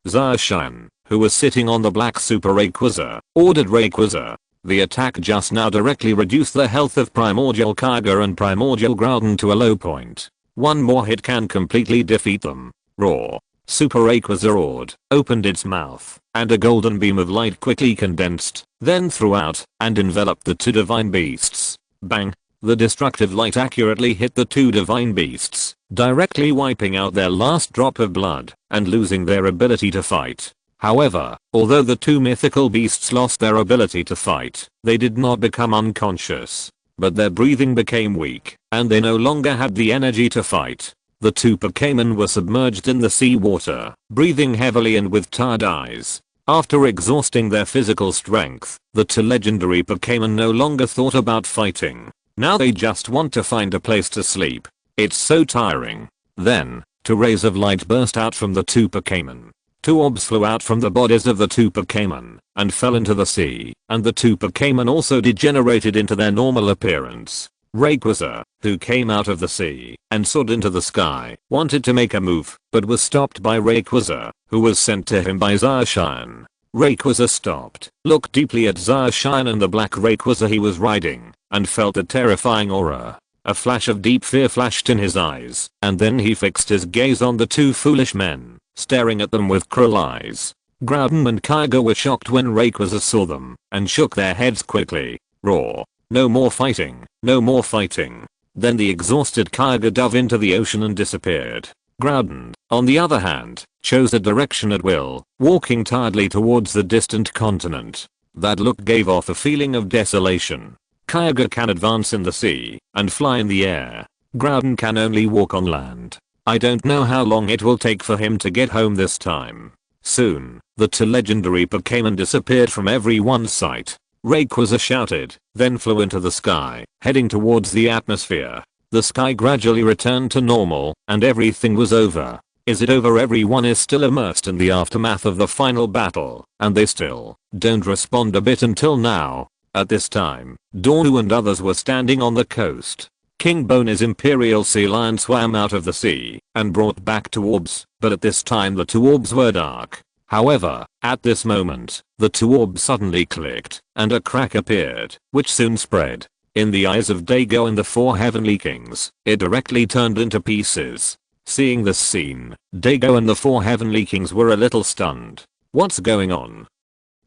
Zacian, who was sitting on the black Super Rayquaza, ordered Rayquaza. The attack just now directly reduced the health of Primordial Kyogre and Primordial Groudon to a low point. One more hit can completely defeat them. Roar. Super Rayquaza roared, opened its mouth, and a golden beam of light quickly condensed, then threw out, and enveloped the two divine beasts. Bang! The destructive light accurately hit the two divine beasts, directly wiping out their last drop of blood, and losing their ability to fight. However, although the two mythical beasts lost their ability to fight, they did not become unconscious. But their breathing became weak, and they no longer had the energy to fight. The two Pokémon were submerged in the sea water, breathing heavily and with tired eyes. After exhausting their physical strength, the two legendary Pokémon no longer thought about fighting. Now they just want to find a place to sleep. It's so tiring. Then, two rays of light burst out from the two Pokémon. Two orbs flew out from the bodies of the two Pokémon and fell into the sea, and the two Pokémon also degenerated into their normal appearance. Rayquaza, who came out of the sea and soared into the sky, wanted to make a move, but was stopped by Rayquaza, who was sent to him by Zacian. Rayquaza stopped, looked deeply at Zacian and the black Rayquaza he was riding, and felt a terrifying aura. A flash of deep fear flashed in his eyes, and then he fixed his gaze on the two foolish men, staring at them with cruel eyes. Groudon and Kyogre were shocked when Rayquaza saw them, and shook their heads quickly. Roar. No more fighting, no more fighting. Then the exhausted Kyogre dove into the ocean and disappeared. Groudon, on the other hand, chose a direction at will, walking tiredly towards the distant continent. That look gave off a feeling of desolation. Kyogre can advance in the sea and fly in the air. Groudon can only walk on land. I don't know how long it will take for him to get home this time. Soon, the two legendary Pokémon disappeared from everyone's sight. Rayquaza shouted, then flew into the sky, heading towards the atmosphere. The sky gradually returned to normal, and everything was over. Is it over? Everyone is still immersed in the aftermath of the final battle, and they still don't respond a bit until now. At this time, Dornu and others were standing on the coast. King Bone's Imperial Sea Lion swam out of the sea and brought back two orbs, but at this time the two orbs were dark. However, at this moment, the two orbs suddenly clicked, and a crack appeared, which soon spread. In the eyes of Dago and the four Heavenly Kings, it directly turned into pieces. Seeing this scene, Dago and the four Heavenly Kings were a little stunned. What's going on?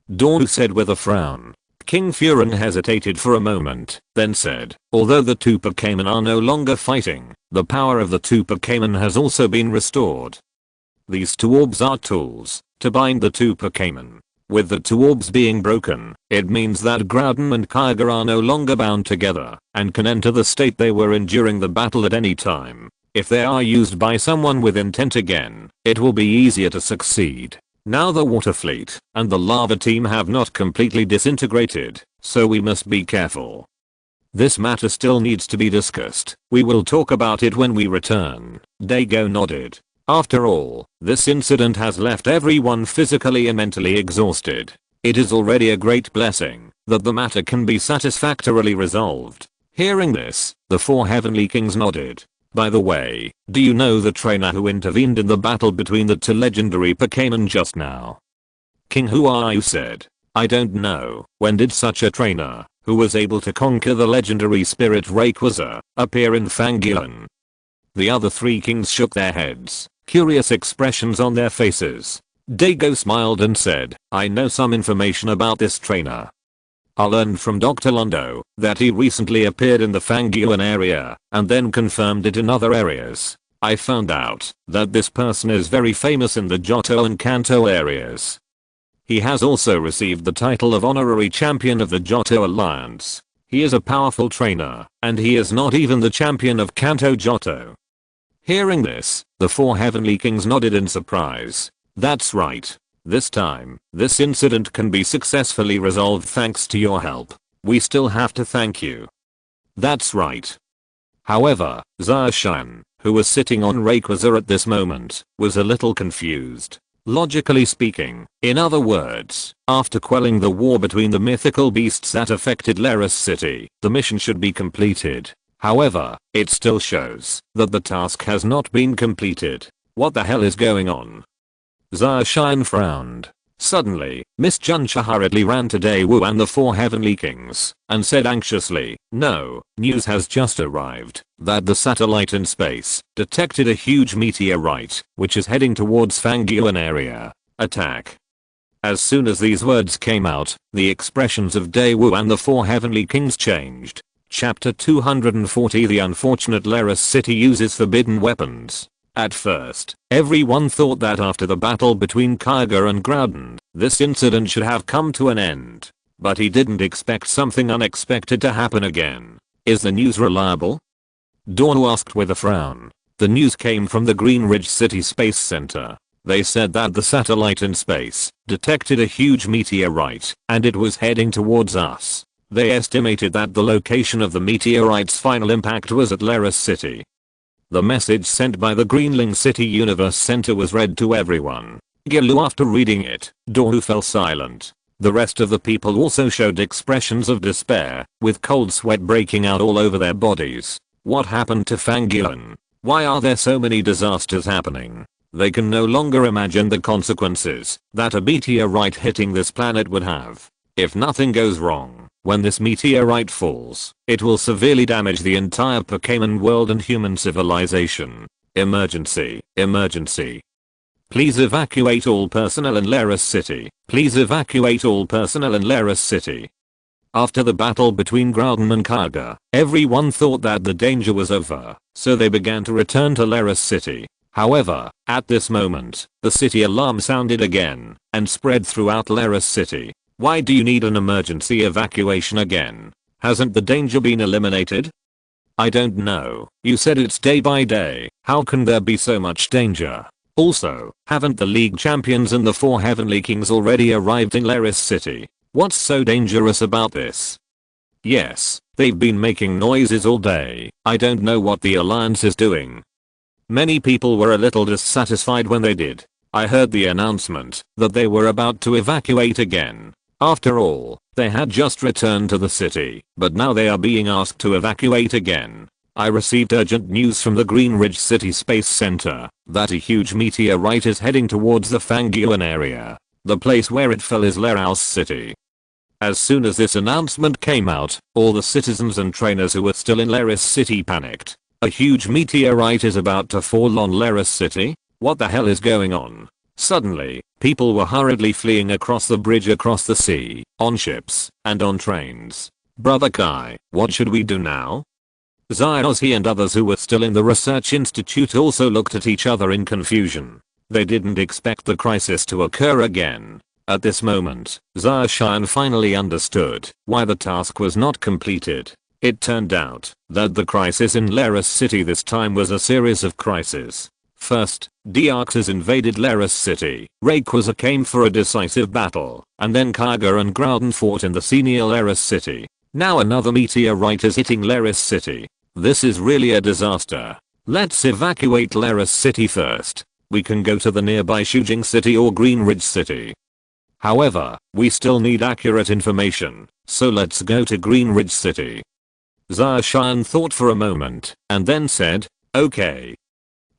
Dornu said with a frown. King Furon hesitated for a moment, then said, although the two Pokémon are no longer fighting, the power of the two Pokémon has also been restored. These two orbs are tools to bind the two Pokémon. With the two orbs being broken, it means that Groudon and Kyogre are no longer bound together and can enter the state they were in during the battle at any time. If they are used by someone with intent again, it will be easier to succeed. Now the Water Fleet and the Lava Team have not completely disintegrated, so we must be careful. This matter still needs to be discussed. We will talk about it when we return. Dago nodded. After all, this incident has left everyone physically and mentally exhausted. It is already a great blessing that the matter can be satisfactorily resolved. Hearing this, the four Heavenly Kings nodded. By the way, do you know the trainer who intervened in the battle between the two legendary Pokémon just now? King Huayu said. I don't know. When did such a trainer, who was able to conquer the legendary spirit Rayquaza, appear in Fangyon? The other three kings shook their heads, curious expressions on their faces. Dago smiled and said, I know some information about this trainer. I learned from Dr. Londo that he recently appeared in the Fangyon area and then confirmed it in other areas. I found out that this person is very famous in the Johto and Kanto areas. He has also received the title of Honorary Champion of the Johto Alliance. He is a powerful trainer, and he is not even the champion of Kanto Johto. Hearing this, the four Heavenly Kings nodded in surprise. That's right. This time, this incident can be successfully resolved thanks to your help. We still have to thank you. That's right. However, Zacian, who was sitting on Rayquaza at this moment, was a little confused. Logically speaking, in other words, after quelling the war between the mythical beasts that affected Leris City, the mission should be completed. However, it still shows that the task has not been completed. What the hell is going on? Zacian frowned. Suddenly, Miss Juncha hurriedly ran to Daewoo and the four Heavenly Kings and said anxiously, no, news has just arrived that the satellite in space detected a huge meteorite which is heading towards Fangyon area. Attack. As soon as these words came out, the expressions of Daewoo and the four Heavenly Kings changed. Chapter 240 The unfortunate Leris City uses forbidden weapons. At first, everyone thought that after the battle between Kyogre and Groudon, this incident should have come to an end. But he didn't expect something unexpected to happen again. Is the news reliable? Dornu asked with a frown. The news came from the Green Ridge City Space Center. They said that the satellite in space detected a huge meteorite and it was heading towards us. They estimated that the location of the meteorite's final impact was at Leris City. The message sent by the Greenling City Universe Center was read to everyone. After reading it, Dornu fell silent. The rest of the people also showed expressions of despair, with cold sweat breaking out all over their bodies. What happened to Fangyon? Why are there so many disasters happening? They can no longer imagine the consequences that a meteorite hitting this planet would have. If nothing goes wrong, when this meteorite falls, it will severely damage the entire Pokémon world and human civilization. Emergency, emergency. Please evacuate all personnel in Leris City. Please evacuate all personnel in Leris City. After the battle between Groudon and Kyogre, everyone thought that the danger was over, so they began to return to Leris City. However, at this moment, the city alarm sounded again and spread throughout Leris City. Why do you need an emergency evacuation again? Hasn't the danger been eliminated? I don't know. You said it's day by day. How can there be so much danger? Also, haven't the league champions and the 4 heavenly kings already arrived in Laris City? What's so dangerous about this? Yes, they've been making noises all day. I don't know what the alliance is doing. Many people were a little dissatisfied when they did. I heard the announcement that they were about to evacuate again. After all, they had just returned to the city, but now they are being asked to evacuate again. I received urgent news from the Greenridge City Space Center that a huge meteorite is heading towards the Fanguan area. The place where it fell is Laros City. As soon as this announcement came out, all the citizens and trainers who were still in Laris City panicked. A huge meteorite is about to fall on Laris City? What the hell is going on? Suddenly, people were hurriedly fleeing across the bridge across the sea, on ships, and on trains. Brother Kai, what should we do now? Zyozzy and others who were still in the research institute also looked at each other in confusion. They didn't expect the crisis to occur again. At this moment, Zaoshan finally understood why the task was not completed. It turned out that the crisis in Laris City this time was a series of crises. First, Deoxys invaded Laris City. Rayquaza came for a decisive battle, and then Kyga and Groudon fought in the senior Laris City. Now another meteorite is hitting Laris City. This is really a disaster. Let's evacuate Laris City first. We can go to the nearby Shujing City or Greenridge City. However, we still need accurate information, so let's go to Greenridge City. Zaoshan thought for a moment, and then said, okay.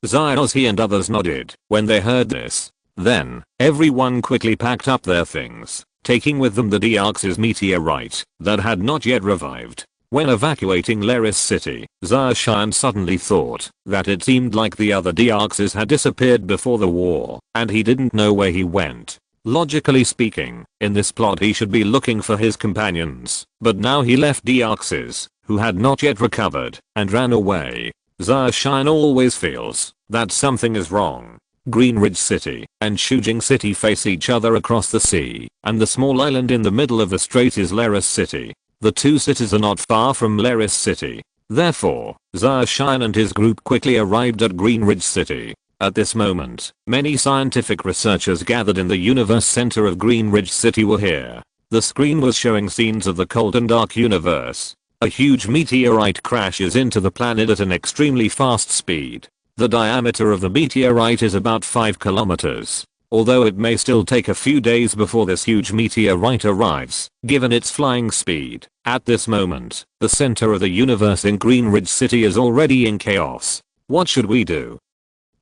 Zyozzy and others nodded when they heard this. Then, everyone quickly packed up their things, taking with them the Deoxys meteorite that had not yet revived. When evacuating Laris City, Zaoshan suddenly thought that it seemed like the other Deoxys had disappeared before the war, and he didn't know where he went. Logically speaking, in this plot he should be looking for his companions, but now he left Deoxys, who had not yet recovered, and ran away. Zaoshan always feels that something is wrong. Greenridge City and Shujing City face each other across the sea, and the small island in the middle of the strait is Laris City. The two cities are not far from Laris City. Therefore, Zaoshan and his group quickly arrived at Greenridge City. At this moment, many scientific researchers gathered in the universe center of Greenridge City were here. The screen was showing scenes of the cold and dark universe. A huge meteorite crashes into the planet at an extremely fast speed. The diameter of the meteorite is about 5 kilometers. Although it may still take a few days before this huge meteorite arrives, given its flying speed. At this moment, the center of the universe in Greenridge City is already in chaos. What should we do?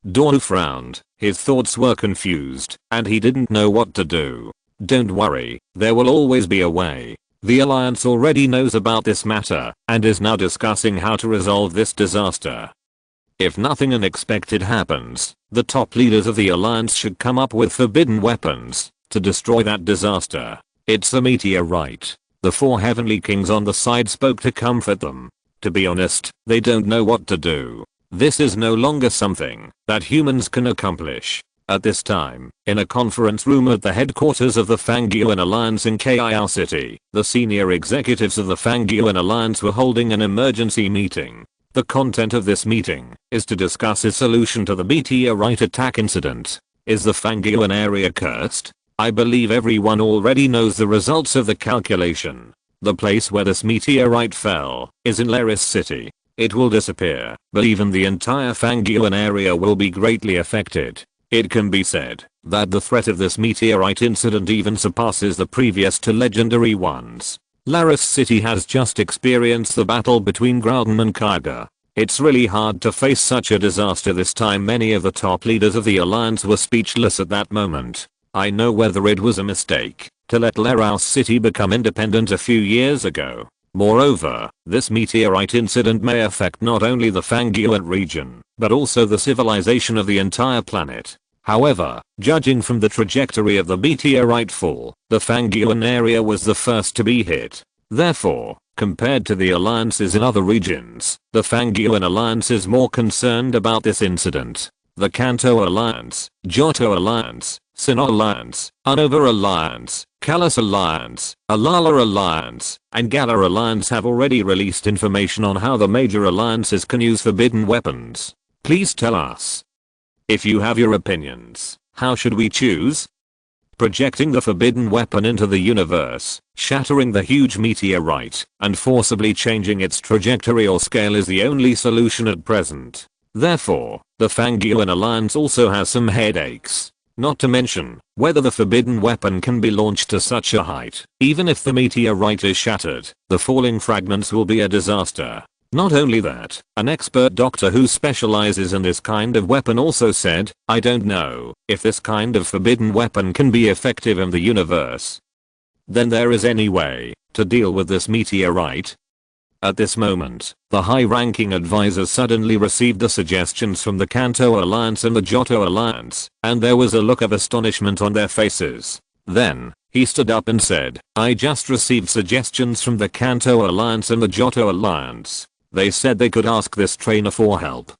Dornu frowned. His thoughts were confused, and he didn't know what to do. Don't worry, there will always be a way. The Alliance already knows about this matter, and is now discussing how to resolve this disaster. If nothing unexpected happens, the top leaders of the Alliance should come up with forbidden weapons to destroy that disaster. It's a meteorite. The 4 heavenly kings on the side spoke to comfort them. To be honest, they don't know what to do. This is no longer something that humans can accomplish. At this time, in a conference room at the headquarters of the Fanguan Alliance in Kaiao City, the senior executives of the Fanguan Alliance were holding an emergency meeting. The content of this meeting is to discuss a solution to the meteorite attack incident. Is the Fanguan area cursed? I believe everyone already knows the results of the calculation. The place where this meteorite fell is in Laris City. It will disappear, but even the entire Fanguan area will be greatly affected. It can be said that the threat of this meteorite incident even surpasses the previous 2 legendary ones. Laris City has just experienced the battle between Groudon and Kyga. It's really hard to face such a disaster this time. Many of the top leaders of the Alliance were speechless at that moment. I know whether it was a mistake to let Laros City become independent a few years ago. Moreover, this meteorite incident may affect not only the Fanguan region, but also the civilization of the entire planet. However, judging from the trajectory of the meteorite fall, the Fanguan area was the first to be hit. Therefore, compared to the alliances in other regions, the Fanguan Alliance is more concerned about this incident. The Kanto Alliance, Johto Alliance, Sinnoh Alliance, Unova Alliance, Kalas Alliance, Alala Alliance, and Galar Alliance have already released information on how the major alliances can use forbidden weapons. Please tell us. If you have your opinions, how should we choose? Projecting the forbidden weapon into the universe, shattering the huge meteorite, and forcibly changing its trajectory or scale is the only solution at present. Therefore, the Fanguan Alliance also has some headaches. Not to mention, whether the forbidden weapon can be launched to such a height. Even if the meteorite is shattered, the falling fragments will be a disaster. Not only that, an expert doctor who specializes in this kind of weapon also said, "I don't know if this kind of forbidden weapon can be effective in the universe. Then there is any way to deal with this meteorite?" At this moment, the high-ranking advisors suddenly received the suggestions from the Kanto Alliance and the Johto Alliance, and there was a look of astonishment on their faces. Then, he stood up and said, "I just received suggestions from the Kanto Alliance and the Johto Alliance. They said they could ask this trainer for help."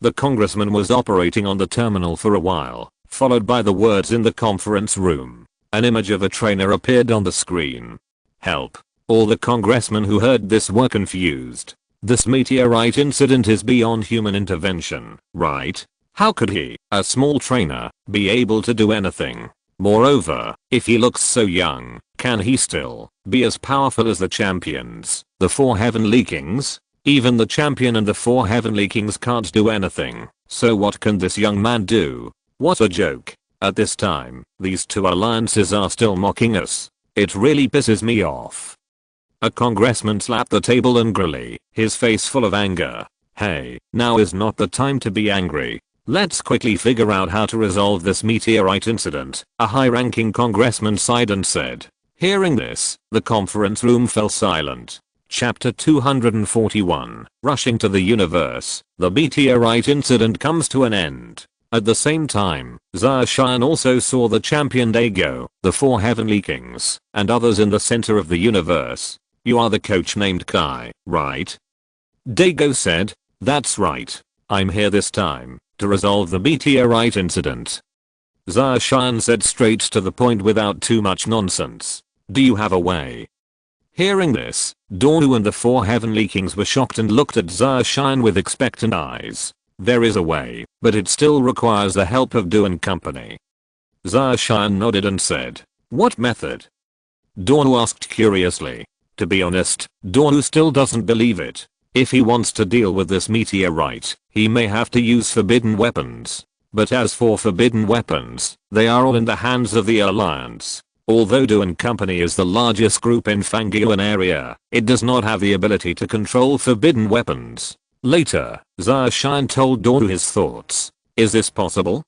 The congressman was operating on the terminal for a while, followed by the words in the conference room. An image of a trainer appeared on the screen. "Help." All the congressmen who heard this were confused. This meteorite incident is beyond human intervention, right? How could he, a small trainer, be able to do anything? Moreover, if he looks so young, can he still be as powerful as the champions, the 4 Heavenly Kings? Even the champion and the 4 Heavenly Kings can't do anything, so what can this young man do? What a joke. At this time, these 2 alliances are still mocking us. It really pisses me off. A congressman slapped the table angrily, his face full of anger. "Hey, now is not the time to be angry. Let's quickly figure out how to resolve this meteorite incident," a high-ranking congressman sighed and said. Hearing this, the conference room fell silent. Chapter 241, Rushing to the Universe, the meteorite incident comes to an end. At the same time, Zarshan also saw the champion Dago, the 4 Heavenly Kings, and others in the center of the universe. "You are the coach named Kai, right?" Dago said. "That's right. I'm here this time to resolve the meteorite incident." Zarshan said straight to the point without too much nonsense. "Do you have a way?" Hearing this, Dornu and the 4 Heavenly Kings were shocked and looked at Zarshan with expectant eyes. "There is a way, but it still requires the help of Do and Company." Zarshan nodded and said, "What method?" Dornu asked curiously. To be honest, Dornu still doesn't believe it. If he wants to deal with this meteorite, he may have to use forbidden weapons. But as for forbidden weapons, they are all in the hands of the Alliance. Although Do and Company is the largest group in Fanguan area, it does not have the ability to control forbidden weapons. Later, Zarshan told Dornu his thoughts. Is this possible?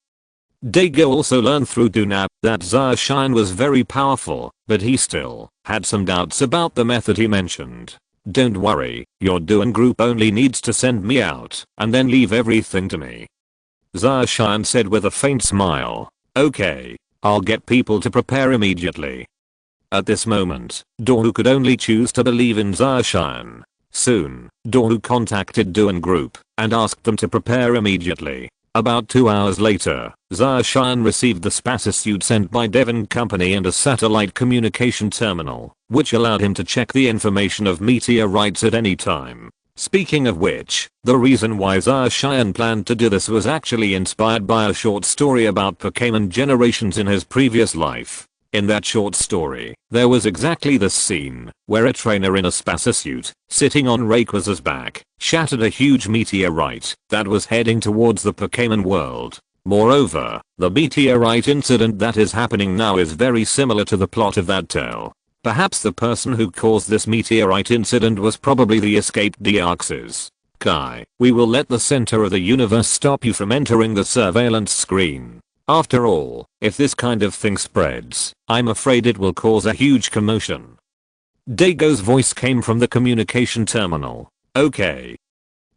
Dago also learned through Dunab that Zarshan was very powerful, but he still had some doubts about the method he mentioned. "Don't worry, your Duan group only needs to send me out and then leave everything to me," Zarshan said with a faint smile. "Okay, I'll get people to prepare immediately." At this moment, Dornu could only choose to believe in Zarshan. Soon, Dornu contacted Duan group and asked them to prepare immediately. About 2 hours later, Zarshan received the spacesuit sent by Devon Company and a satellite communication terminal, which allowed him to check the information of meteorites at any time. Speaking of which, the reason why Zarshan planned to do this was actually inspired by a short story about Pokémon generations in his previous life. In that short story, there was exactly this scene, where a trainer in a spacesuit, sitting on Rayquaza's back, shattered a huge meteorite that was heading towards the Pokémon world. Moreover, the meteorite incident that is happening now is very similar to the plot of that tale. Perhaps the person who caused this meteorite incident was probably the escaped Deoxys. Kai, we will let the center of the universe stop you from entering the surveillance screen. After all, if this kind of thing spreads, I'm afraid it will cause a huge commotion. Dago's voice came from the communication terminal. Okay.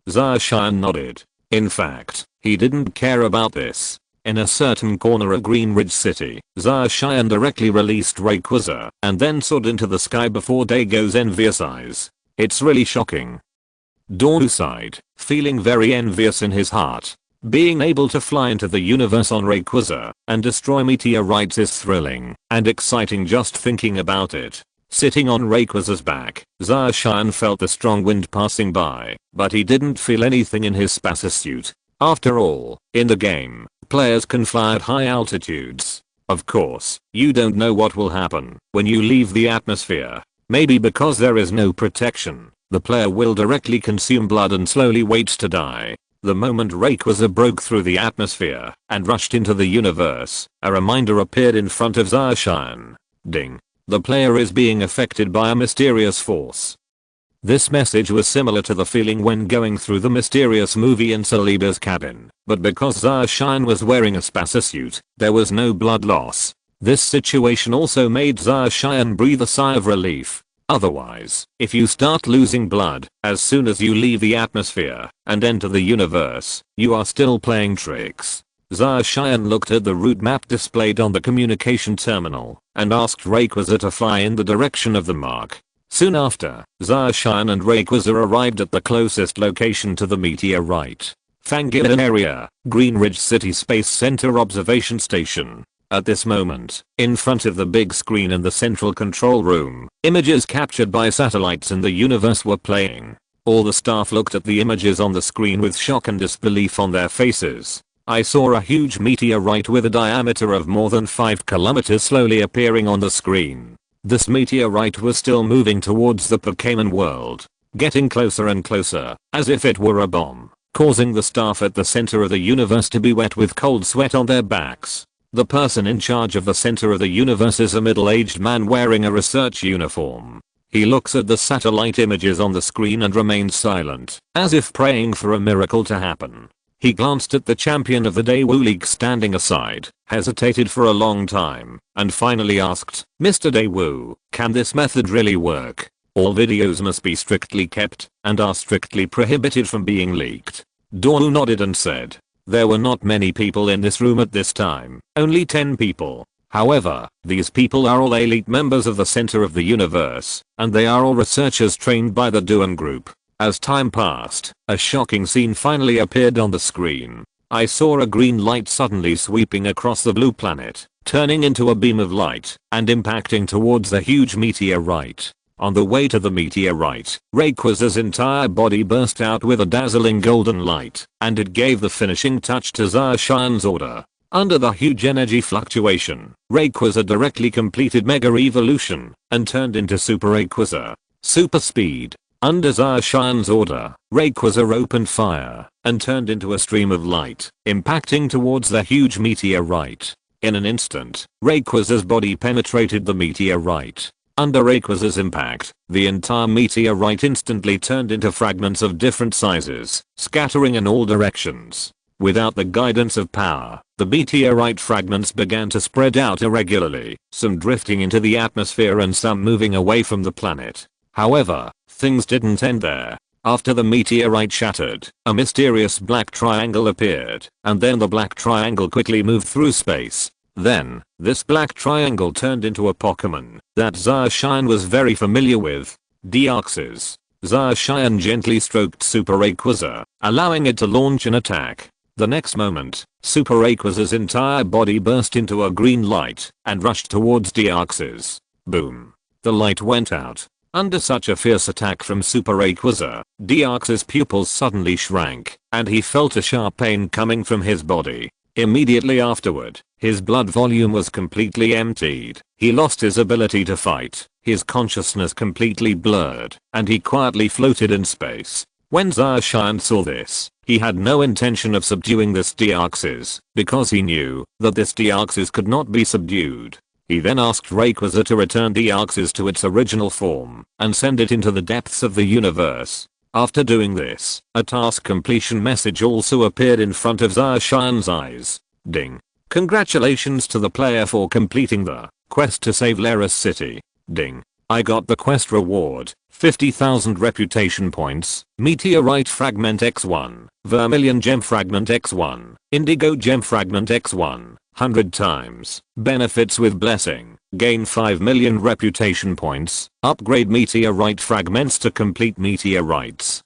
Zarshan nodded. In fact, he didn't care about this. In a certain corner of Green Ridge City, Zarshan directly released Rayquaza and then soared into the sky before Dago's envious eyes. It's really shocking. Dornu sighed, feeling very envious in his heart. Being able to fly into the universe on Rayquaza and destroy meteorites is thrilling and exciting just thinking about it. Sitting on Rayquaza's back, Zacian felt the strong wind passing by, but he didn't feel anything in his spacesuit. After all, in the game, players can fly at high altitudes. Of course, you don't know what will happen when you leave the atmosphere. Maybe because there is no protection, the player will directly consume blood and slowly wait to die. The moment Rayquaza broke through the atmosphere and rushed into the universe, a reminder appeared in front of Zacian. Ding. The player is being affected by a mysterious force. This message was similar to the feeling when going through the mysterious movie in Celeba's cabin, but because Zacian was wearing a spacesuit, there was no blood loss. This situation also made Zacian breathe a sigh of relief. Otherwise, if you start losing blood as soon as you leave the atmosphere and enter the universe, you are still playing tricks. Zacian looked at the route map displayed on the communication terminal and asked Rayquaza to fly in the direction of the mark. Soon after, Zacian and Rayquaza arrived at the closest location to the meteorite. Fangirl area, Greenridge City Space Center Observation Station. At this moment, in front of the big screen in the central control room, images captured by satellites in the universe were playing. All the staff looked at the images on the screen with shock and disbelief on their faces. I saw a huge meteorite with a diameter of more than 5 kilometers slowly appearing on the screen. This meteorite was still moving towards the Pokémon world, getting closer and closer, as if it were a bomb, causing the staff at the center of the universe to be wet with cold sweat on their backs. The person in charge of the center of the universe is a middle-aged man wearing a research uniform. He looks at the satellite images on the screen and remains silent, as if praying for a miracle to happen. He glanced at the champion of the day Wooleek standing aside, hesitated for a long time, and finally asked, "Mr. Daewoo, can this method really work? All videos must be strictly kept and are strictly prohibited from being leaked." Daewoo nodded and said, "There were not many people in this room at this time, only 10 people. However, these people are all elite members of the center of the universe, and they are all researchers trained by the Duan group." As time passed, a shocking scene finally appeared on the screen. I saw a green light suddenly sweeping across the blue planet, turning into a beam of light and impacting towards the huge meteorite. On the way to the meteorite, Rayquaza's entire body burst out with a dazzling golden light, and it gave the finishing touch to Zacian's order. Under the huge energy fluctuation, Rayquaza directly completed Mega Evolution and turned into Super Rayquaza. Super Speed. Under Zacian's order, Rayquaza opened fire and turned into a stream of light, impacting towards the huge meteorite. In an instant, Rayquaza's body penetrated the meteorite. Under Rayquaza's impact, the entire meteorite instantly turned into fragments of different sizes, scattering in all directions. Without the guidance of power, the meteorite fragments began to spread out irregularly, some drifting into the atmosphere and some moving away from the planet. However, things didn't end there. After the meteorite shattered, a mysterious black triangle appeared, and then the black triangle quickly moved through space. Then, this black triangle turned into a Pokémon that Zacian was very familiar with. Deoxys. Zacian gently stroked Super Rayquaza, allowing it to launch an attack. The next moment, Super Rayquaza's entire body burst into a green light and rushed towards Deoxys. Boom. The light went out. Under such a fierce attack from Super Rayquaza, Deoxys' pupils suddenly shrank, and he felt a sharp pain coming from his body. Immediately afterward, his blood volume was completely emptied. He lost his ability to fight, his consciousness completely blurred, and he quietly floated in space. When Zacian saw this, he had no intention of subduing this Deoxys, because he knew that this Deoxys could not be subdued. He then asked Rayquaza to return Deoxys to its original form and send it into the depths of the universe. After doing this, a task completion message also appeared in front of Zacian's eyes. Ding. Congratulations to the player for completing the quest to save Laris City. Ding. I got the quest reward, 50,000 reputation points, Meteorite Fragment X1, Vermilion Gem Fragment X1, Indigo Gem Fragment X1, 100 times, benefits with blessing, gain 5 million reputation points, upgrade meteorite fragments to complete meteorites.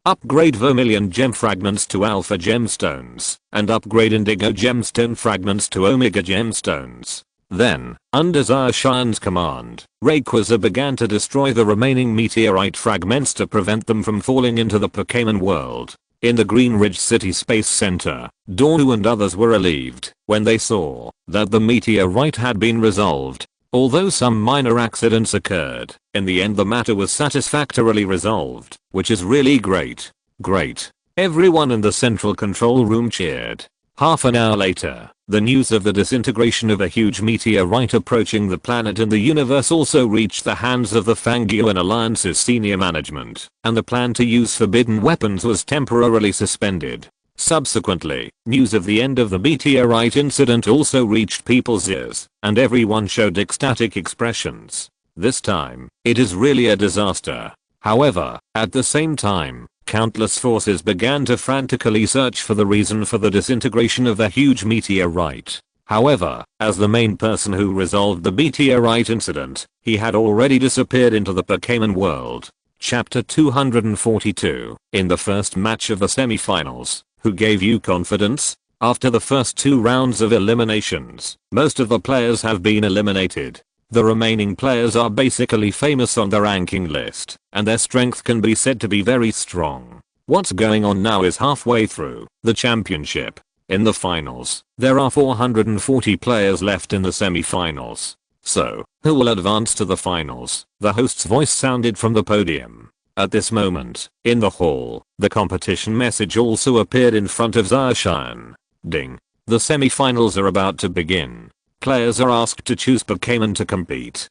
Upgrade Vermilion gem fragments to alpha gemstones, and upgrade indigo gemstone fragments to omega gemstones. Then, under Zarshian's command, Rayquaza began to destroy the remaining meteorite fragments to prevent them from falling into the Pokémon world. In the Green Ridge City Space Center, Dornu and others were relieved when they saw that the meteorite had been resolved. Although some minor accidents occurred, in the end the matter was satisfactorily resolved, which is really great. Great. Everyone in the central control room cheered. Half an hour later, the news of the disintegration of a huge meteorite approaching the planet and the universe also reached the hands of the Fangian Alliance's senior management, and the plan to use forbidden weapons was temporarily suspended. Subsequently, news of the end of the meteorite incident also reached people's ears, and everyone showed ecstatic expressions. This time, it is really a disaster. However, at the same time, countless forces began to frantically search for the reason for the disintegration of the huge meteorite. However, as the main person who resolved the meteorite incident, he had already disappeared into the Pokémon world. Chapter 242. In the first match of the semifinals, who gave you confidence? After the first 2 rounds of eliminations, most of the players have been eliminated. The remaining players are basically famous on the ranking list, and their strength can be said to be very strong. What's going on now is halfway through the championship. In the finals, there are 440 players left in the semifinals. So, who will advance to the finals? The host's voice sounded from the podium. At this moment, in the hall, the competition message also appeared in front of Zarshian. Ding. The semifinals are about to begin. Players are asked to choose Pokémon to compete.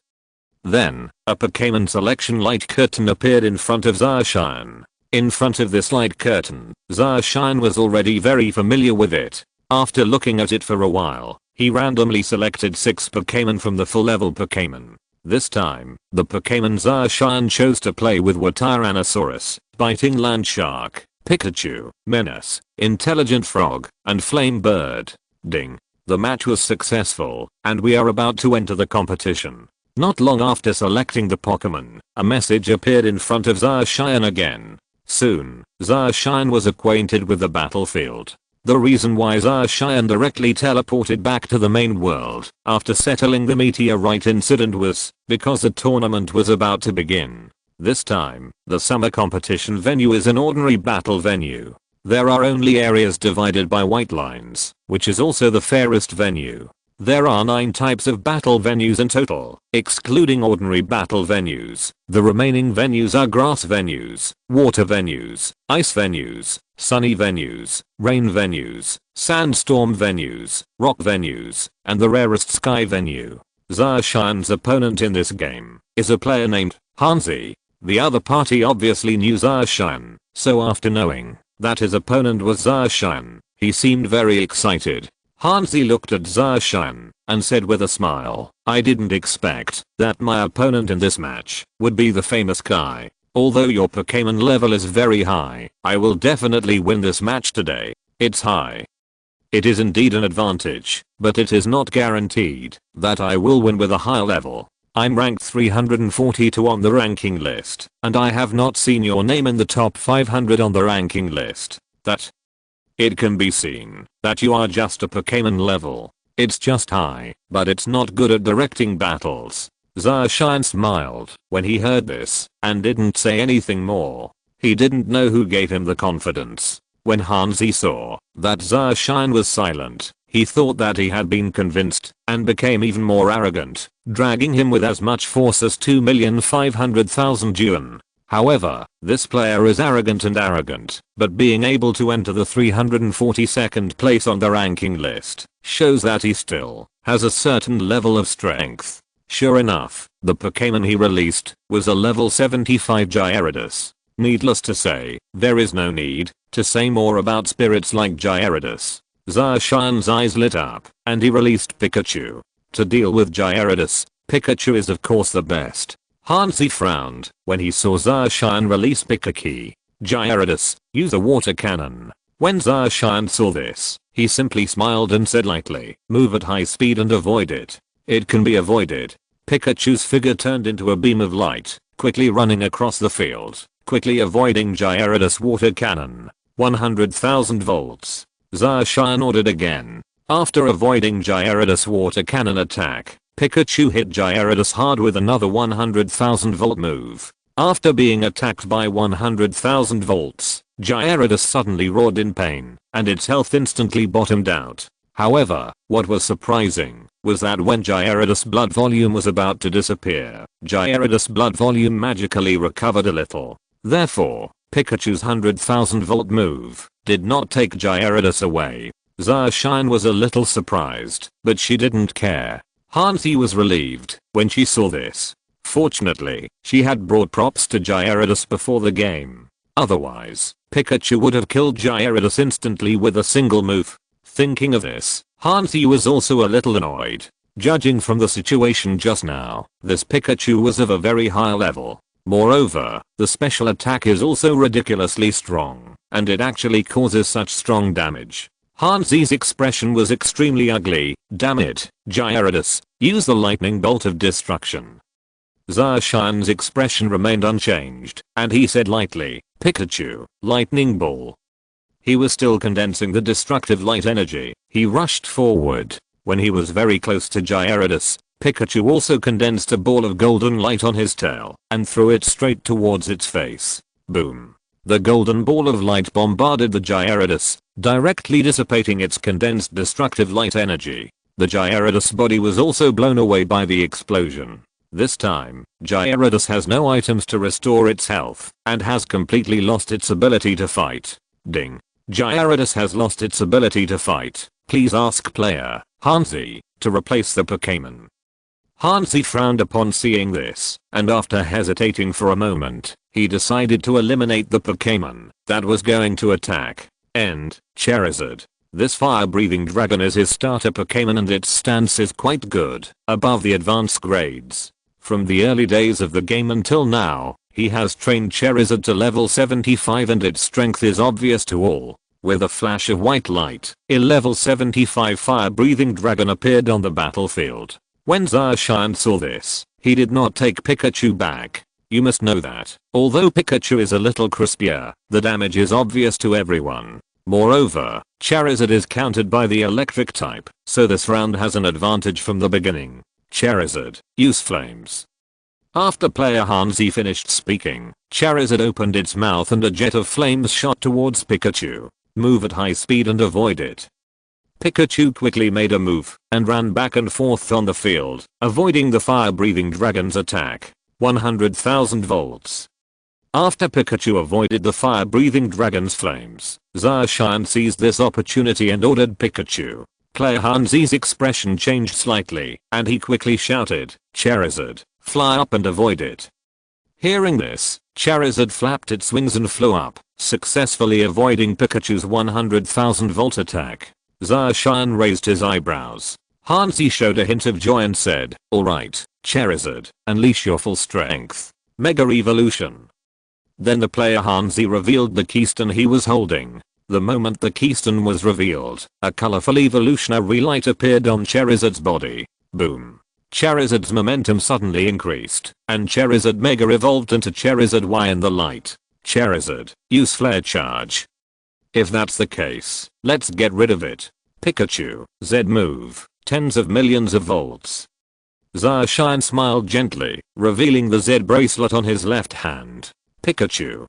Then, a Pokémon selection light curtain appeared in front of Zarshian. In front of this light curtain, Zarshian was already very familiar with it. After looking at it for a while, he randomly selected 6 Pokémon from the full level Pokémon. This time, the Pokémon Zarshian chose to play with were Tyrannosaurus, Biting Landshark, Pikachu, Menace, Intelligent Frog, and Flame Bird. Ding. The match was successful, and we are about to enter the competition. Not long after selecting the Pokémon, a message appeared in front of Zarshian again. Soon, Zarshian was acquainted with the battlefield. The reason why Zarshian directly teleported back to the main world after settling the meteorite incident was because the tournament was about to begin. This time, the summer competition venue is an ordinary battle venue. There are only areas divided by white lines, which is also the fairest venue. There are 9 types of battle venues in total, excluding ordinary battle venues. The remaining venues are grass venues, water venues, ice venues, sunny venues, rain venues, sandstorm venues, rock venues, and the rarest sky venue. Zarshian's opponent in this game is a player named Hansi. The other party obviously knew Zarshian, so after knowing that his opponent was Zarshian, he seemed very excited. Hansi looked at Zarshian and said with a smile, "I didn't expect that my opponent in this match would be the famous guy. Although your Pokémon level is very high, I will definitely win this match today. It's high." It is indeed an advantage, but it is not guaranteed that I will win with a high level. I'm ranked 342 on the ranking list, and I have not seen your name in the top 500 on the ranking list. It can be seen that you are just a Pokémon level. It's just high, but it's not good at directing battles. Zarshian smiled when he heard this and didn't say anything more. He didn't know who gave him the confidence. When Hansi saw that Zarshian was silent, he thought that he had been convinced and became even more arrogant, dragging him with as much force as 2,500,000 yuan. However, this player is arrogant, but being able to enter the 342nd place on the ranking list shows that he still has a certain level of strength. Sure enough, the Pokémon he released was a level 75 Gyarados. Needless to say, there is no need to say more about spirits like Gyarados. Zarshian's eyes lit up, and he released Pikachu. To deal with Gyarados, Pikachu is of course the best. Hansi frowned when he saw Zarshian release Pikachu. Gyarados, use a water cannon. When Zarshian saw this, he simply smiled and said lightly, "Move at high speed and avoid it." It can be avoided. Pikachu's figure turned into a beam of light, quickly running across the field. quickly avoiding Gyarados water cannon. 100,000 volts. Zacian ordered again. After avoiding Gyarados water cannon attack, Pikachu hit Gyarados hard with another 100,000 volt move. After being attacked by 100,000 volts, Gyarados suddenly roared in pain, and its health instantly bottomed out. However, what was surprising was that when Gyarados' blood volume was about to disappear, Gyarados' blood volume magically recovered a little. Therefore, Pikachu's 100,000 volt move did not take Gyarados away. Zacian was a little surprised, but she didn't care. Hansi was relieved when she saw this. Fortunately, she had brought props to Gyarados before the game. Otherwise, Pikachu would have killed Gyarados instantly with a single move. Thinking of this, Hansi was also a little annoyed. Judging from the situation just now, this Pikachu was of a very high level. Moreover, the special attack is also ridiculously strong, and it actually causes such strong damage. Hansi's expression was extremely ugly. Damn it, Gyarados, use the lightning bolt of destruction. Zacian's expression remained unchanged, and he said lightly, Pikachu, lightning ball. He was still condensing the destructive light energy. He rushed forward. When he was very close to Gyarados, Pikachu also condensed a ball of golden light on his tail and threw it straight towards its face. Boom. The golden ball of light bombarded the Gyarados, directly dissipating its condensed destructive light energy. The Gyarados body was also blown away by the explosion. This time, Gyarados has no items to restore its health and has completely lost its ability to fight. Ding. Gyarados has lost its ability to fight. Please ask player Hansi to replace the Pokémon. Hansi frowned upon seeing this, and after hesitating for a moment, he decided to eliminate the Pokémon that was going to attack. End. Charizard. This fire-breathing dragon is his starter Pokémon and its stance is quite good, above the advanced grades. From the early days of the game until now, he has trained Charizard to level 75 and its strength is obvious to all. With a flash of white light, a level 75 fire-breathing dragon appeared on the battlefield. When Zacian saw this, he did not take Pikachu back. You must know that, although Pikachu is a little crispier, the damage is obvious to everyone. Moreover, Charizard is countered by the electric type, so this round has an advantage from the beginning. Charizard, use flames. After player Hansi finished speaking, Charizard opened its mouth and a jet of flames shot towards Pikachu. Move at high speed and avoid it. Pikachu quickly made a move and ran back and forth on the field, avoiding the fire-breathing dragon's attack. 100,000 volts. After Pikachu avoided the fire-breathing dragon's flames, Zacian seized this opportunity and ordered Pikachu. Player Hansi's expression changed slightly, and he quickly shouted, Charizard, fly up and avoid it. Hearing this, Charizard flapped its wings and flew up, successfully avoiding Pikachu's 100,000 volt attack. Zacian raised his eyebrows. Hansi showed a hint of joy and said, alright, Charizard, unleash your full strength. Mega Evolution. Then the player Hansi revealed the keystone he was holding. The moment the keystone was revealed, a colorful evolutionary light appeared on Charizard's body. Boom. Charizard's momentum suddenly increased, and Charizard Mega evolved into Charizard Y in the light. Charizard, use Flare Charge. If that's the case, let's get rid of it. Pikachu, Z move, tens of millions of volts. Zacian smiled gently, revealing the Z bracelet on his left hand. Pikachu.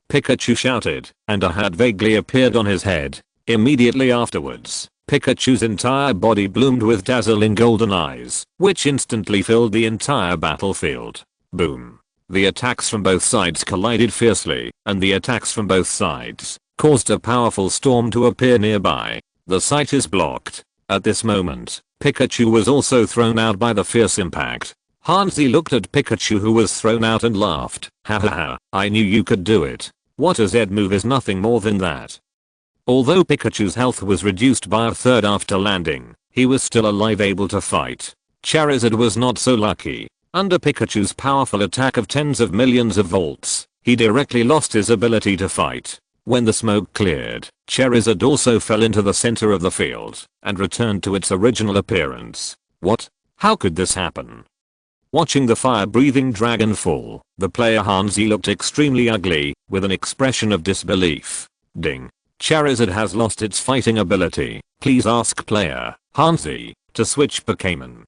Pikachu shouted, and a hat vaguely appeared on his head. Immediately afterwards, Pikachu's entire body bloomed with dazzling golden eyes, which instantly filled the entire battlefield. Boom. The attacks from both sides collided fiercely, and the attacks from both sides caused a powerful storm to appear nearby. The sight is blocked. At this moment, Pikachu was also thrown out by the fierce impact. Hansi looked at Pikachu who was thrown out and laughed. Hahaha, I knew you could do it. What a Z move is nothing more than that. Although Pikachu's health was reduced by a third after landing, he was still alive, able to fight. Charizard was not so lucky. Under Pikachu's powerful attack of tens of millions of volts, he directly lost his ability to fight. When the smoke cleared, Charizard also fell into the center of the field and returned to its original appearance. What? How could this happen? Watching the fire-breathing dragon fall, the player Hansi looked extremely ugly, with an expression of disbelief. Ding. Charizard has lost its fighting ability. Please ask player Hansi to switch Pokémon.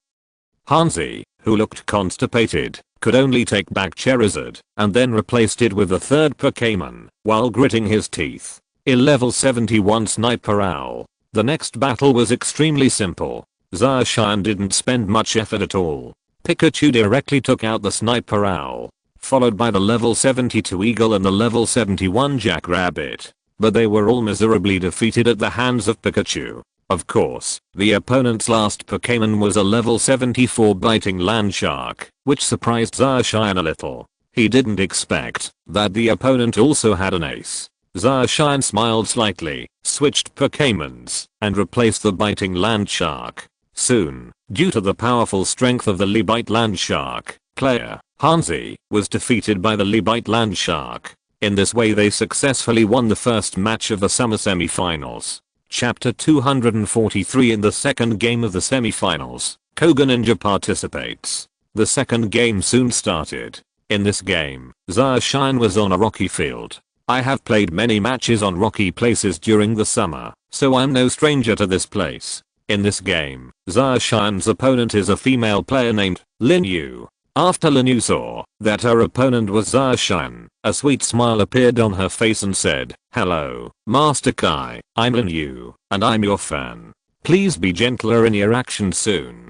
Hansi, who looked constipated, could only take back Charizard and then replaced it with a third Pokémon while gritting his teeth. A level 71 Sniper Owl. The next battle was extremely simple. Zacian didn't spend much effort at all. Pikachu directly took out the Sniper Owl, followed by the level 72 Eagle and the level 71 Jackrabbit. But they were all miserably defeated at the hands of Pikachu. Of course, the opponent's last Pokémon was a level 74 Biting Landshark, which surprised Zacian a little. He didn't expect that the opponent also had an ace. Zacian smiled slightly, switched Pokémons, and replaced the Biting Landshark. Soon, due to the powerful strength of the Libite Landshark, player Hansi was defeated by the Libite Landshark. In this way they successfully won the first match of the summer semifinals. Chapter 243. In the second game of the semifinals, Koga Ninja participates. The second game soon started. In this game, Zacian was on a rocky field. I have played many matches on rocky places during the summer, so I'm no stranger to this place. In this game, Zacian's opponent is a female player named Lin Yu. After Lin Yu saw that her opponent was Zacian, a sweet smile appeared on her face and said, "Hello, Master Kai, I'm Lin Yu, and I'm your fan. Please be gentler in your actions soon."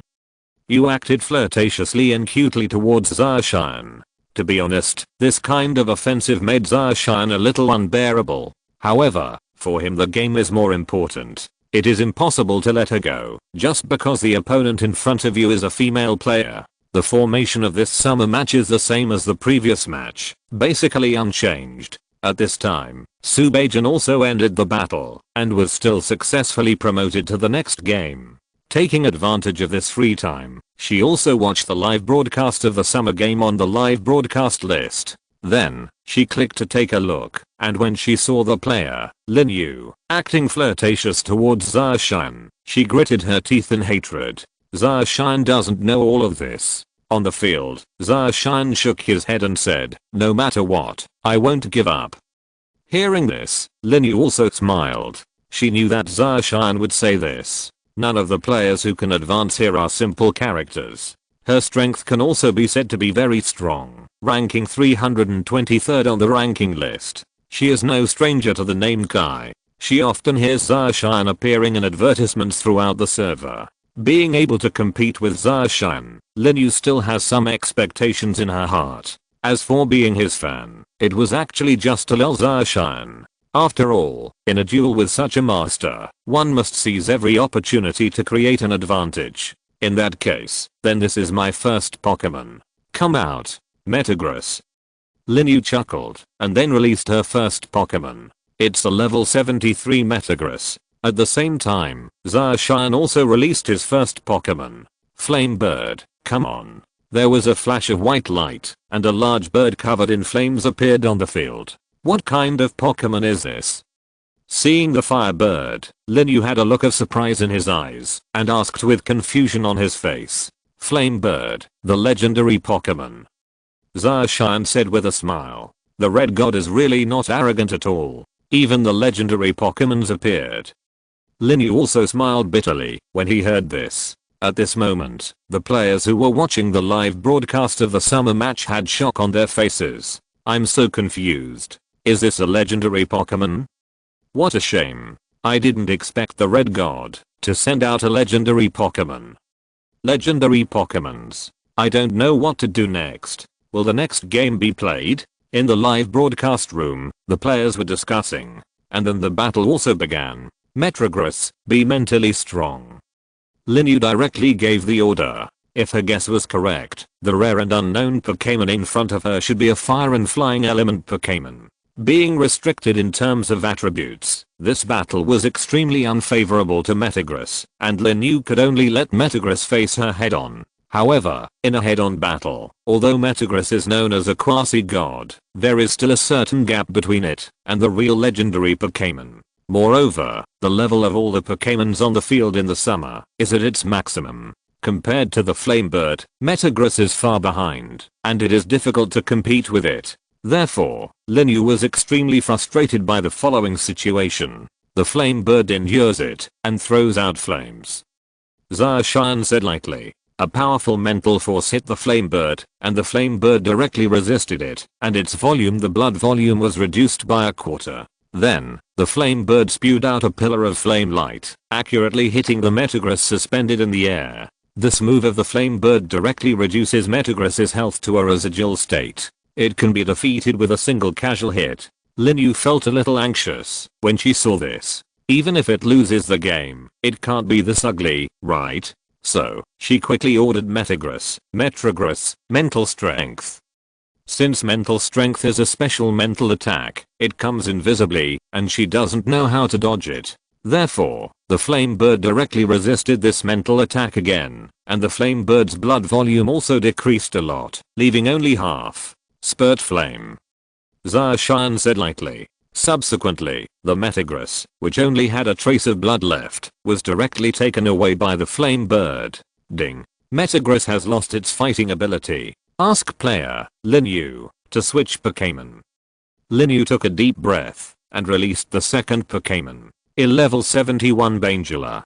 Yu acted flirtatiously and cutely towards Zacian. To be honest, this kind of offensive made Zacian a little unbearable. However, for him the game is more important. It is impossible to let her go, just because the opponent in front of you is a female player. The formation of this summer match is the same as the previous match, basically unchanged. At this time, Subajan also ended the battle, and was still successfully promoted to the next game. Taking advantage of this free time, she also watched the live broadcast of the summer game on the live broadcast list. Then, she clicked to take a look, and when she saw the player, Lin Yu, acting flirtatious towards Zacian, she gritted her teeth in hatred. Zacian doesn't know all of this. On the field, Zacian shook his head and said, "No matter what, I won't give up." Hearing this, Lin Yu also smiled. She knew that Zacian would say this. None of the players who can advance here are simple characters. Her strength can also be said to be very strong, ranking 323rd on the ranking list. She is no stranger to the name Kai. She often hears Zacian appearing in advertisements throughout the server. Being able to compete with Zacian, Lin Yu still has some expectations in her heart. As for being his fan, it was actually just to lure Zacian. After all, in a duel with such a master, one must seize every opportunity to create an advantage. In that case, then this is my first Pokémon. Come out, Metagross. Lin Yu chuckled, and then released her first Pokémon. It's a level 73 Metagross. At the same time, Zacian also released his first Pokémon. Flame Bird, come on. There was a flash of white light, and a large bird covered in flames appeared on the field. What kind of Pokémon is this? Seeing the Firebird, Lin Yu had a look of surprise in his eyes, and asked with confusion on his face. Flame Bird, the legendary Pokémon. Zacian said with a smile. The red god is really not arrogant at all. Even the legendary Pokémons appeared. Lin Yu also smiled bitterly when he heard this. At this moment, the players who were watching the live broadcast of the summer match had shock on their faces. I'm so confused. Is this a legendary Pokémon? What a shame. I didn't expect the red god to send out a legendary Pokémon. Legendary Pokémons. I don't know what to do next. Will the next game be played? In the live broadcast room, the players were discussing. And then the battle also began. Metagross, be mentally strong. Lin Yu directly gave the order. If her guess was correct, the rare and unknown Pokémon in front of her should be a fire and flying element Pokémon. Being restricted in terms of attributes, this battle was extremely unfavorable to Metagross, and Lin Yu could only let Metagross face her head-on. However, in a head-on battle, although Metagross is known as a quasi-god, there is still a certain gap between it and the real legendary Pokémon. Moreover, the level of all the Pokémons on the field in the summer is at its maximum. Compared to the Flamebird, Metagross is far behind, and it is difficult to compete with it. Therefore, Linyu was extremely frustrated by the following situation. The Flamebird endures it, and throws out flames. Zacian said lightly. A powerful mental force hit the Flamebird, and the Flamebird directly resisted it, and its volume, the blood volume, was reduced by a quarter. Then, the Flamebird spewed out a pillar of flame light, accurately hitting the Metagross suspended in the air. This move of the Flamebird directly reduces Metagross's health to a residual state. It can be defeated with a single casual hit. Linyu felt a little anxious when she saw this. Even if it loses the game, it can't be this ugly, right? So, she quickly ordered Metagross, mental strength. Since mental strength is a special mental attack, it comes invisibly, and she doesn't know how to dodge it. Therefore, the Flamebird directly resisted this mental attack again, and the Flamebird's blood volume also decreased a lot, leaving only half. Spurt flame. Zacian said lightly. Subsequently, the Metagross, which only had a trace of blood left, was directly taken away by the Flamebird. Ding. Metagross has lost its fighting ability. Ask player, Linyu, to switch Pokémon. Linyu took a deep breath, and released the second Pokémon. Level 71 Bangula.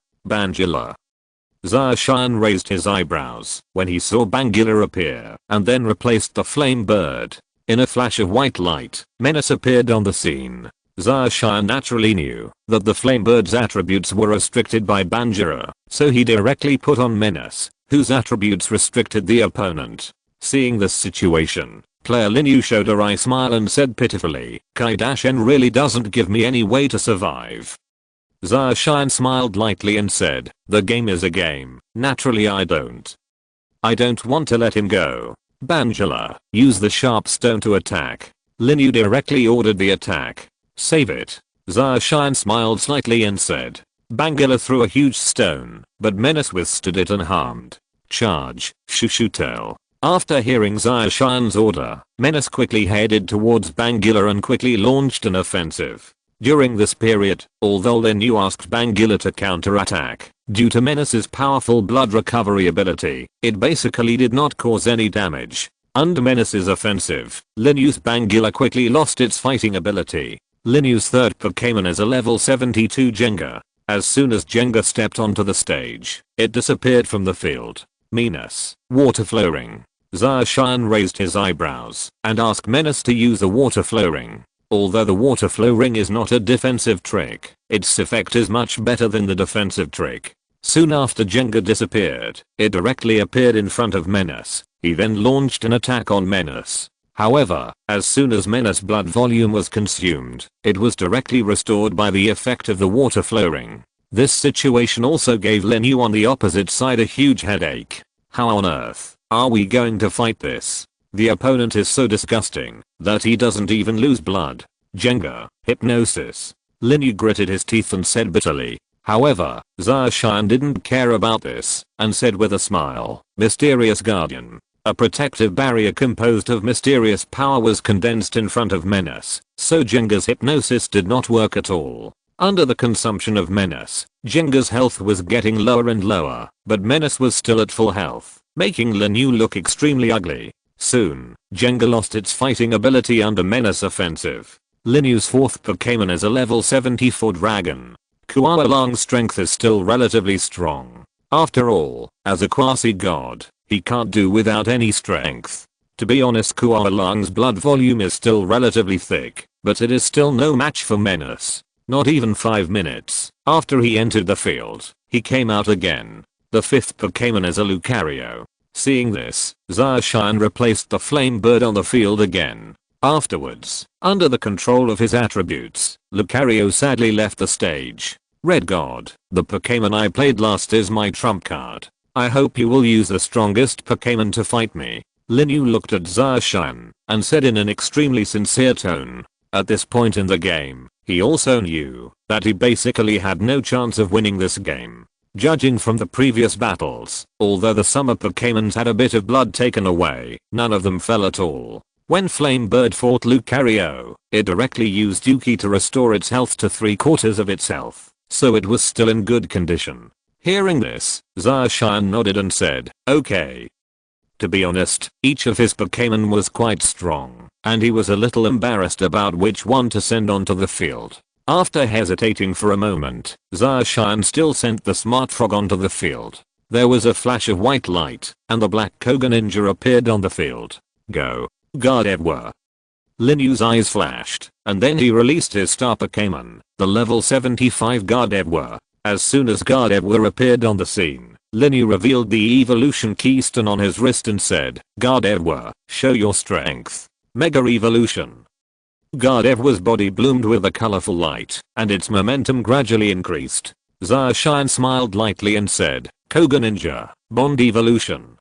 Zacian raised his eyebrows when he saw Bangula appear, and then replaced the Flamebird. In a flash of white light, Menace appeared on the scene. Zacian naturally knew that the Flamebird's attributes were restricted by Bangula, so he directly put on Menace, whose attributes restricted the opponent. Seeing this situation, player Linyu showed a wry smile and said pitifully, Kai-Shen really doesn't give me any way to survive. Zacian smiled lightly and said, the game is a game, naturally I don't want to let him go. Bangula, use the sharp stone to attack. Linyu directly ordered the attack. Save it. Zacian smiled slightly and said. Bangula threw a huge stone, but Menace withstood it unharmed. Charge, Shushutel. After hearing Zacian's order, Menace quickly headed towards Bangula and quickly launched an offensive. During this period, although Linyu asked Bangula to counterattack, due to Menace's powerful blood recovery ability, it basically did not cause any damage. Under Menace's offensive, Linyu's Bangula quickly lost its fighting ability. Linyu's third Pokémon is a level 72 Jenga. As soon as Jenga stepped onto the stage, it disappeared from the field. Menace, water flow ring. Zacian raised his eyebrows and asked Menace to use the water flow ring. Although the water flow ring is not a defensive trick, its effect is much better than the defensive trick. Soon after Jenga disappeared, it directly appeared in front of Menace. He then launched an attack on Menace. However, as soon as Menace's blood volume was consumed, it was directly restored by the effect of the water flow ring. This situation also gave Linyu on the opposite side a huge headache. How on earth are we going to fight this? The opponent is so disgusting that he doesn't even lose blood. Jenga, hypnosis. Linyu gritted his teeth and said bitterly. However, Zacian didn't care about this and said with a smile, Mysterious Guardian. A protective barrier composed of mysterious power was condensed in front of Menace, so Jenga's hypnosis did not work at all. Under the consumption of Menace, Jenga's health was getting lower and lower, but Menace was still at full health, making Linyu look extremely ugly. Soon, Jenga lost its fighting ability under Menace offensive. Linyu's fourth Pokémon is a level 74 Dragon. Kuala-Long's strength is still relatively strong. After all, as a quasi-god, he can't do without any strength. To be honest, Kuala-Long's blood volume is still relatively thick, but it is still no match for Menace. Not even 5 minutes after he entered the field, he came out again. The fifth Pokémon is a Lucario. Seeing this, Zacian replaced the Flamebird on the field again. Afterwards, under the control of his attributes, Lucario sadly left the stage. Red God, the Pokémon I played last is my trump card. I hope you will use the strongest Pokémon to fight me. Linyu looked at Zacian and said in an extremely sincere tone. At this point in the game, he also knew that he basically had no chance of winning this game. Judging from the previous battles, although the summer Pokémons had a bit of blood taken away, none of them fell at all. When Flamebird fought Lucario, it directly used Yuki to restore its health to 3/4 of its health, so it was still in good condition. Hearing this, Zacian nodded and said, okay. To be honest, each of his Pokémon was quite strong, and he was a little embarrassed about which one to send onto the field. After hesitating for a moment, Zacian still sent the smart frog onto the field. There was a flash of white light, and the black Koga-ninja appeared on the field. Go. Gardevoir. Linu's eyes flashed, and then he released his star Pokémon, the level 75 Gardevoir. As soon as Gardevoir appeared on the scene, Linu revealed the evolution keystone on his wrist and said, Gardevoir, show your strength. Mega Evolution. Gardevoir's body bloomed with a colorful light, and its momentum gradually increased. Zacian smiled lightly and said, Koga Ninja, Bond Evolution.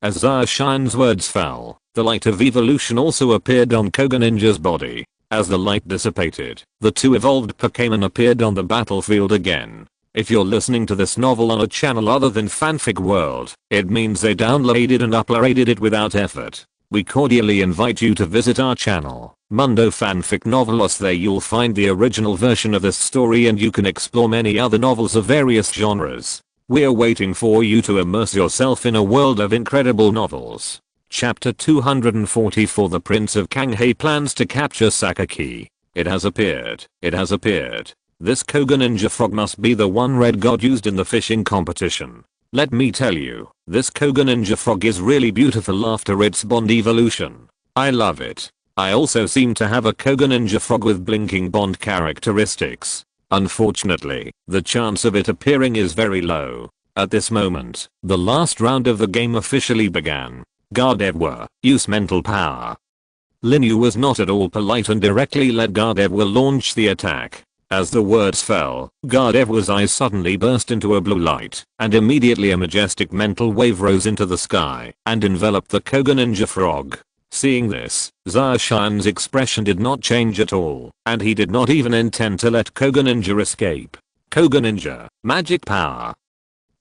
As Zacian's words fell, the light of evolution also appeared on Koga Ninja's body. As the light dissipated, the two evolved Pokémon appeared on the battlefield again. If you're listening to this novel on a channel other than Fanfic World, it means they downloaded and uploaded it without effort. We cordially invite you to visit our channel, Mundo Fanfic Novelos. There you'll find the original version of this story and you can explore many other novels of various genres. We're waiting for you to immerse yourself in a world of incredible novels. Chapter 244. The Prince of Kanghei plans to capture Sakaki. It has appeared. It has appeared. This Koga Ninja frog must be the one Red God used in the fishing competition. Let me tell you, this Koga Ninja frog is really beautiful after its Bond evolution. I love it. I also seem to have a Koga Ninja frog with blinking Bond characteristics. Unfortunately, the chance of it appearing is very low. At this moment, the last round of the game officially began. Gardevoir, use mental power. Linu was not at all polite and directly let Gardevoir launch the attack. As the words fell, Gardevoir's eyes suddenly burst into a blue light, and immediately a majestic mental wave rose into the sky and enveloped the Koga Ninja frog. Seeing this, Zacian's expression did not change at all, and he did not even intend to let Koga Ninja escape. Koga Ninja, magic power.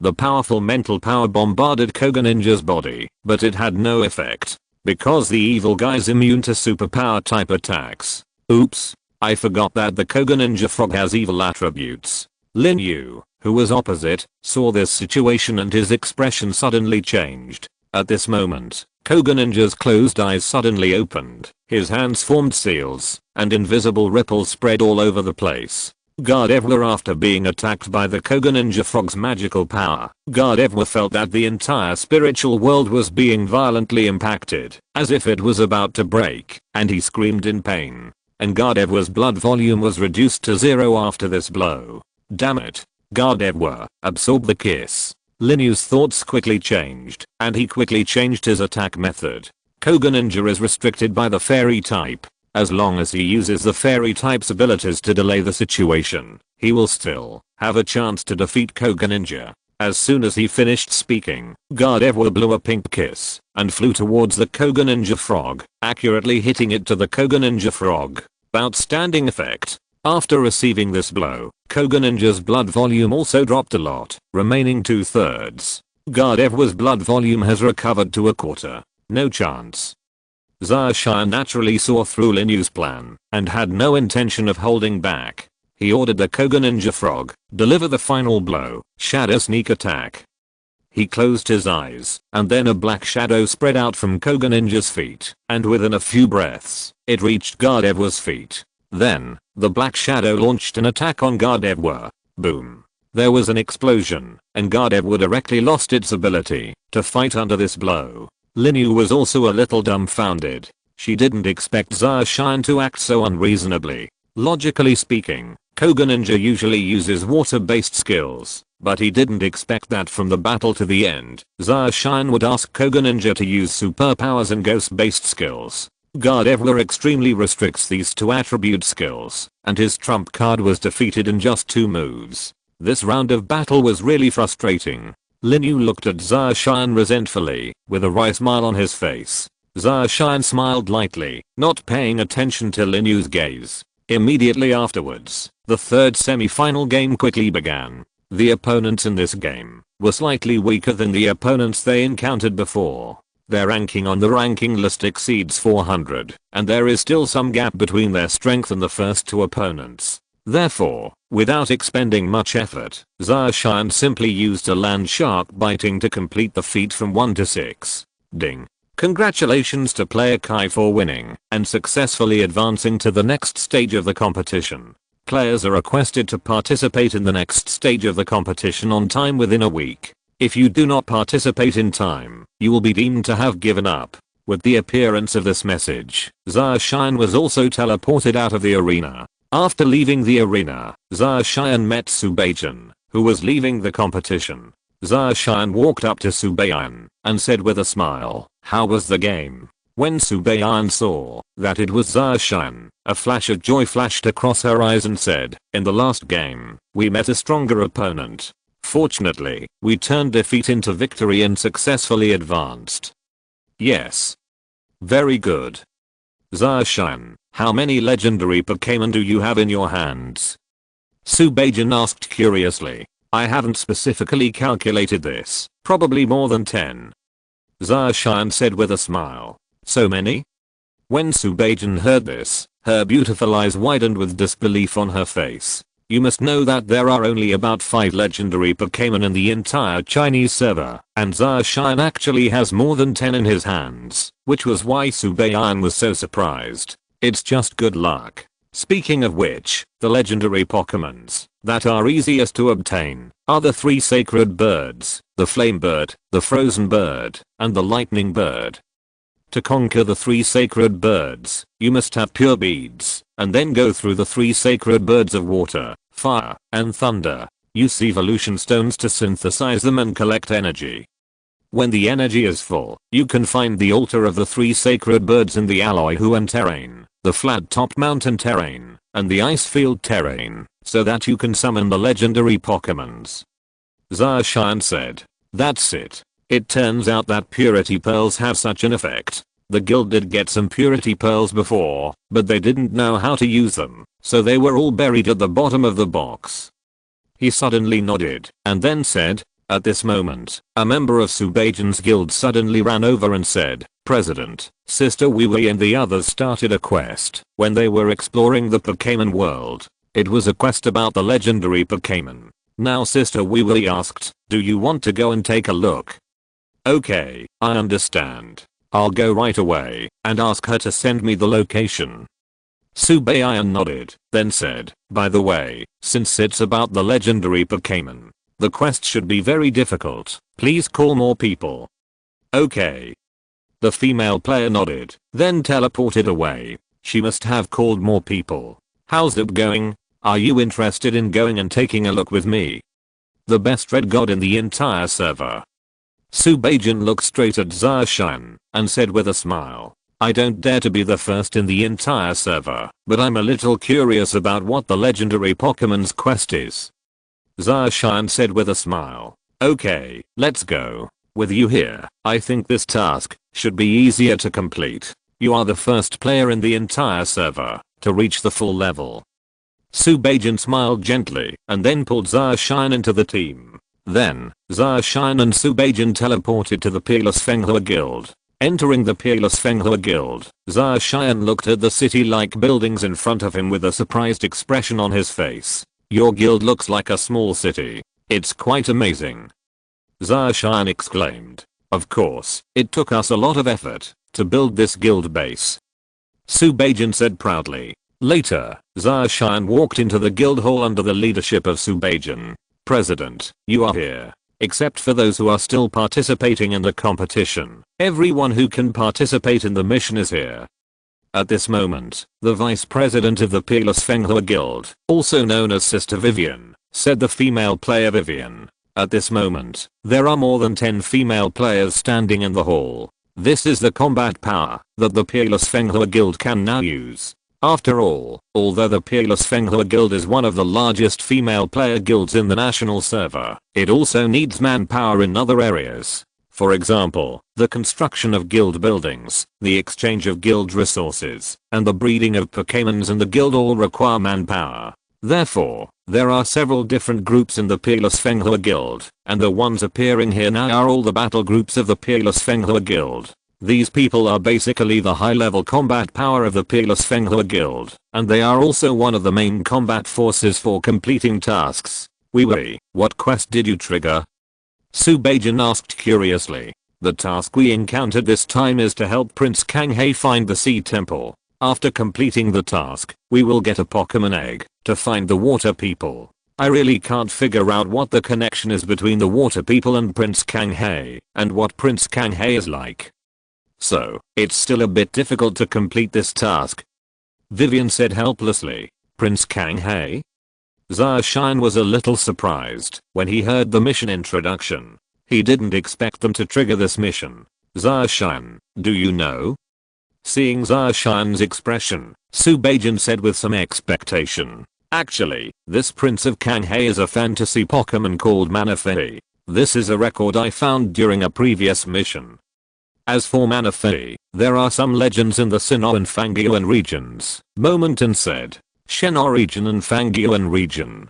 The powerful mental power bombarded Koga Ninja's body, but it had no effect, because the evil guy's immune to superpower type attacks. Oops. I forgot that the Koga Ninja frog has evil attributes. Linu, who was opposite, saw this situation and his expression suddenly changed. At this moment, Koga Ninja's closed eyes suddenly opened, his hands formed seals, and invisible ripples spread all over the place. Gardevoir, after being attacked by the Koga Ninja frog's magical power, Gardevoir felt that the entire spiritual world was being violently impacted, as if it was about to break, and he screamed in pain. And Gardevoir's blood volume was reduced to 0 after this blow. Damn it. Gardevoir, absorb the kiss. Linu's thoughts quickly changed, and he quickly changed his attack method. Koga Ninja is restricted by the fairy type. As long as he uses the fairy type's abilities to delay the situation, he will still have a chance to defeat Koga Ninja. As soon as he finished speaking, Gardevoir blew a pink kiss and flew towards the Koga Ninja frog, accurately hitting it to the Koga Ninja frog. Outstanding effect. After receiving this blow, Koga Ninja's blood volume also dropped a lot, remaining 2/3. Gardevoir's blood volume has recovered to 1/4. No chance. Zacian naturally saw through Linu's plan and had no intention of holding back. He ordered the Koga Ninja frog, deliver the final blow, shadow sneak attack. He closed his eyes, and then a black shadow spread out from Koga Ninja's feet, and within a few breaths, it reached Gardevoir's feet. Then, the black shadow launched an attack on Gardevoir. Boom. There was an explosion, and Gardevoir directly lost its ability to fight under this blow. Linu was also a little dumbfounded. She didn't expect Zacian to act so unreasonably. Logically speaking, Koga Ninja usually uses water-based skills, but he didn't expect that from the battle to the end, Zacian would ask Koga Ninja to use superpowers and ghost-based skills. Gardevoir extremely restricts these two attribute skills, and his trump card was defeated in just 2 moves. This round of battle was really frustrating. Linu looked at Zacian resentfully, with a wry smile on his face. Zacian smiled lightly, not paying attention to Linu's gaze. Immediately afterwards, the third semi-final game quickly began. The opponents in this game were slightly weaker than the opponents they encountered before. Their ranking on the ranking list exceeds 400, and there is still some gap between their strength and the first 2 opponents. Therefore, without expending much effort, Zarshan simply used a land shark biting to complete the feat from 1 to 6. Ding. Congratulations to player Kai for winning and successfully advancing to the next stage of the competition. Players are requested to participate in the next stage of the competition on time within a week. If you do not participate in time, you will be deemed to have given up. With the appearance of this message, Zarshan was also teleported out of the arena. After leaving the arena, Zarshan met Subajan, who was leaving the competition. Zarshan walked up to Subayan and said with a smile, "How was the game?" When Subayan saw that it was Zarshan, a flash of joy flashed across her eyes and said, "In the last game, we met a stronger opponent. Fortunately, we turned defeat into victory and successfully advanced." Yes. Very good. Zarshan, how many legendary Pokémon do you have in your hands? Subajan asked curiously. I haven't specifically calculated this, probably more than 10. Zarshan said with a smile. So many? When Subajan heard this, her beautiful eyes widened with disbelief on her face. You must know that there are only about 5 legendary Pokémon in the entire Chinese server, and Zarshan actually has more than 10 in his hands, which was why Subayan was so surprised. It's just good luck. Speaking of which, the legendary Pokémons that are easiest to obtain are the 3 sacred birds, the flame bird, the frozen bird, and the lightning bird. To conquer the 3 sacred birds, you must have pure beads, and then go through the 3 sacred birds of water, fire, and thunder. Use evolution stones to synthesize them and collect energy. When the energy is full, you can find the altar of the 3 sacred birds in the Alloy Huan terrain, the flat-topped mountain terrain, and the ice field terrain, so that you can summon the legendary Pokémons. Zarshan said. That's it. It turns out that purity pearls have such an effect. The guild did get some purity pearls before, but they didn't know how to use them, so they were all buried at the bottom of the box. He suddenly nodded, and then said, at this moment, a member of Subajan's guild suddenly ran over and said, President, Sister Wee and the others started a quest when they were exploring the Pokémon world. It was a quest about the legendary Pokémon. Now Sister Wee asked, do you want to go and take a look? Okay, I understand. I'll go right away and ask her to send me the location. Subayan nodded, then said, by the way, since it's about the legendary Pokémon, the quest should be very difficult. Please call more people. Okay. The female player nodded, then teleported away. She must have called more people. How's it going? Are you interested in going and taking a look with me? The best red god in the entire server. Subajan looked straight at Zarshan and said with a smile, I don't dare to be the first in the entire server, but I'm a little curious about what the legendary Pokémon's quest is. Zarshan said with a smile, okay, let's go. With you here, I think this task should be easier to complete. You are the first player in the entire server to reach the full level. Subajan smiled gently and then pulled Zarshan into the team. Then, Zarshan and Subajan teleported to the Peerless Fenghua Guild. Entering the Peerless Fenghua Guild, Zarshan looked at the city-like buildings in front of him with a surprised expression on his face. Your guild looks like a small city. It's quite amazing. Zarshan exclaimed. Of course, it took us a lot of effort to build this guild base. Subajan said proudly. Later, Zarshan walked into the guild hall under the leadership of Subajan. President, you are here. Except for those who are still participating in the competition. Everyone who can participate in the mission is here. At this moment, the vice president of the Peerless Fenghua Guild, also known as Sister Vivian, said the female player Vivian. At this moment, there are more than 10 female players standing in the hall. This is the combat power that the Peerless Fenghua Guild can now use. After all, although the Peerless Fenghua Guild is one of the largest female player guilds in the national server, it also needs manpower in other areas. For example, the construction of guild buildings, the exchange of guild resources, and the breeding of Pokémons in the guild all require manpower. Therefore, there are several different groups in the Peerless Fenghua Guild, and the ones appearing here now are all the battle groups of the Peerless Fenghua Guild. These people are basically the high-level combat power of the Peerless Fenghua Guild, and they are also one of the main combat forces for completing tasks. Wee, what quest did you trigger? Subajan asked curiously. The task we encountered this time is to help Prince Kanghe find the Sea Temple. After completing the task, we will get a Pokemon egg to find the water people. I really can't figure out what the connection is between the water people and Prince Kanghe, and what Prince Kanghe is like. So, it's still a bit difficult to complete this task. Vivian said helplessly. Prince Kanghe? Zacian was a little surprised when he heard the mission introduction. He didn't expect them to trigger this mission. Zacian, do you know? Seeing Zacian's expression, Subajan said with some expectation. Actually, this Prince of Kanghe is a fantasy Pokemon called Manaphy. This is a record I found during a previous mission. As for Manaphy, there are some legends in the Sinnoh and Fangyoan regions, Momenton said. Sinnoh region and Fangyoan region.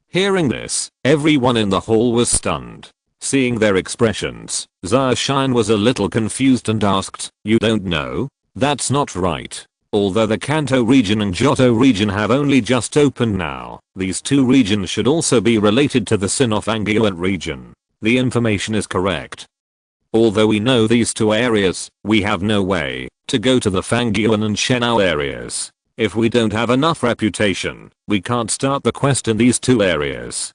Hearing this, everyone in the hall was stunned. Seeing their expressions, Zacian was a little confused and asked, "You don't know? That's not right. Although the Kanto region and Johto region have only just opened now, these two regions should also be related to the Sinnoh Fangyoan region. The information is correct. Although we know these two areas, we have no way to go to the Fangyoan and Sinnoh areas. If we don't have enough reputation, we can't start the quest in these two areas."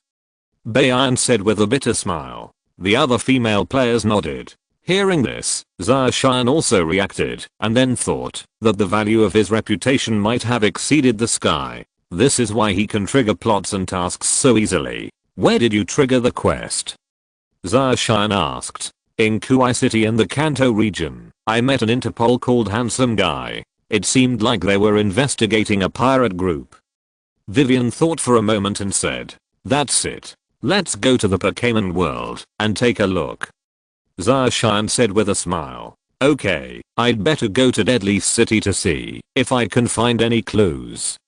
Bayan said with a bitter smile. The other female players nodded. Hearing this, Zacian also reacted and then thought that the value of his reputation might have exceeded the sky. This is why he can trigger plots and tasks so easily. Where did you trigger the quest? Zacian asked. In Kuai City in the Kanto region, I met an Interpol called Handsome Guy. It seemed like they were investigating a pirate group. Vivian thought for a moment and said, "That's it. Let's go to the Pokémon world and take a look." Zacian said with a smile. "Okay, I'd better go to Deadly City to see if I can find any clues."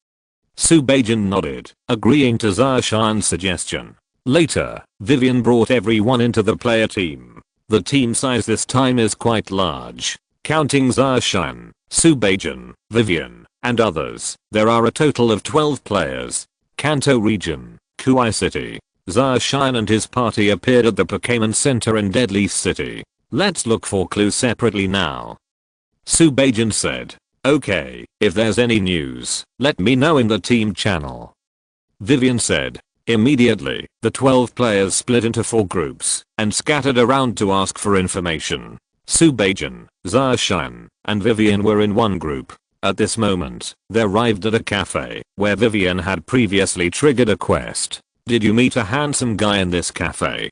Subajan nodded, agreeing to Zacian's suggestion. Later, Vivian brought everyone into the player team. The team size this time is quite large. Counting Zacian, Subajan, Vivian, and others, there are a total of 12 players. Kanto region, Kuai City. Zacian and his party appeared at the Pokémon Center in Deadly City. Let's look for clues separately now. Subajan said. Okay, if there's any news, let me know in the team channel. Vivian said. Immediately, the 12 players split into 4 groups and scattered around to ask for information. Subajan, Zacian, and Vivian were in one group. At this moment, they arrived at a cafe where Vivian had previously triggered a quest. Did you meet a handsome guy in this cafe?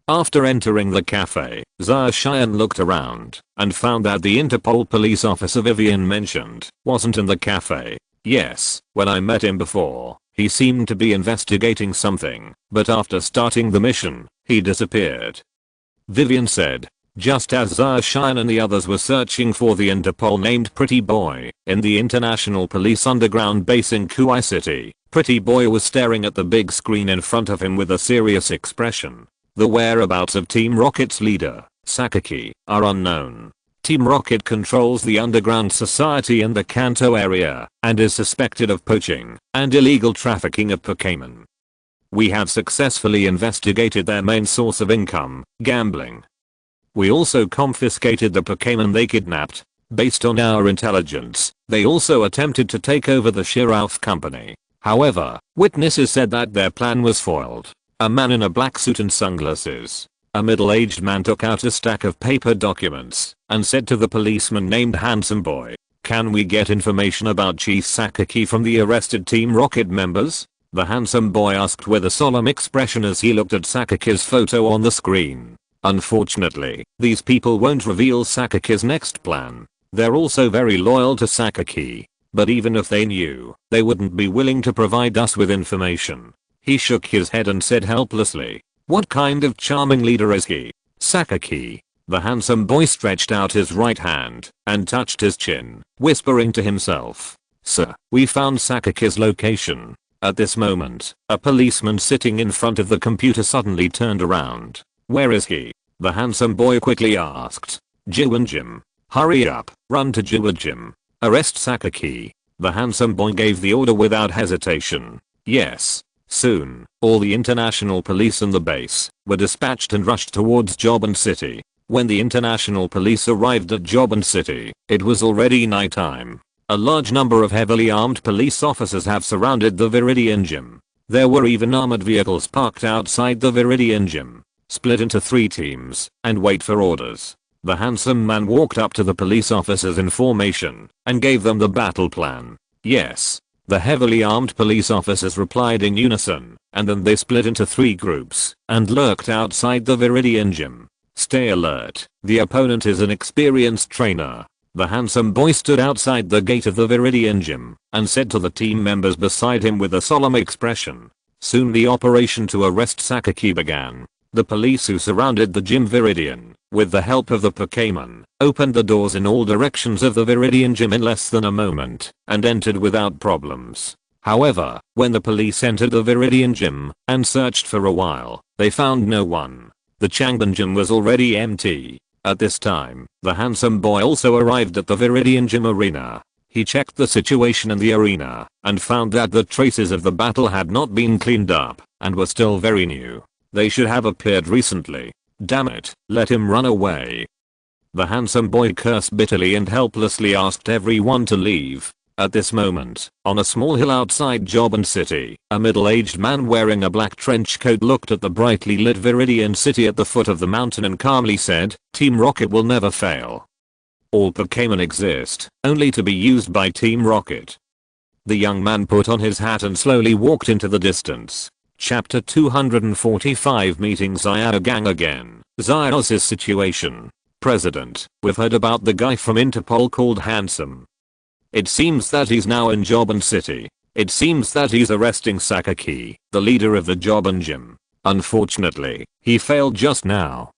After entering the cafe, Zacian looked around and found that the Interpol police officer Vivian mentioned wasn't in the cafe. Yes, when I met him before, he seemed to be investigating something, but after starting the mission, he disappeared. Vivian said. Just as Zacian and the others were searching for the Interpol named Pretty Boy in the International Police Underground base in Kuai City, Pretty Boy was staring at the big screen in front of him with a serious expression. The whereabouts of Team Rocket's leader, Sakaki, are unknown. Team Rocket controls the underground society in the Kanto area and is suspected of poaching and illegal trafficking of Pokémon. We have successfully investigated their main source of income, gambling. We also confiscated the Pokémon they kidnapped. Based on our intelligence, they also attempted to take over the Shirauf company. However, witnesses said that their plan was foiled. A man in a black suit and sunglasses. A middle-aged man took out a stack of paper documents and said to the policeman named Handsome Boy, "Can we get information about Chief Sakaki from the arrested Team Rocket members?" The handsome boy asked with a solemn expression as he looked at Sakaki's photo on the screen. Unfortunately, these people won't reveal Sakaki's next plan. They're also very loyal to Sakaki. But even if they knew, they wouldn't be willing to provide us with information. He shook his head and said helplessly, "What kind of charming leader is he? Sakaki?" The handsome boy stretched out his right hand and touched his chin, whispering to himself, "Sir, we found Sakaki's location." At this moment, a policeman sitting in front of the computer suddenly turned around. "Where is he?" the handsome boy quickly asked. "Jiwon Jim." Hurry up, run to Jiwajim. Arrest Sakaki. The handsome boy gave the order without hesitation. Yes. Soon, all the international police in the base were dispatched and rushed towards Joban City. When the international police arrived at Joban City, it was already nighttime. A large number of heavily armed police officers have surrounded the Viridian Gym. There were even armored vehicles parked outside the Viridian Gym. Split into 3 teams and wait for orders. The handsome man walked up to the police officers in formation and gave them the battle plan. Yes. The heavily armed police officers replied in unison, and then they split into 3 groups and lurked outside the Viridian Gym. Stay alert, the opponent is an experienced trainer. The handsome boy stood outside the gate of the Viridian Gym and said to the team members beside him with a solemn expression. Soon the operation to arrest Sakaki began. The police who surrounded the Gym Viridian, with the help of the Pokémon, opened the doors in all directions of the Viridian Gym in less than a moment, and entered without problems. However, when the police entered the Viridian Gym, and searched for a while, they found no one. The Changban Gym was already empty. At this time, the handsome boy also arrived at the Viridian Gym arena. He checked the situation in the arena, and found that the traces of the battle had not been cleaned up, and were still very new. They should have appeared recently. Damn it, let him run away. The handsome boy cursed bitterly and helplessly asked everyone to leave. At this moment, on a small hill outside Joban City, a middle-aged man wearing a black trench coat looked at the brightly lit Viridian City at the foot of the mountain and calmly said, Team Rocket will never fail. All Pokémon exist, only to be used by Team Rocket. The young man put on his hat and slowly walked into the distance. Chapter 245 Meeting Xiao Gang again. Xiao's situation. President, we've heard about the guy from Interpol called Handsome. It seems that he's now in Joban City. It seems that he's arresting Sakaki, the leader of the Joban Gym. Unfortunately, he failed just now.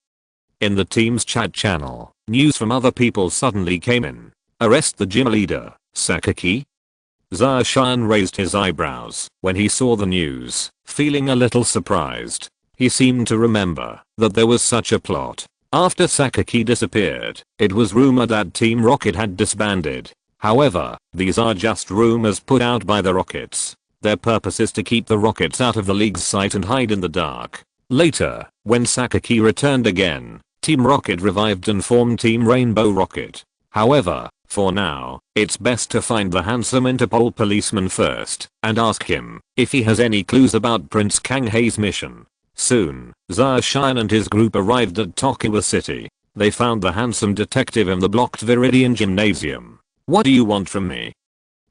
In the team's chat channel, news from other people suddenly came in. Arrest the gym leader, Sakaki? Zarshan raised his eyebrows when he saw the news, feeling a little surprised. He seemed to remember that there was such a plot. After Sakaki disappeared, it was rumored that Team Rocket had disbanded. However, these are just rumors put out by the Rockets. Their purpose is to keep the Rockets out of the League's sight and hide in the dark. Later, when Sakaki returned again, Team Rocket revived and formed Team Rainbow Rocket. However, for now, it's best to find the handsome Interpol policeman first and ask him if he has any clues about Prince Kanghei's mission. Soon, Zarshan and his group arrived at Tokiwa City. They found the handsome detective in the blocked Viridian Gymnasium. What do you want from me?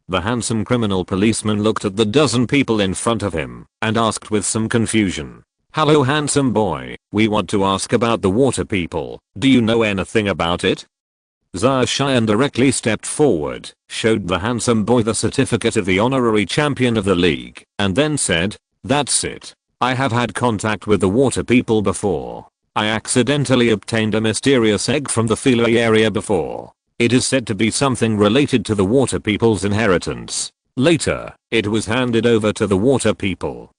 The handsome criminal policeman looked at the dozen people in front of him and asked with some confusion. Hello handsome boy, we want to ask about the water people. Do you know anything about it? Zarshan directly stepped forward, showed the handsome boy the certificate of the honorary champion of the league, and then said, that's it. I have had contact with the water people before. I accidentally obtained a mysterious egg from the Philae area before. It is said to be something related to the water people's inheritance. Later, it was handed over to the water people.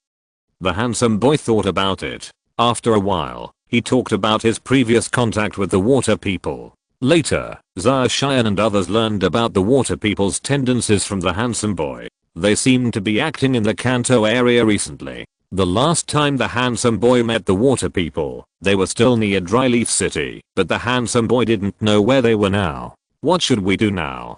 The handsome boy thought about it. After a while, he talked about his previous contact with the water people. Later, Zarshan and others learned about the water people's tendencies from the handsome boy. They seemed to be acting in the Kanto area recently. The last time the handsome boy met the water people, they were still near Dryleaf City, but the handsome boy didn't know where they were now. What should we do now?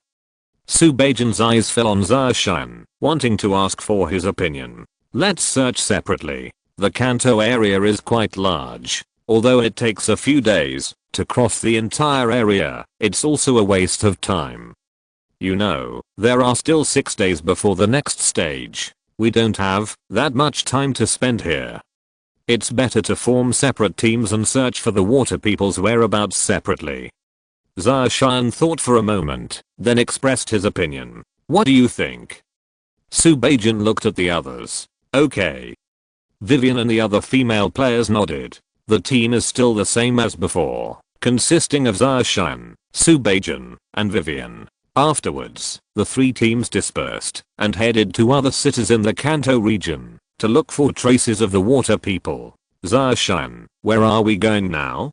Subajan's eyes fell on Zarshan, wanting to ask for his opinion. Let's search separately. The Kanto area is quite large. Although it takes a few days to cross the entire area, it's also a waste of time. You know, there are still 6 days before the next stage. We don't have that much time to spend here. It's better to form separate teams and search for the water people's whereabouts separately. Zarshan thought for a moment, then expressed his opinion. What do you think? Subajan looked at the others. Okay. Vivian and the other female players nodded. The team is still the same as before, consisting of Zarshan, Subajan, and Vivian. Afterwards, the 3 teams dispersed and headed to other cities in the Kanto region to look for traces of the water people. Zarshan, where are we going now?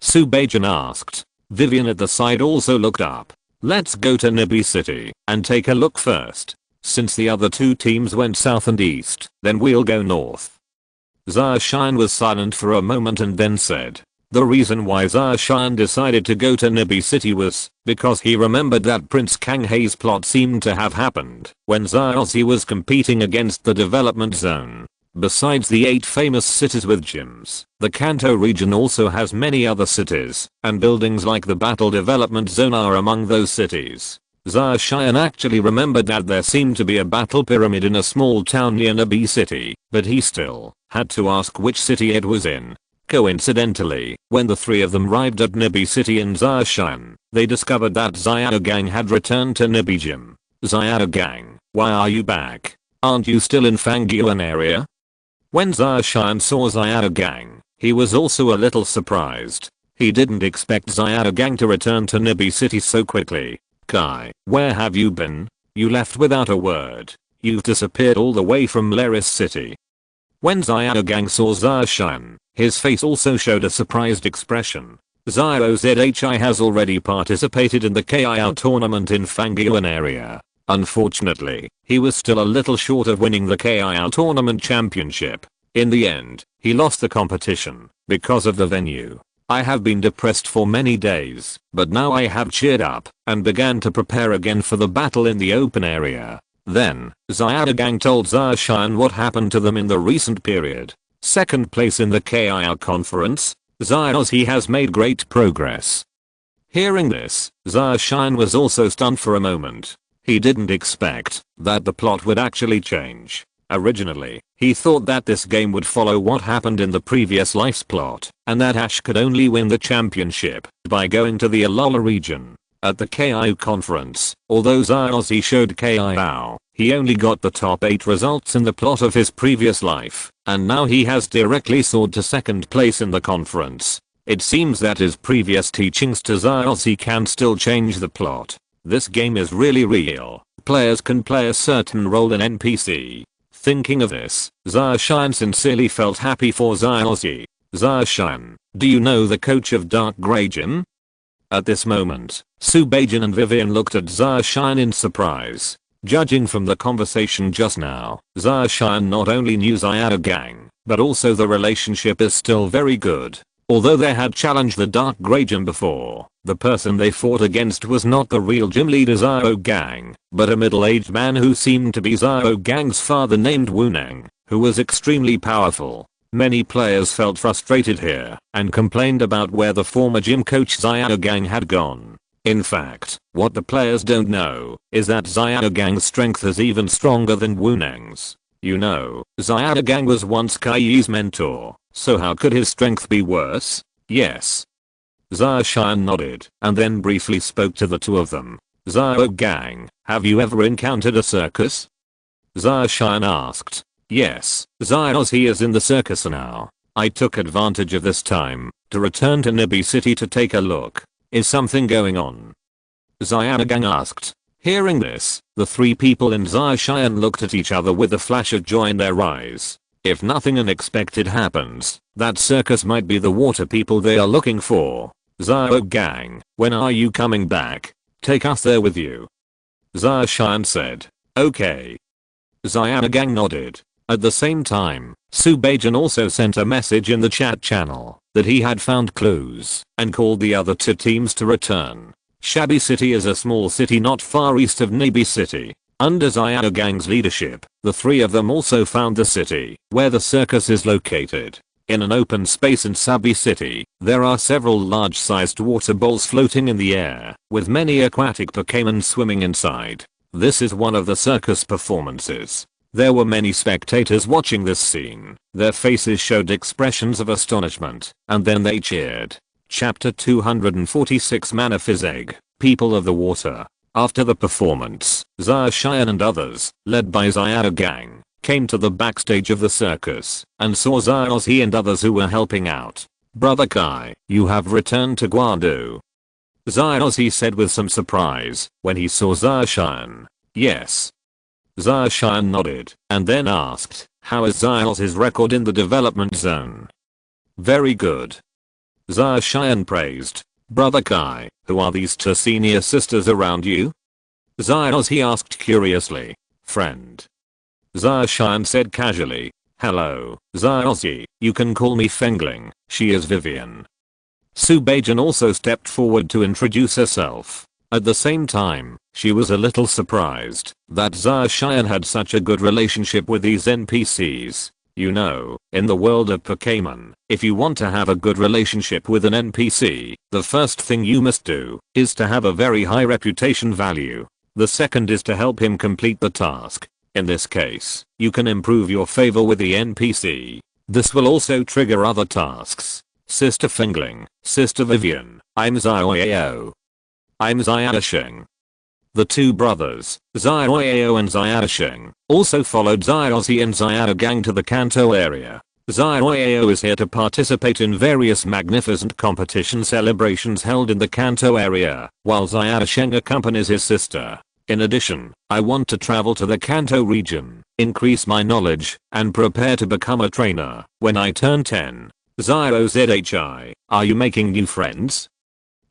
Subajan asked. Vivian at the side also looked up. Let's go to Nibby City and take a look first. Since the other two teams went south and east, then we'll go north. Zarshan was silent for a moment and then said. The reason why Zarshan decided to go to Nibby City was because he remembered that Prince Kanghei's plot seemed to have happened when Zaozi was competing against the development zone. Besides the 8 famous cities with gyms, the Kanto region also has many other cities, and buildings like the Battle Development Zone are among those cities. Zarshan actually remembered that there seemed to be a battle pyramid in a small town near Nibby City, but he still had to ask which city it was in. Coincidentally, when the three of them arrived at Nibby City in Zarshan, they discovered that Xiao Gang had returned to Nibby Gym. Xiao Gang, why are you back? Aren't you still in Fangyuan area? When Zarshan saw Xiao Gang, he was also a little surprised. He didn't expect Xiao Gang to return to Nibby City so quickly. Kai, where have you been? You left without a word. You've disappeared all the way from Leris City. When Xiao Gang saw Zarshan, his face also showed a surprised expression. Xiao has already participated in the KIO tournament in Fangyuan area. Unfortunately, he was still a little short of winning the KIO tournament championship. In the end, he lost the competition because of the venue. I have been depressed for many days, but now I have cheered up and began to prepare again for the battle in the open area. Then, Xiao Gang told Zarshan what happened to them in the recent period. Second place in the KIO conference, Xiaozi has made great progress. Hearing this, Zarshan was also stunned for a moment. He didn't expect that the plot would actually change. Originally, he thought that this game would follow what happened in the previous life's plot, and that Ash could only win the championship by going to the Alola region. At the KIO conference, although Xiaozi showed KIO, he only got the top 8 results in the plot of his previous life, and now he has directly soared to second place in the conference. It seems that his previous teachings to Xiaozi can still change the plot. This game is really real. Players can play a certain role in NPC. Thinking of this, Zarshan sincerely felt happy for Xiaozi. Zarshan, do you know the coach of Dark Grey Gym? At this moment, Subeijin and Vivian looked at Zarshan in surprise. Judging from the conversation just now, Zarshan not only knew Xiao Gang, but also the relationship is still very good. Although they had challenged the Dark Grey Gym before, the person they fought against was not the real gym leader Xiao Gang, but a middle-aged man who seemed to be Xiao Gang's father named Wunang, who was extremely powerful. Many players felt frustrated here and complained about where the former gym coach Xiao Gang had gone. In fact, what the players don't know is that Xiao Gang's strength is even stronger than Wunang's. You know, Xiao Gang was once Kai's mentor, so how could his strength be worse? Yes. Zarshan nodded and then briefly spoke to the two of them. Xiao Gang, have you ever encountered a circus? Zarshan asked. Yes, Xiaozi is in the circus now. I took advantage of this time to return to Nibby City to take a look. Is something going on? Xiao Gang asked. Hearing this, the three people in Zarshan looked at each other with a flash of joy in their eyes. If nothing unexpected happens, that circus might be the water people they are looking for. Xiao Gang, when are you coming back? Take us there with you. Zarshan said. Okay. Xiao Gang nodded. At the same time, Subeijin also sent a message in the chat channel that he had found clues and called the other two teams to return. Shabby City is a small city not far east of Nibby City. Under Xiao Gang's leadership, the three of them also found the city where the circus is located. In an open space in Shabby City, there are several large-sized water balls floating in the air, with many aquatic Pokémon swimming inside. This is one of the circus performances. There were many spectators watching this scene. Their faces showed expressions of astonishment, and then they cheered. Chapter 246 Mana Physeg, People of the Water. After the performance, Zarshan and others, led by Xiao Gang, came to the backstage of the circus and saw Xiaozi and others who were helping out. Brother Kai, you have returned to Guandu. Xiaozi said with some surprise when he saw Zarshan. Yes. Zarshan nodded and then asked, how is Xiaozi's record in the development zone? Very good. Zarshan praised. Brother Kai, who are these two senior sisters around you? Zyos, he asked curiously. Friend. Zaoshan said casually. Hello, Zyosy, you can call me Fengling, she is Vivian. Subajan also stepped forward to introduce herself. At the same time, she was a little surprised that Zaoshan had such a good relationship with these NPCs. You know, in the world of Pokémon, if you want to have a good relationship with an NPC, the first thing you must do is to have a very high reputation value. The second is to help him complete the task. In this case, you can improve your favor with the NPC. This will also trigger other tasks. Sister Fengling, Sister Vivian, I'm Xiaoyao. I'm Xiaosheng. The two brothers, Xiaoyao and Xiaosheng, also followed Xiaozi and Xiaogang to the Kanto area. Xiaoyao is here to participate in various magnificent competition celebrations held in the Kanto area, while Xiaosheng accompanies his sister. In addition, I want to travel to the Kanto region, increase my knowledge, and prepare to become a trainer when I turn 10. ZOZHI, are you making new friends?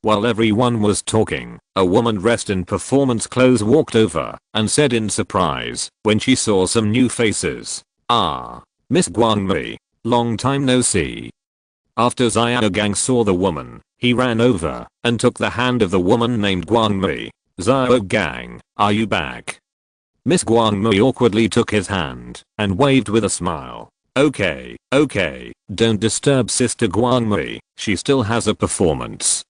While everyone was talking, a woman dressed in performance clothes walked over and said in surprise when she saw some new faces. Ah, Miss Guangmei, long time no see. After Xiaogang saw the woman, he ran over and took the hand of the woman named Guangmei. Xiaogang, are you back? Miss Guangmei awkwardly took his hand and waved with a smile. Okay, don't disturb Sister Guangmei, she still has a performance.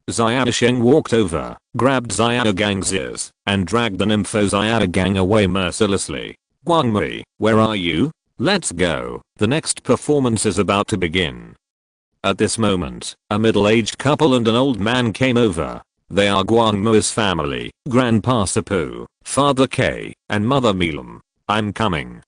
Xiaosheng walked over, grabbed Xiaogang's ears, and dragged the nympho Xiaogang away mercilessly. Guangmei, where are you? Let's go, the next performance is about to begin. At this moment, a middle-aged couple and an old man came over. They are Guangmei's family, Grandpa Sapu, Father K, and Mother Milam. I'm coming.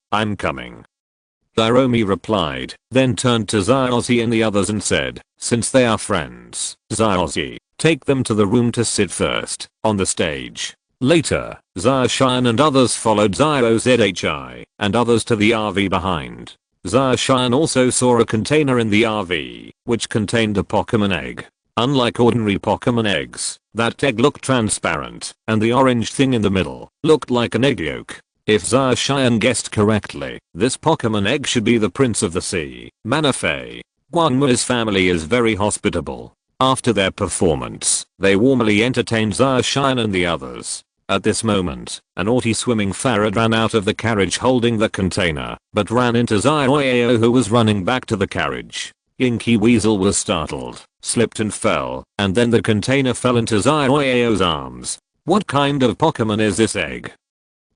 Hiromi replied, then turned to Xiaozi and the others and said, since they are friends, Xiaozi, take them to the room to sit first, on the stage. Later, Zaoshan and others followed ZOZHI, and others to the RV behind. Zaoshan also saw a container in the RV, which contained a Pokémon egg. Unlike ordinary Pokémon eggs, that egg looked transparent, and the orange thing in the middle looked like an egg yolk. If Zaoshan guessed correctly, this Pokémon egg should be the Prince of the Sea, Manaphy. Guangmei's family is very hospitable. After their performance, they warmly entertained Zaoshan and the others. At this moment, a naughty swimming farad ran out of the carriage holding the container, but ran into Xiaoyao who was running back to the carriage. Inky Weasel was startled, slipped and fell, and then the container fell into Xiaoyao's arms. What kind of Pokemon is this egg?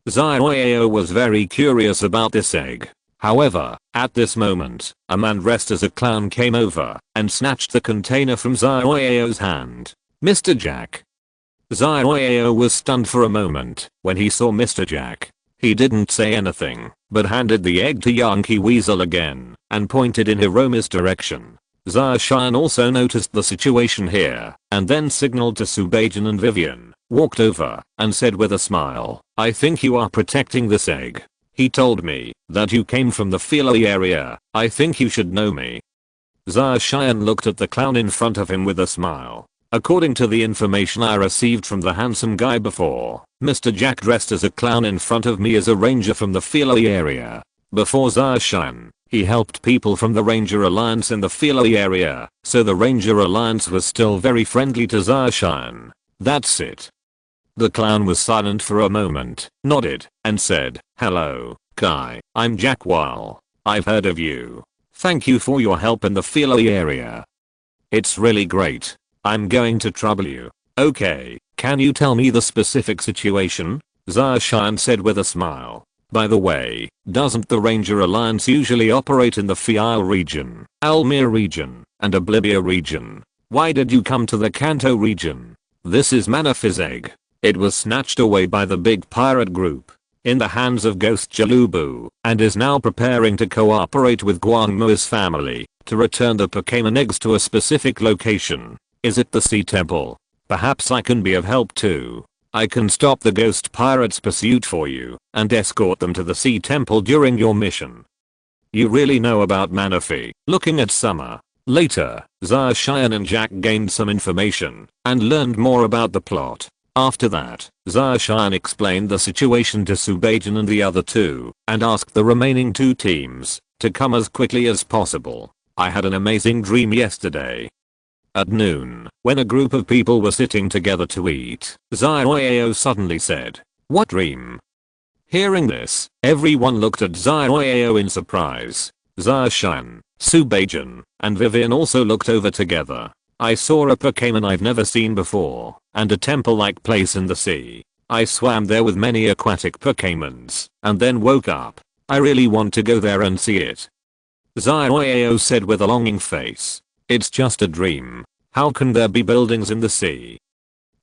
Xiaoyao was very curious about this egg. However, at this moment, a man dressed as a clown came over and snatched the container from Xiaoyao's hand. Mr. Jack. Xiaoyao was stunned for a moment when he saw Mr. Jack. He didn't say anything, but handed the egg to Yankee Weasel again and pointed in Hiromi's direction. Zaoshan also noticed the situation here and then signaled to Subajan and Vivian, walked over, and said with a smile, I think you are protecting this egg. He told me that you came from the Philly area. I think you should know me. Zaoshan looked at the clown in front of him with a smile. According to the information I received from the handsome guy before, Mr. Jack dressed as a clown in front of me as a ranger from the Philly area. Before Zaoshan, he helped people from the Ranger Alliance in the Philly area, so the Ranger Alliance was still very friendly to Zaoshan. That's it. The clown was silent for a moment, nodded, and said, hello, Kai, I'm Jack Wall. I've heard of you. Thank you for your help in the Philly area. It's really great. I'm going to trouble you. Okay, can you tell me the specific situation? Zaoshan said with a smile. By the way, doesn't the Ranger Alliance usually operate in the Fial region, Almir region, and Oblivia region? Why did you come to the Kanto region? This is Manaphy's egg. It was snatched away by the big pirate group in the hands of Ghost Jalubu and is now preparing to cooperate with Guangmei's family to return the Pokémon eggs to a specific location. Is it the Sea Temple? Perhaps I can be of help too. I can stop the ghost pirates' pursuit for you and escort them to the Sea Temple during your mission. You really know about Manaphy. Looking at Summer, Later, Cheyenne and Jack gained some information and learned more about the plot. After that, Cheyenne explained the situation to Subajan and the other two and asked the remaining two teams to come as quickly as possible. I had an amazing dream yesterday. At noon, when a group of people were sitting together to eat, Zioyao suddenly said, "What dream?" Hearing this, everyone looked at Zioyao in surprise. Cheyenne, Subajan, and Vivian also looked over together. I saw a Pokémon I've never seen before, and a temple-like place in the sea. I swam there with many aquatic Pokémons, and then woke up. I really want to go there and see it. Zioyao said with a longing face. It's just a dream. How can there be buildings in the sea?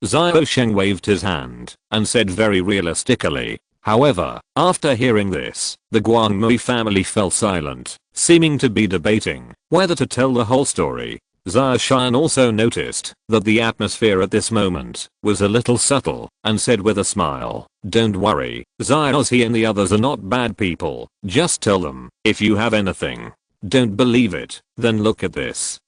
Ziosheng waved his hand and said very realistically. However, after hearing this, the Guangmui family fell silent, seeming to be debating whether to tell the whole story. Cheyenne also noticed that the atmosphere at this moment was a little subtle and said with a smile, "Don't worry, Zioshi and the others are not bad people. Just tell them if you have anything. Don't believe it, then look at this."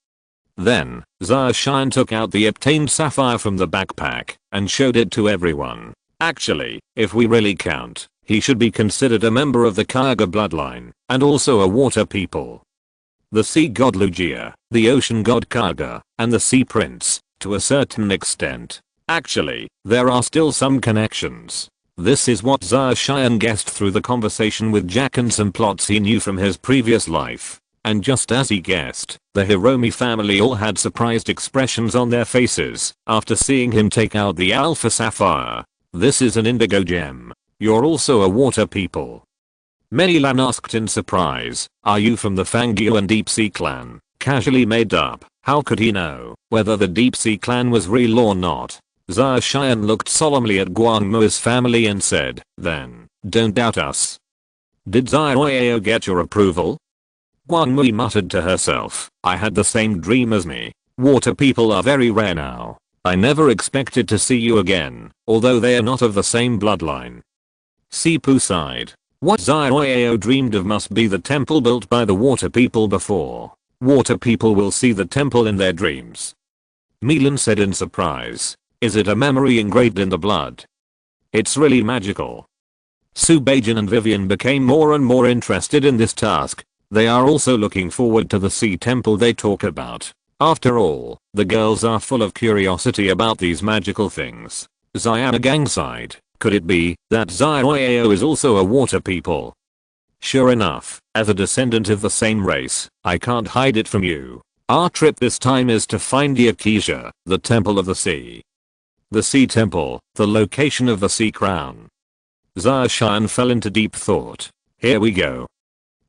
Then, Cheyenne took out the obtained sapphire from the backpack and showed it to everyone. Actually, if we really count, he should be considered a member of the Kyaga bloodline and also a water people. The sea god Lugia, the ocean god Kyaga, and the sea prince, to a certain extent. Actually, there are still some connections. This is what Cheyenne guessed through the conversation with Jack and some plots he knew from his previous life. And just as he guessed, the Hiromi family all had surprised expressions on their faces after seeing him take out the alpha sapphire. This is an indigo gem. You're also a water people. Menilan asked in surprise, are you from the Fangyu and Deep Sea clan? Casually made up. How could he know whether the Deep Sea clan was real or not? Cheyenne looked solemnly at Guangmui's family and said, then, don't doubt us. Did Zioyao get your approval? Guangmui muttered to herself, I had the same dream as me. Water people are very rare now. I never expected to see you again, although they are not of the same bloodline. Sipu sighed. What Zioyao dreamed of must be the temple built by the water people before. Water people will see the temple in their dreams. Milan said in surprise. Is it a memory engraved in the blood? It's really magical. Subajan and Vivian became more and more interested in this task. They are also looking forward to the sea temple they talk about. After all, the girls are full of curiosity about these magical things. Xianagang sighed. Could it be that Zioyao is also a water people? Sure enough, as a descendant of the same race, I can't hide it from you. Our trip this time is to find Yakisha, the temple of the sea. The sea temple, the location of the sea crown. Cheyenne fell into deep thought. Here we go.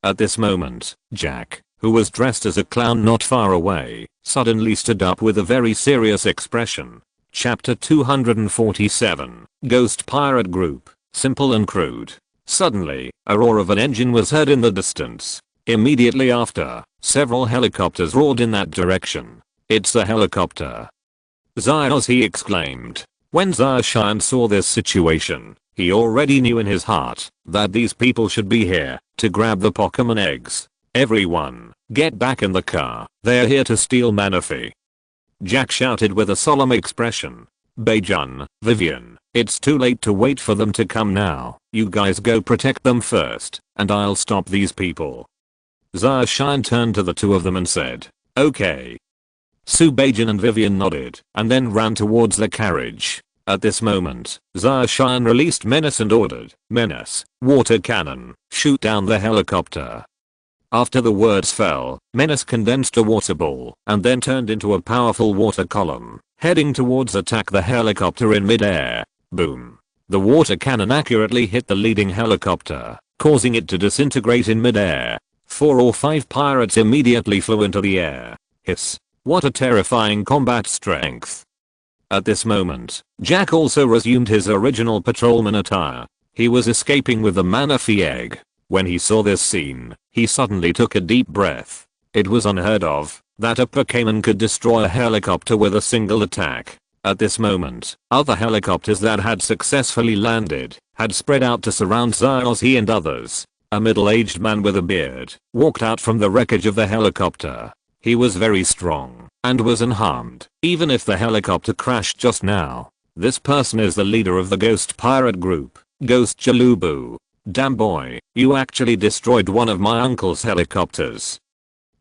At this moment, Jack, who was dressed as a clown not far away, suddenly stood up with a very serious expression. Chapter 247, Ghost Pirate Group, Simple and Crude. Suddenly, a roar of an engine was heard in the distance. Immediately after, several helicopters roared in that direction. It's a helicopter. Zios, he exclaimed. When Cheyenne saw this situation, he already knew in his heart that these people should be here to grab the Pokémon eggs. Everyone, get back in the car. They're here to steal Manaphy. Jack shouted with a solemn expression. Beijun, Vivian, it's too late to wait for them to come now. You guys go protect them first, and I'll stop these people. Cheyenne turned to the two of them and said, okay. Subajan and Vivian nodded and then ran towards the carriage. At this moment, Cheyenne released Menace and ordered, Menace, water cannon, shoot down the helicopter. After the words fell, Menace condensed a water ball and then turned into a powerful water column, heading towards attack the helicopter in midair. Boom. The water cannon accurately hit the leading helicopter, causing it to disintegrate in midair. 4 or 5 pirates immediately flew into the air. Hiss. What a terrifying combat strength. At this moment, Jack also resumed his original patrolman attire. He was escaping with the Manaphy egg. When he saw this scene, he suddenly took a deep breath. It was unheard of that a Pokémon could destroy a helicopter with a single attack. At this moment, other helicopters that had successfully landed had spread out to surround Zioshi and others. A middle-aged man with a beard walked out from the wreckage of the helicopter. He was very strong and was unharmed, even if the helicopter crashed just now. This person is the leader of the ghost pirate group, Ghost Jalubu. Damn boy, you actually destroyed one of my uncle's helicopters.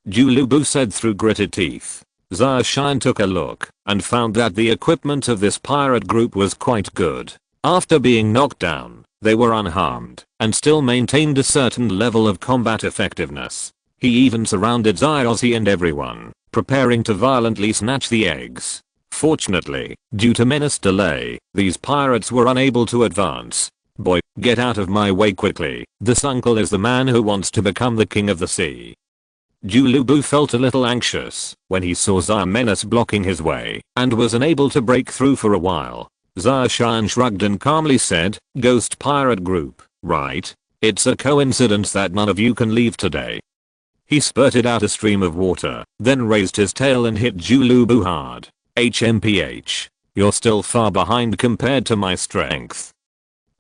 Jalubu said through gritted teeth. Zarshan took a look and found that the equipment of this pirate group was quite good. After being knocked down, they were unharmed and still maintained a certain level of combat effectiveness. He even surrounded Zyozzy and everyone, preparing to violently snatch the eggs. Fortunately, due to Menace delay, these pirates were unable to advance. Boy, get out of my way quickly. This uncle is the man who wants to become the king of the sea. Jalubu felt a little anxious when he saw Menace blocking his way and was unable to break through for a while. Zarshan shrugged and calmly said, Ghost Pirate Group, right? It's a coincidence that none of you can leave today. He spurted out a stream of water, then raised his tail and hit Jalubu hard. HMPH. You're still far behind compared to my strength.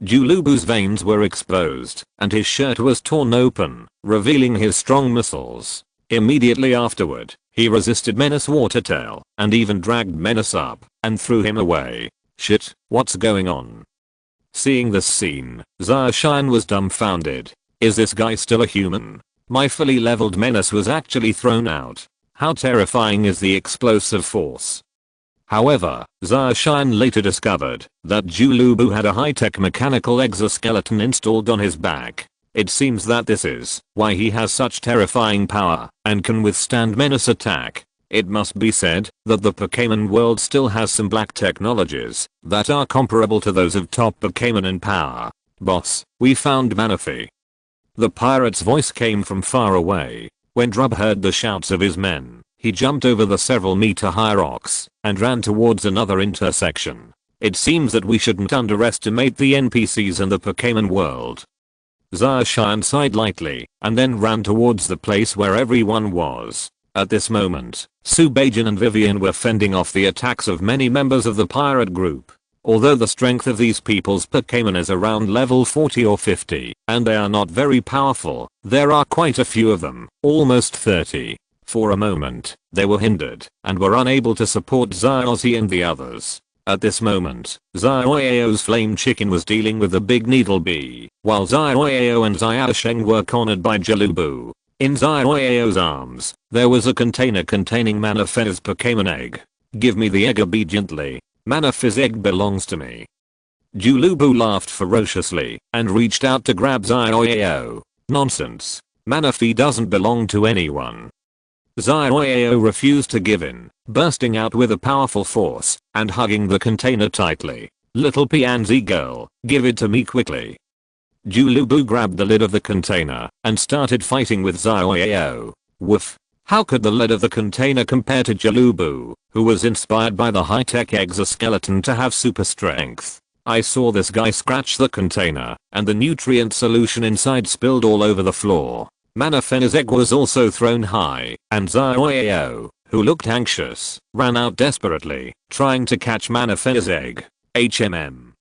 Jalubu's veins were exposed, and his shirt was torn open, revealing his strong muscles. Immediately afterward, he resisted Menace Watertail, and even dragged Menace up, and threw him away. Shit, what's going on? Seeing this scene, Zarshan was dumbfounded. Is this guy still a human? My fully leveled Menace was actually thrown out. How terrifying is the explosive force? However, Zarshan later discovered that Jalubu had a high-tech mechanical exoskeleton installed on his back. It seems that this is why he has such terrifying power and can withstand Menace attack. It must be said that the Pokémon world still has some black technologies that are comparable to those of top Pokémon in power. Boss, we found Manaphy. The pirate's voice came from far away. When Drub heard the shouts of his men, he jumped over the several meter high rocks and ran towards another intersection. It seems that we shouldn't underestimate the NPCs in the Pokémon world. Zarshan sighed lightly and then ran towards the place where everyone was. At this moment, Subagin and Vivian were fending off the attacks of many members of the pirate group. Although the strength of these people's Pokémon is around level 40 or 50, and they are not very powerful, there are quite a few of them, almost 30. For a moment, they were hindered and were unable to support Zyozzy and the others. At this moment, Zioyao's flame chicken was dealing with the big needle bee, while Zioyao and Zyasheng were cornered by Jalubu. In Zioyao's arms, there was a container containing Manaphy's Pokémon egg. Give me the egg obediently. Manaphy's egg belongs to me. Jalubu laughed ferociously and reached out to grab Zioyao. Nonsense. Manaphy doesn't belong to anyone. Zioyao refused to give in, bursting out with a powerful force and hugging the container tightly. Little pansy girl, give it to me quickly. Jalubu grabbed the lid of the container and started fighting with Zioyao. Woof. How could the lid of the container compare to Jalubu, who was inspired by the high-tech exoskeleton to have super strength? I saw this guy scratch the container, and the nutrient solution inside spilled all over the floor. Manaphy's egg was also thrown high, and Zioyao, who looked anxious, ran out desperately, trying to catch Manaphy's egg. HMM.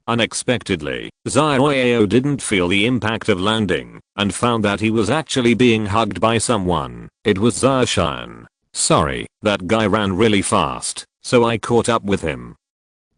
Unexpectedly, Zioyao didn't feel the impact of landing, and found that he was actually being hugged by someone. It was Zarshan. Sorry, that guy ran really fast, so I caught up with him.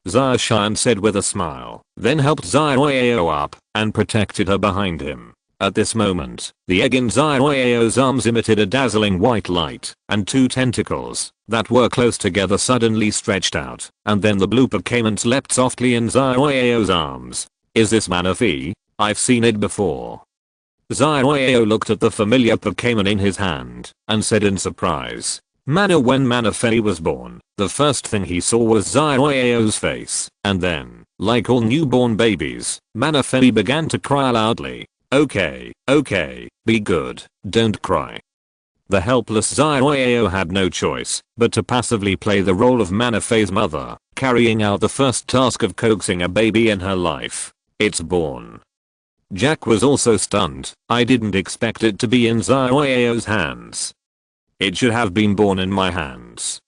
Zarshan said with a smile, then helped Zioyao up, and protected her behind him. At this moment, the egg in Zioyao's arms emitted a dazzling white light, and two tentacles that were close together suddenly stretched out, and then the blue Pokémon leapt softly in Zioyao's arms. Is this Manaphy? I've seen it before. Zioyao looked at the familiar Pokémon in his hand, and said in surprise. When Manaphy was born, the first thing he saw was Zioyao's face, and then, like all newborn babies, Manaphy began to cry loudly. Okay, be good, don't cry. The helpless Zioyao had no choice but to passively play the role of Manaphy's mother, carrying out the first task of coaxing a baby in her life. It's born. Jack was also stunned. I didn't expect it to be in Zioyao's hands. It should have been born in my hands.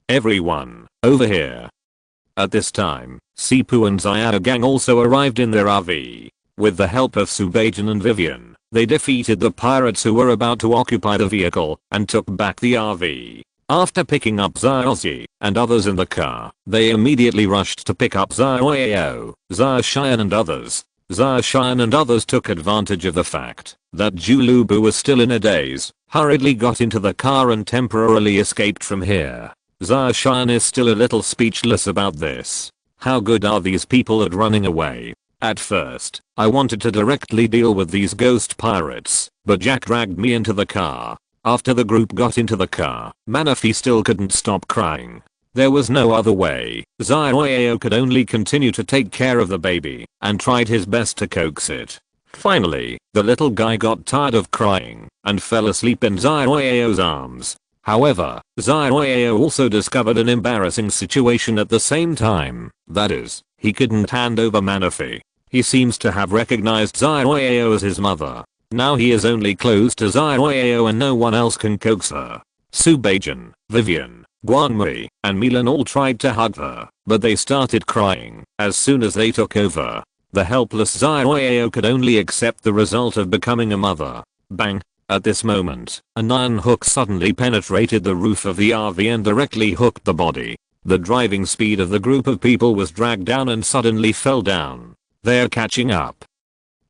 Everyone, over here. At this time, Sipu and Zyada Gang also arrived in their RV. With the help of Subagin and Vivian, They defeated the pirates who were about to occupy the vehicle and took back the RV. After picking up Xiaozi and others in the car, they immediately rushed to pick up Xiaoyao, Xiaoshan and others. Xiaoshan and others took advantage of the fact that Julubu was still in a daze, hurriedly got into the car and temporarily escaped from here. Xiaoshan is still a little speechless about this. How good are these people at running away? At first, I wanted to directly deal with these ghost pirates, but Jack dragged me into the car. After the group got into the car, Manaphy still couldn't stop crying. There was no other way. Xiaoyao could only continue to take care of the baby and tried his best to coax it. Finally, the little guy got tired of crying and fell asleep in Xiaoyao's arms. However, Xiaoyao also discovered an embarrassing situation at the same time. That is, he couldn't hand over Manaphy. He seems to have recognized Xiaoyao as his mother. Now he is only close to Xiaoyao and no one else can coax her. Subajan, Vivian, Guanmei, and Milan all tried to hug her, but they started crying as soon as they took over. The helpless Xiaoyao could only accept the result of becoming a mother. Bang! At this moment, an iron hook suddenly penetrated the roof of the RV and directly hooked the body. The driving speed of the group of people was dragged down and suddenly fell down. They're catching up.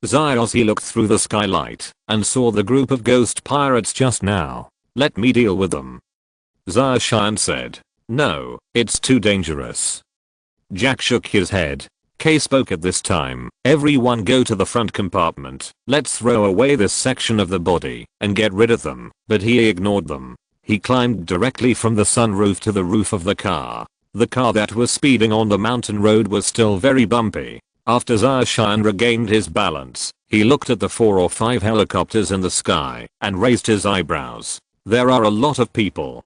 Xiaozi looked through the skylight and saw the group of ghost pirates just now. Let me deal with them. Xiaoshan said. No, it's too dangerous. Jack shook his head. Kay spoke at this time. Everyone go to the front compartment. Let's throw away this section of the body and get rid of them. But he ignored them. He climbed directly from the sunroof to the roof of the car. The car that was speeding on the mountain road was still very bumpy. After Xiaoshan regained his balance, he looked at the 4 or 5 helicopters in the sky and raised his eyebrows. There are a lot of people.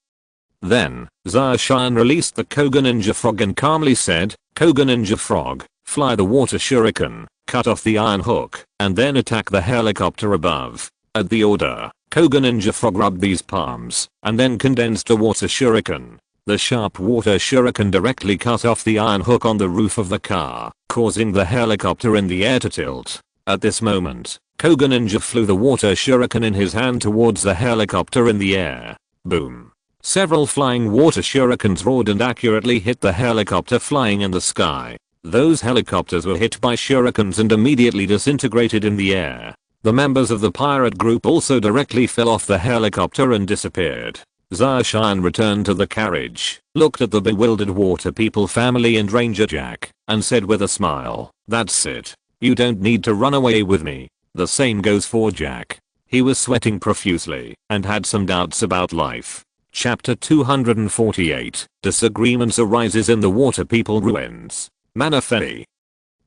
Then, Xiaoshan released the Koga Ninja Frog and calmly said, Koga Ninja Frog, fly the water shuriken, cut off the iron hook, and then attack the helicopter above. At the order, Koga Ninja Frog rubbed these palms, and then condensed a water shuriken. The sharp water shuriken directly cut off the iron hook on the roof of the car, causing the helicopter in the air to tilt. At this moment, Koga Ninja flew the water shuriken in his hand towards the helicopter in the air. Boom. Several flying water shurikens roared and accurately hit the helicopter flying in the sky. Those helicopters were hit by shurikens and immediately disintegrated in the air. The members of the pirate group also directly fell off the helicopter and disappeared. Xiaoshan returned to the carriage, looked at the bewildered water people family and Ranger Jack, and said with a smile, that's it. You don't need to run away with me. The same goes for Jack. He was sweating profusely and had some doubts about life. Chapter 248, Disagreements arises in the water people ruins. Manaphy.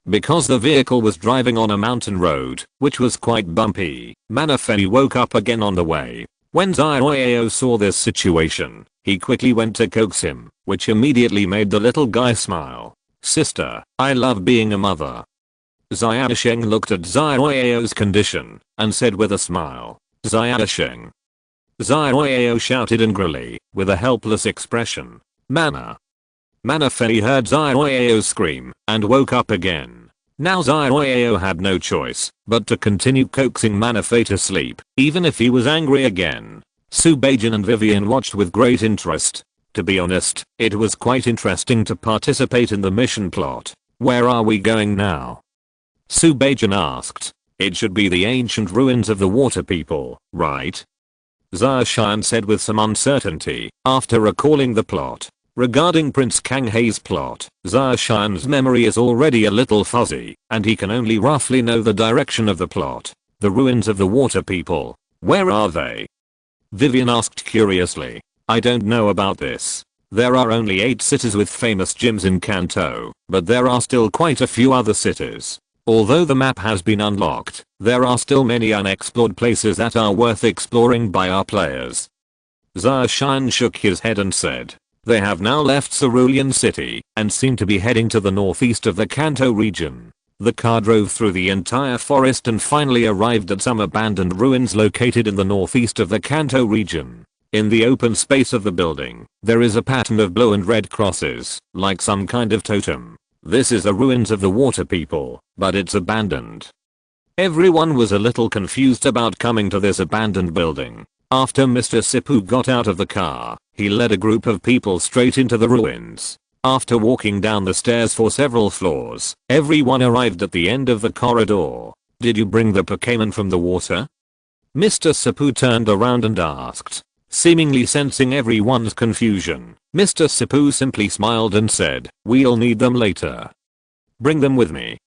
Because the vehicle was driving on a mountain road, which was quite bumpy, Manaphy woke up again on the way. When Xiaoyao saw this situation, he quickly went to coax him, which immediately made the little guy smile. Sister, I love being a mother. Xiaosheng looked at Xiaoyao's condition and said with a smile, Xiaosheng. Xiaoyao shouted angrily, with a helpless expression, Mana. Manaphy heard Xiaoyao scream and woke up again. Now Xiaoyao had no choice but to continue coaxing Manaphy to sleep, even if he was angry again. Subajan and Vivian watched with great interest. To be honest, it was quite interesting to participate in the mission plot. Where are we going now? Subajan asked. It should be the ancient ruins of the water people, right? Xiaoshan said with some uncertainty, after recalling the plot. Regarding Prince Kanghei's plot, Xiaoshan's memory is already a little fuzzy, and he can only roughly know the direction of the plot. The ruins of the water people. Where are they? Vivian asked curiously. I don't know about this. There are only 8 cities with famous gyms in Kanto, but there are still quite a few other cities. Although the map has been unlocked, there are still many unexplored places that are worth exploring by our players. Xiaoshan shook his head and said. They have now left Cerulean City and seem to be heading to the northeast of the Kanto region. The car drove through the entire forest and finally arrived at some abandoned ruins located in the northeast of the Kanto region. In the open space of the building, there is a pattern of blue and red crosses, like some kind of totem. This is the ruins of the water people, but it's abandoned. Everyone was a little confused about coming to this abandoned building. After Mr. Sipu got out of the car, he led a group of people straight into the ruins. After walking down the stairs for several floors, everyone arrived at the end of the corridor. Did you bring the Pokémon from the water? Mr. Sipu turned around and asked. Seemingly sensing everyone's confusion, Mr. Sipu simply smiled and said, "We'll need them later. Bring them with me."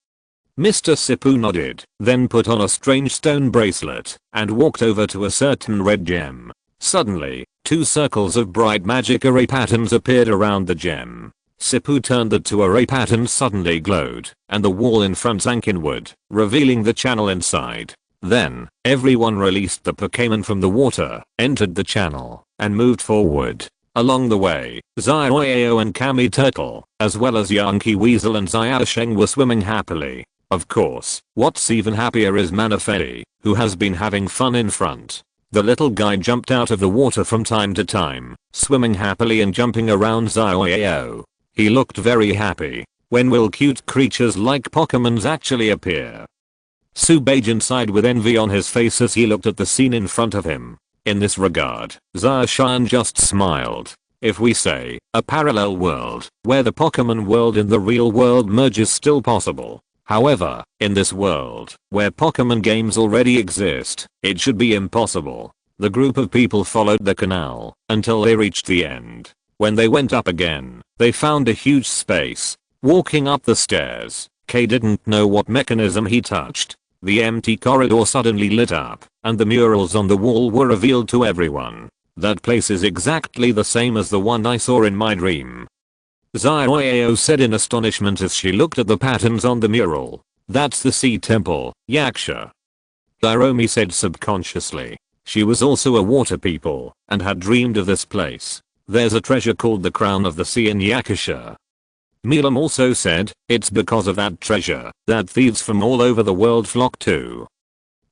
Mr. Sipu nodded, then put on a strange stone bracelet, and walked over to a certain red gem. Suddenly, 2 circles of bright magic array patterns appeared around the gem. Sipu turned the 2 array patterns suddenly glowed, and the wall in front sank inward, revealing the channel inside. Then, everyone released the Pokémon from the water, entered the channel, and moved forward. Along the way, Xiaoyao and Kami Turtle, as well as Yankee Weasel and Xiaosheng were swimming happily. Of course, what's even happier is Manaphy, who has been having fun in front. The little guy jumped out of the water from time to time, swimming happily and jumping around Xiaoyao. He looked very happy. When will cute creatures like Pokémons actually appear? Subajan sighed with envy on his face as he looked at the scene in front of him. In this regard, Zaoshan just smiled. If we say, a parallel world, where the Pokémon world and the real world merge is still possible. However, in this world, where Pokémon games already exist, it should be impossible. The group of people followed the canal, until they reached the end. When they went up again, they found a huge space. Walking up the stairs, Kay didn't know what mechanism he touched. The empty corridor suddenly lit up, and the murals on the wall were revealed to everyone. That place is exactly the same as the one I saw in my dream. Xiaoyao said in astonishment as she looked at the patterns on the mural. That's the Sea Temple, Yaksha. Hiromi said subconsciously. She was also a water people, and had dreamed of this place. There's a treasure called the Crown of the Sea in Yakusha. Milam also said, it's because of that treasure that thieves from all over the world flock to.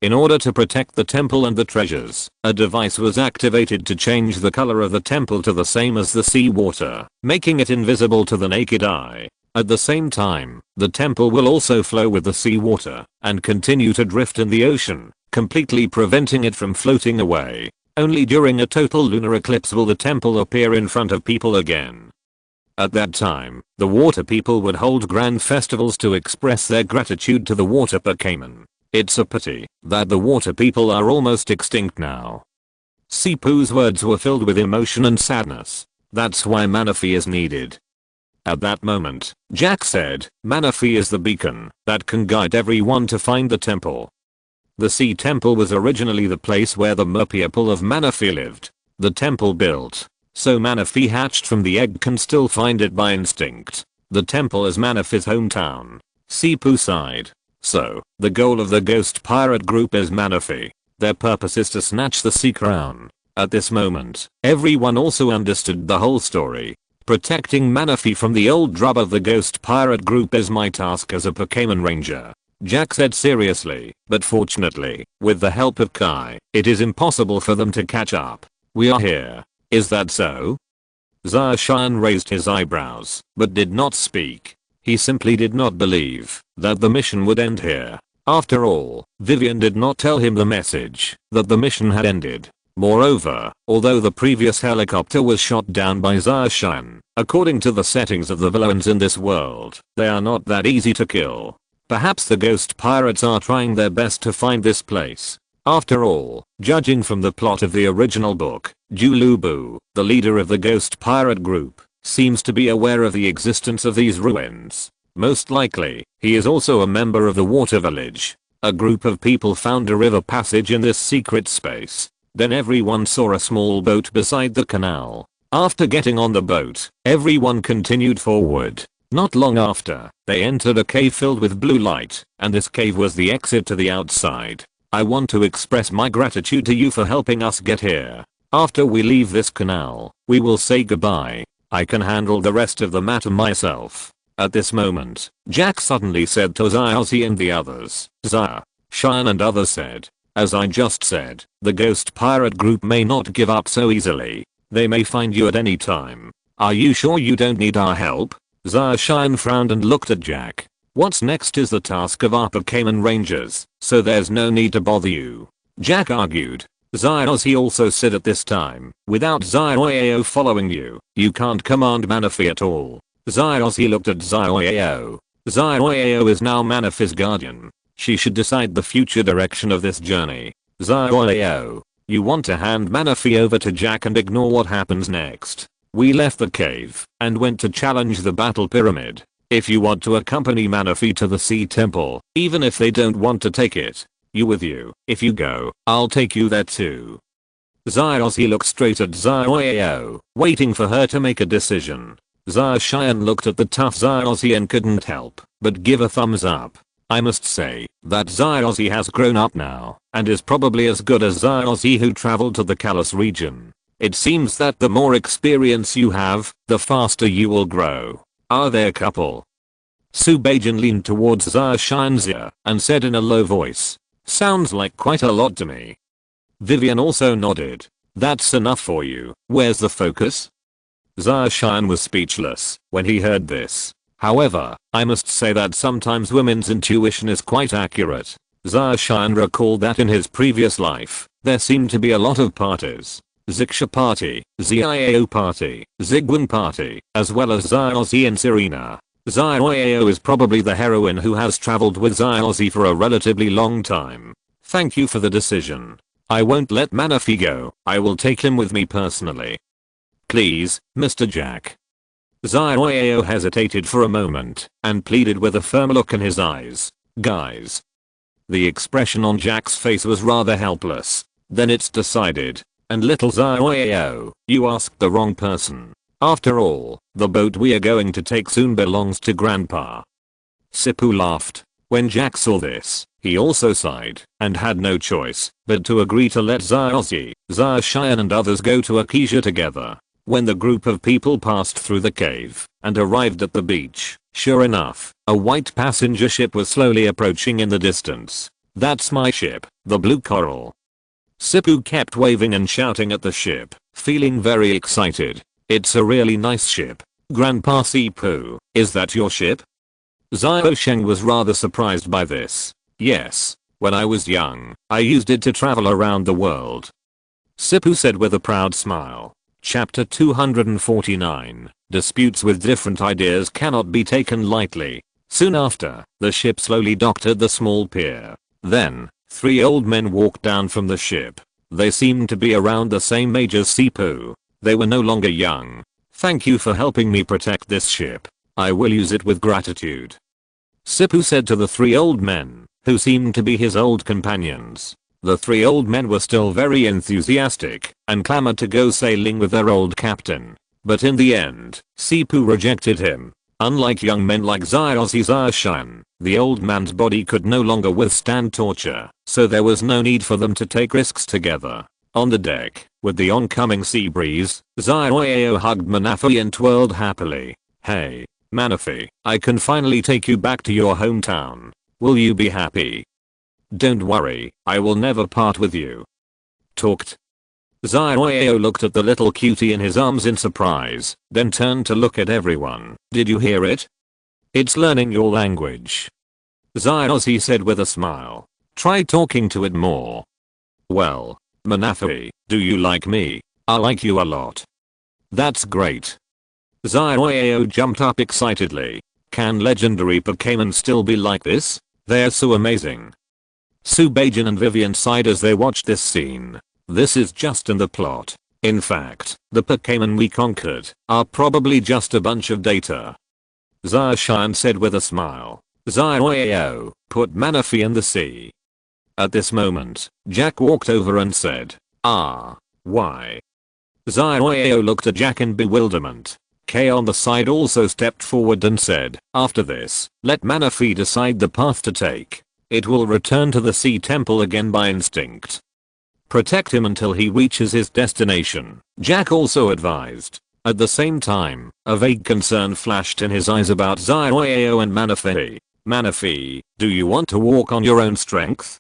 In order to protect the temple and the treasures, a device was activated to change the color of the temple to the same as the sea water, making it invisible to the naked eye. At the same time, the temple will also flow with the sea water and continue to drift in the ocean, completely preventing it from floating away. Only during a total lunar eclipse will the temple appear in front of people again. At that time, the water people would hold grand festivals to express their gratitude to the water Pokémon. It's a pity that the water people are almost extinct now. Sipu's words were filled with emotion and sadness. That's why Manaphy is needed. At that moment, Jack said, Manaphy is the beacon that can guide everyone to find the temple. The Sea Temple was originally the place where the merpeople of Manaphy lived. The temple built, so Manaphy hatched from the egg can still find it by instinct. The temple is Manaphy's hometown. Sipu sighed. So, the goal of the Ghost Pirate group is Manaphy. Their purpose is to snatch the Sea Crown. At this moment, everyone also understood the whole story. Protecting Manaphy from the old drub of the Ghost Pirate group is my task as a Pokémon Ranger. Jack said seriously, but fortunately, with the help of Kai, it is impossible for them to catch up. We are here. Is that so? Zaoshan raised his eyebrows, but did not speak. He simply did not believe that the mission would end here. After all, Vivian did not tell him the message that the mission had ended. Moreover, although the previous helicopter was shot down by Zaoshan, according to the settings of the villains in this world, they are not that easy to kill. Perhaps the ghost pirates are trying their best to find this place. After all, judging from the plot of the original book, Julubu, the leader of the ghost pirate group, seems to be aware of the existence of these ruins. Most likely, he is also a member of the water village. A group of people found a river passage in this secret space. Then everyone saw a small boat beside the canal. After getting on the boat, everyone continued forward. Not long after, they entered a cave filled with blue light, and this cave was the exit to the outside. I want to express my gratitude to you for helping us get here. After we leave this canal, we will say goodbye. I can handle the rest of the matter myself. At this moment, Jack suddenly said to Xiaozi and the others. Zia, Shan and others said. As I just said, the ghost pirate group may not give up so easily. They may find you at any time. Are you sure you don't need our help? Zaoshan frowned and looked at Jack. What's next is the task of our Pokémon Rangers, so there's no need to bother you. Jack argued. Zyozzy also said at this time, without Zyozzy following you, you can't command Manaphy at all. Zyozzy looked at Zyozzy. Zyozzy is now Manaphy's guardian. She should decide the future direction of this journey. Zyozzy, you want to hand Manaphy over to Jack and ignore what happens next. We left the cave and went to challenge the battle pyramid. If you want to accompany Manaphy to the sea temple, even if they don't want to take it, you with you. If you go, I'll take you there too. Zyozzy looked straight at Zyozzy, waiting for her to make a decision. Zacian looked at the tough Zyozzy and couldn't help but give a thumbs up. I must say that Zyozzy has grown up now and is probably as good as Zyozzy who traveled to the Kalos region. It seems that the more experience you have, the faster you will grow. Are they a couple? Subagin leaned towards Zacian's ear and said in a low voice, sounds like quite a lot to me. Vivian also nodded. That's enough for you. Where's the focus? Zacian was speechless when he heard this. However, I must say that sometimes women's intuition is quite accurate. Zacian recalled that in his previous life, there seemed to be a lot of parties. Ziksha party, Ziao party, Zigwin party, as well as Zyozzy and Serena. Zyao is probably the heroine who has traveled with Zyozzy for a relatively long time. Thank you for the decision. I won't let Manaphy go. I will take him with me personally. Please, Mr. Jack. Zyao hesitated for a moment and pleaded with a firm look in his eyes. Guys. The expression on Jack's face was rather helpless. Then it's decided. And little Zyao, you asked the wrong person. After all, the boat we are going to take soon belongs to Grandpa. Sipu laughed. When Jack saw this, he also sighed and had no choice but to agree to let Zyozzy, Zacian and others go to Acacia together. When the group of people passed through the cave and arrived at the beach, sure enough, a white passenger ship was slowly approaching in the distance. That's my ship, the Blue Coral. Sipu kept waving and shouting at the ship, feeling very excited. It's a really nice ship. Grandpa Sipu, is that your ship? Xiaosheng was rather surprised by this. Yes, when I was young, I used it to travel around the world. Sipu said with a proud smile. Chapter 249, Disputes with different ideas cannot be taken lightly. Soon after, the ship slowly docked at the small pier. Then, 3 old men walked down from the ship. They seemed to be around the same age as Sipu. They were no longer young. Thank you for helping me protect this ship. I will use it with gratitude. Sipu said to the 3 old men, who seemed to be his old companions. The 3 old men were still very enthusiastic and clamored to go sailing with their old captain. But in the end, Sipu rejected him. Unlike young men like Zyozzy Zacian, the old man's body could no longer withstand torture, so there was no need for them to take risks together. On the deck, with the oncoming sea breeze, Zyao hugged Manaphy and twirled happily. Hey, Manaphy, I can finally take you back to your hometown. Will you be happy? Don't worry, I will never part with you. Talked. Zyao looked at the little cutie in his arms in surprise, then turned to look at everyone. Did you hear it? It's learning your language. Zyozzy said with a smile. Try talking to it more. Well, Manaphy, do you like me? I like you a lot. That's great. Zyao jumped up excitedly. Can legendary Pokémon still be like this? They're so amazing. Subagin and Vivian sighed as they watched this scene. This is just in the plot. In fact, the Pokémon we conquered are probably just a bunch of data. Zacian said with a smile. Zyao, put Manaphy in the sea. At this moment, Jack walked over and said, why? Zyao looked at Jack in bewilderment. Kay on the side also stepped forward and said, after this, let Manaphy decide the path to take. It will return to the sea temple again by instinct. Protect him until he reaches his destination, Jack also advised. At the same time, a vague concern flashed in his eyes about Zyao and Manaphy. Manaphy, do you want to walk on your own strength?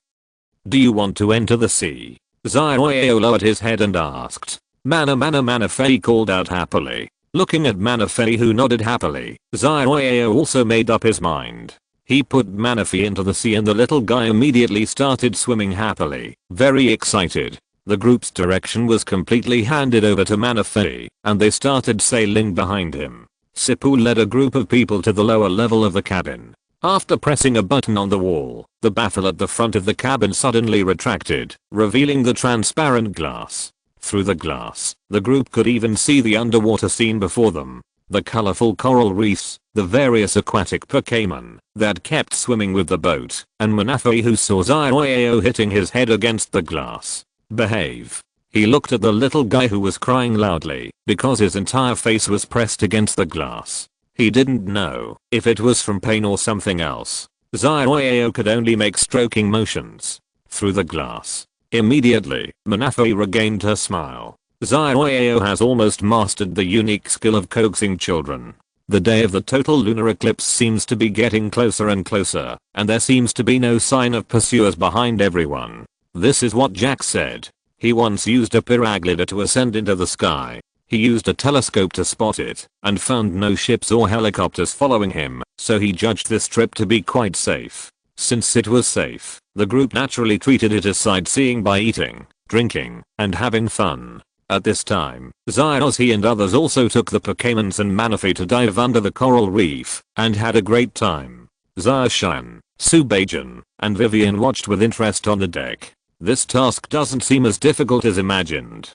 Do you want to enter the sea? Zyao lowered his head and asked. Manaphy called out happily. Looking at Manaphy who nodded happily, Zyao also made up his mind. He put Manaphy into the sea and the little guy immediately started swimming happily, very excited. The group's direction was completely handed over to Manaphy, and they started sailing behind him. Sipu led a group of people to the lower level of the cabin. After pressing a button on the wall, the baffle at the front of the cabin suddenly retracted, revealing the transparent glass. Through the glass, the group could even see the underwater scene before them. The colorful coral reefs, the various aquatic Pokémon that kept swimming with the boat, and Manaphy who saw Zioyao hitting his head against the glass. Behave. He looked at the little guy who was crying loudly because his entire face was pressed against the glass. He didn't know if it was from pain or something else. Zioyao could only make stroking motions through the glass. Immediately, Manaphy regained her smile. Zioyao has almost mastered the unique skill of coaxing children. The day of the total lunar eclipse seems to be getting closer and closer, and there seems to be no sign of pursuers behind everyone. This is what Jack said. He once used a piraglider to ascend into the sky. He used a telescope to spot it, and found no ships or helicopters following him, so he judged this trip to be quite safe. Since it was safe, the group naturally treated it as sightseeing by eating, drinking, and having fun. At this time, Zyozzy and others also took the Pokémons and Manaphy to dive under the coral reef, and had a great time. Zaoshan, Subajan, and Vivian watched with interest on the deck. This task doesn't seem as difficult as imagined.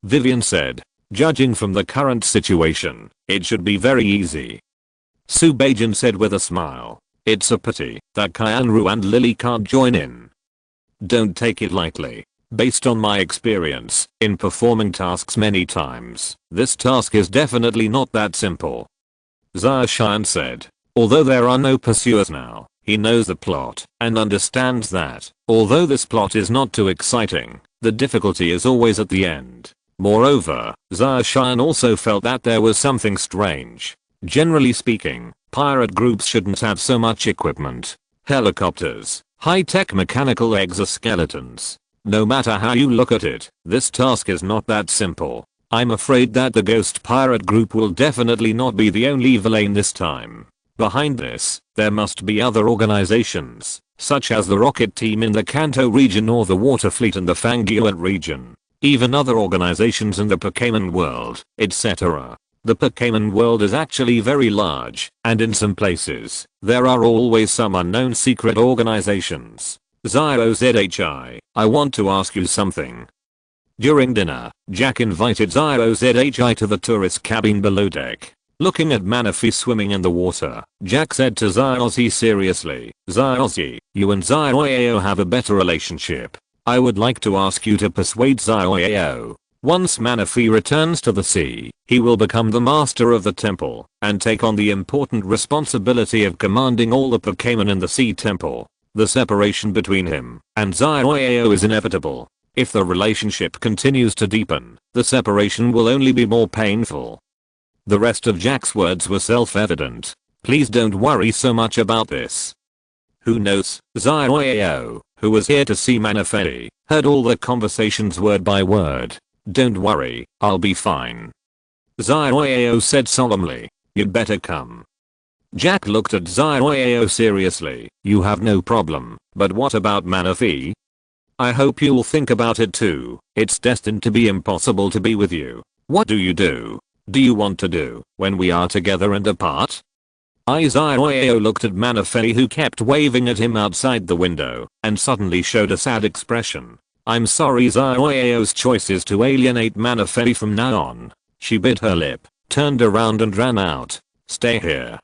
Vivian said, judging from the current situation, it should be very easy. Subajan said with a smile, it's a pity that Kyanru and Lily can't join in. Don't take it lightly. Based on my experience in performing tasks many times, this task is definitely not that simple. Zaoshan said, although there are no pursuers now, he knows the plot and understands that, although this plot is not too exciting, the difficulty is always at the end. Moreover, Zaoshan also felt that there was something strange. Generally speaking, pirate groups shouldn't have so much equipment. Helicopters, high-tech mechanical exoskeletons. No matter how you look at it, this task is not that simple. I'm afraid that the ghost pirate group will definitely not be the only villain this time. Behind this, there must be other organizations, such as the rocket team in the Kanto region or the water fleet in the Fangyuan region. Even other organizations in the Pokémon world, etc. The Pokémon world is actually very large, and in some places, there are always some unknown secret organizations. ZIOZHI, I want to ask you something. During dinner, Jack invited ZIOZHI to the tourist cabin below deck. Looking at Manaphy swimming in the water, Jack said to Zyozzy seriously, Zyozzy, you and Zioyao have a better relationship. I would like to ask you to persuade Zioyao. Once Manaphy returns to the sea, he will become the master of the temple, and take on the important responsibility of commanding all the Pokémon in the sea temple. The separation between him and Zioyao is inevitable. If the relationship continues to deepen, the separation will only be more painful. The rest of Jack's words were self-evident. Please don't worry so much about this. Who knows? Zioyao, who was here to see Manaphy, heard all the conversations word by word. Don't worry, I'll be fine. Zioyao said solemnly. You'd better come. Jack looked at Zioyao seriously. You have no problem, but what about Manaphy? I hope you'll think about it too. It's destined to be impossible to be with you. What do you do? Do you want to do when we are together and apart? Zioyao looked at Manaphy who kept waving at him outside the window and suddenly showed a sad expression. I'm sorry, Zioyao's choice is to alienate Manaphy from now on. She bit her lip, turned around and ran out. Stay here.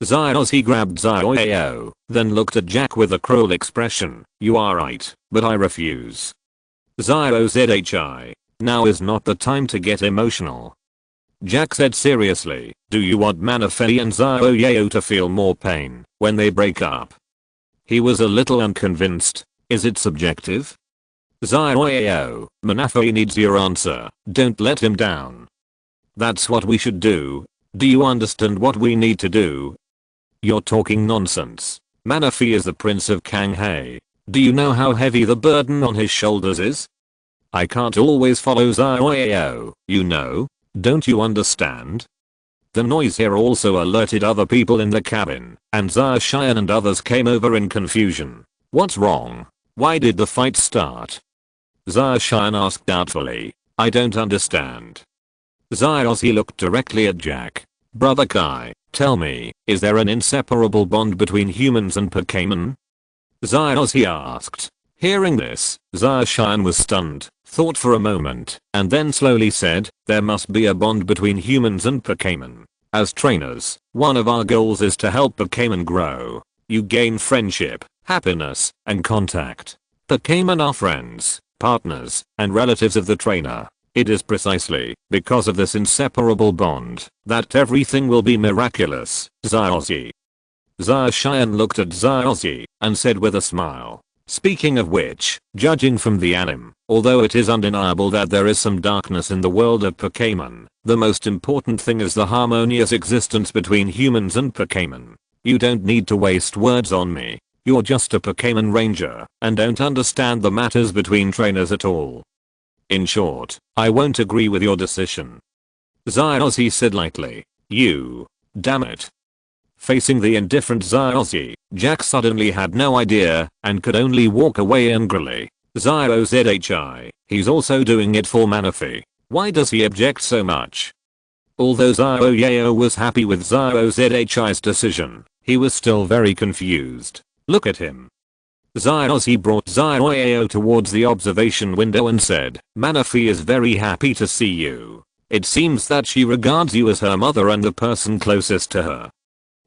Zyozzy grabbed Zioyao, then looked at Jack with a cruel expression. You are right, but I refuse. ZIOZHI. Now is not the time to get emotional. Jack said seriously, do you want Manaphy and Zioyao to feel more pain when they break up? He was a little unconvinced. Is it subjective? Zioyao, Manaphy needs your answer. Don't let him down. That's what we should do. Do you understand what we need to do? You're talking nonsense. Manaphy is the Prince of Kanghae. Do you know how heavy the burden on his shoulders is? I can't always follow Zioyao, you know. Don't you understand? The noise here also alerted other people in the cabin, and Zarshian and others came over in confusion. What's wrong? Why did the fight start? Zarshian asked doubtfully. I don't understand. Zyozzy looked directly at Jack. Brother Kai, tell me, is there an inseparable bond between humans and Pokémon? Zyozzy asked. Hearing this, Zarshian was stunned, thought for a moment, and then slowly said, there must be a bond between humans and Pokémon. As trainers, one of our goals is to help Pokémon grow. You gain friendship, happiness, and contact. Pokémon are friends, partners, and relatives of the trainer. It is precisely because of this inseparable bond that everything will be miraculous, Zyozzy. Zarshian looked at Zyozzy and said with a smile. Speaking of which, judging from the anime, although it is undeniable that there is some darkness in the world of Pokémon, the most important thing is the harmonious existence between humans and Pokémon. You don't need to waste words on me. You're just a Pokémon ranger and don't understand the matters between trainers at all. In short, I won't agree with your decision. Zyozzy said lightly. You. Damn it. Facing the indifferent Zyozzy, Jack suddenly had no idea and could only walk away angrily. Zyozzy, he's also doing it for Manaphy. Why does he object so much? Although Zyozzy was happy with Zyozzy's decision, he was still very confused. Look at him. Zyozzy brought Zyozzy towards the observation window and said, Manaphy is very happy to see you. It seems that she regards you as her mother and the person closest to her.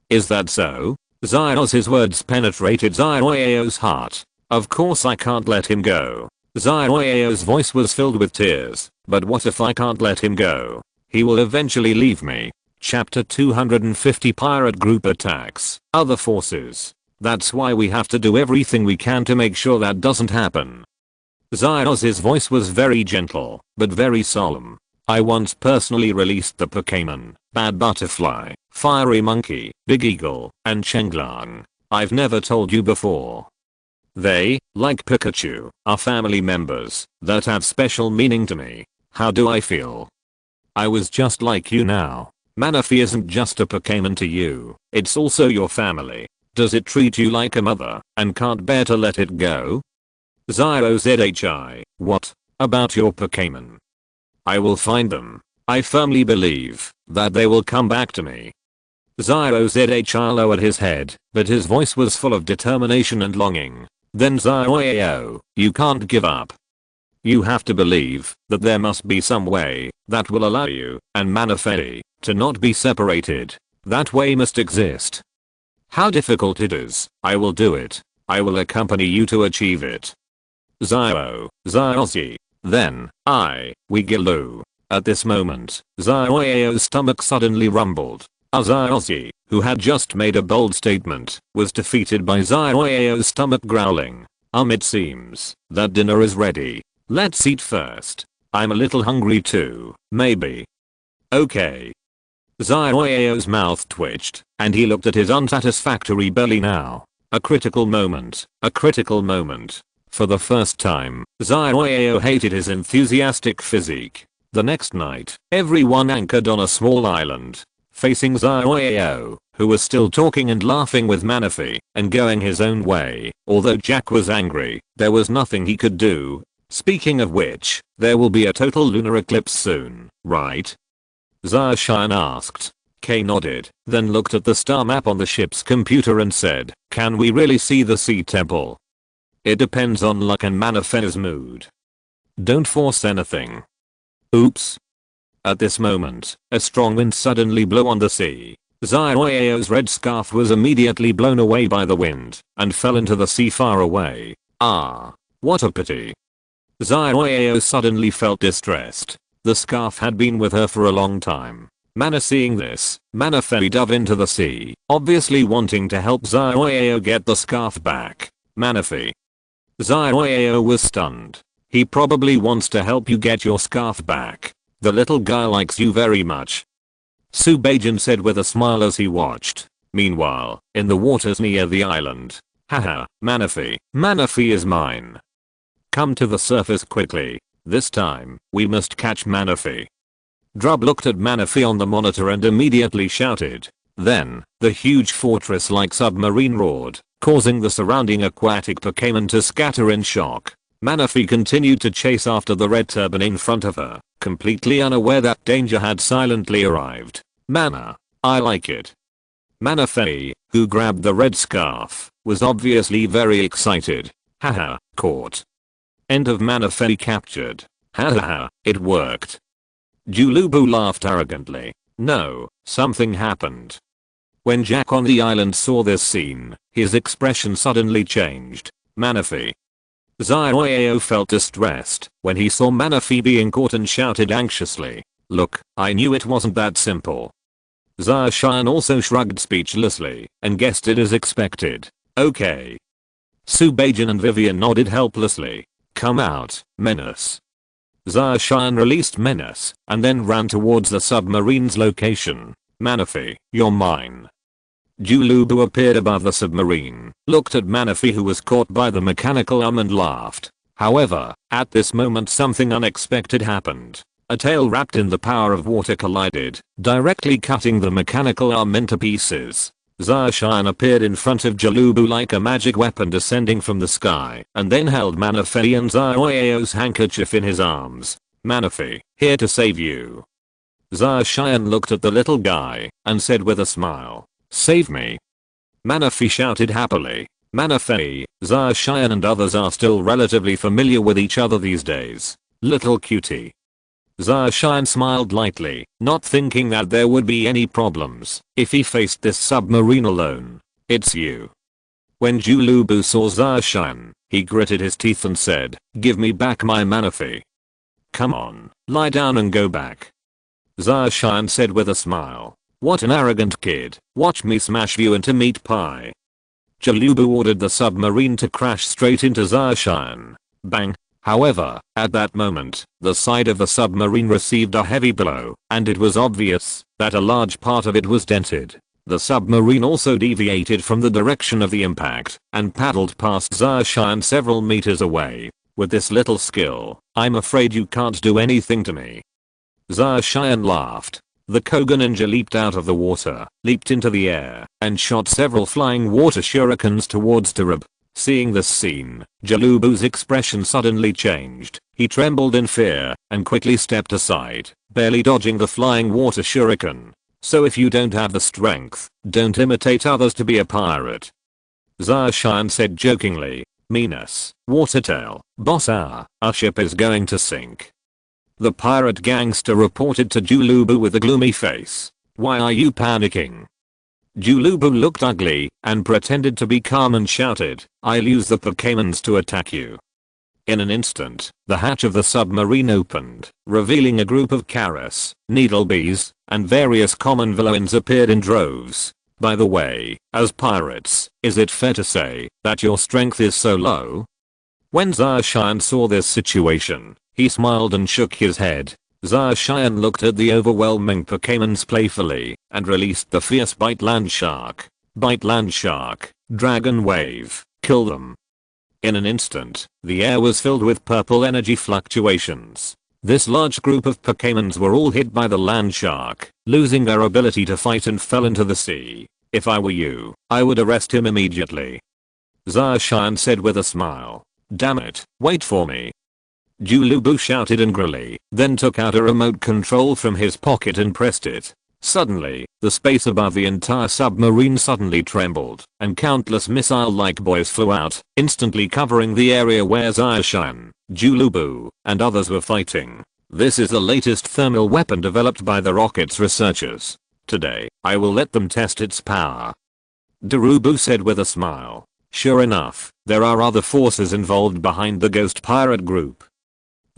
Is that so? Zyozzy's words penetrated Zyozzy's heart. Of course I can't let him go. Zyozzy's voice was filled with tears. But what if I can't let him go? He will eventually leave me. Chapter 250 Pirate Group Attacks. Other Forces. That's why we have to do everything we can to make sure that doesn't happen. Zyozzy's voice was very gentle, but very solemn. I once personally released the Pokémon, Bad Butterfly, Fiery Monkey, Big Eagle, and Chenglang. I've never told you before. They, like Pikachu, are family members that have special meaning to me. How do I feel? I was just like you now. Manaphy isn't just a Pokémon to you, it's also your family. Does it treat you like a mother and can't bear to let it go? Zyozzy, what about your Pokémon? I will find them. I firmly believe that they will come back to me. Zyozzy lowered his head, but his voice was full of determination and longing. Then Zyozzy, you can't give up. You have to believe that there must be some way that will allow you and Manaphy to not be separated. That way must exist. How difficult it is, I will do it. I will accompany you to achieve it. Zyozzy. Then, Wiggiloo. At this moment, Zyozzy's stomach suddenly rumbled. Zyozzy, who had just made a bold statement, was defeated by Zyozzy's stomach growling. It seems that dinner is ready. Let's eat first. I'm a little hungry too, maybe. Okay. Zyozzy's mouth twitched, and he looked at his unsatisfactory belly now. A critical moment. A critical moment. For the first time, Zyozzy hated his enthusiastic physique. The next night, everyone anchored on a small island, facing Zyozzy, who was still talking and laughing with Manaphy and going his own way. Although Jack was angry, there was nothing he could do. Speaking of which, there will be a total lunar eclipse soon, right? Zarshian asked. Kay nodded, then looked at the star map on the ship's computer and said, can we really see the sea temple? It depends on luck and Manaphy's mood. Don't force anything. Oops. At this moment, a strong wind suddenly blew on the sea. Zyozzy's red scarf was immediately blown away by the wind and fell into the sea far away. Ah, what a pity. Zyozzy suddenly felt distressed. The scarf had been with her for a long time. Seeing this, Manaphy dove into the sea, obviously wanting to help Zyozzy get the scarf back. Manaphy. Zyozzy was stunned. He probably wants to help you get your scarf back. The little guy likes you very much. Subajan said with a smile as he watched. Meanwhile, in the waters near the island. Haha, Manaphy. Manaphy is mine. Come to the surface quickly. This time, we must catch Manaphy. Drub looked at Manaphy on the monitor and immediately shouted. Then, the huge fortress-like submarine roared, causing the surrounding aquatic Pokémon to scatter in shock. Manaphy continued to chase after the red turban in front of her, completely unaware that danger had silently arrived. Mana. I like it. Manaphy, who grabbed the red scarf, was obviously very excited. Haha, caught. End of Manaphy captured. Hahaha, it worked. Julubu laughed arrogantly. No, something happened. When Jack on the island saw this scene, his expression suddenly changed. Manaphy. Zioyao felt distressed when he saw Manaphy being caught and shouted anxiously. Look, I knew it wasn't that simple. Zacian also shrugged speechlessly and guessed it as expected. Okay. Subajan and Vivian nodded helplessly. Come out, Menace. Zacian released Menace and then ran towards the submarine's location. Manaphy, you're mine. Julubu appeared above the submarine, looked at Manaphy who was caught by the mechanical arm and laughed. However, at this moment something unexpected happened. A tail wrapped in the power of water collided, directly cutting the mechanical arm into pieces. Zacian appeared in front of Julubu like a magic weapon descending from the sky and then held Manaphy and Zioyao's handkerchief in his arms. Manaphy, here to save you. Zacian looked at the little guy and said with a smile, save me. Manaphy shouted happily. Manaphy, Zacian and others are still relatively familiar with each other these days. Little cutie. Zacian smiled lightly, not thinking that there would be any problems if he faced this submarine alone. It's you. When Julubu saw Zacian, he gritted his teeth and said, give me back my Manaphy. Come on, lie down and go back. Zacian said with a smile. What an arrogant kid, watch me smash you into meat pie. Julubu ordered the submarine to crash straight into Zacian. Bang. However, at that moment, the side of the submarine received a heavy blow, and it was obvious that a large part of it was dented. The submarine also deviated from the direction of the impact and paddled past Zacian several meters away. With this little skill, I'm afraid you can't do anything to me. Zacian laughed. The Koga ninja leaped out of the water, leaped into the air, and shot several flying water shurikens towards Tarab. Seeing this scene, Julubu's expression suddenly changed. He trembled in fear and quickly stepped aside, barely dodging the flying water shuriken. So if you don't have the strength, don't imitate others to be a pirate. Zacian said jokingly. Menace, Watertail, boss our ship is going to sink. The pirate gangster reported to Julubu with a gloomy face. Why are you panicking? Julubu looked ugly and pretended to be calm and shouted, I'll use the Pokémons to attack you. In an instant, the hatch of the submarine opened, revealing a group of Karas, needlebees, and various common villains appeared in droves. By the way, as pirates, is it fair to say that your strength is so low? When Zacian saw this situation, he smiled and shook his head. Zacian looked at the overwhelming Pokémons playfully and released the fierce Bite Land Shark. Bite Land Shark, Dragon Wave, kill them. In an instant, the air was filled with purple energy fluctuations. This large group of Pokémons were all hit by the land shark, losing their ability to fight and fell into the sea. If I were you, I would arrest him immediately. Zacian said with a smile. Damn it, wait for me. Julubu shouted angrily, then took out a remote control from his pocket and pressed it. Suddenly, the space above the entire submarine suddenly trembled, and countless missile-like buoys flew out, instantly covering the area where Zacian, Julubu, and others were fighting. This is the latest thermal weapon developed by the rocket's researchers. Today, I will let them test its power. Darubu said with a smile. Sure enough, there are other forces involved behind the ghost pirate group.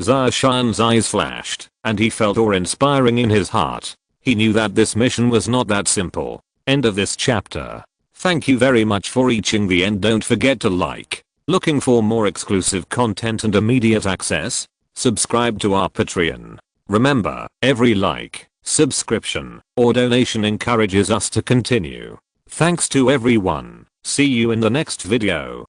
Zacian's eyes flashed, and he felt awe-inspiring in his heart. He knew that this mission was not that simple. End of this chapter. Thank you very much for reaching the end. Don't forget to like. Looking for more exclusive content and immediate access? Subscribe to our Patreon. Remember, every like, subscription, or donation encourages us to continue. Thanks to everyone. See you in the next video.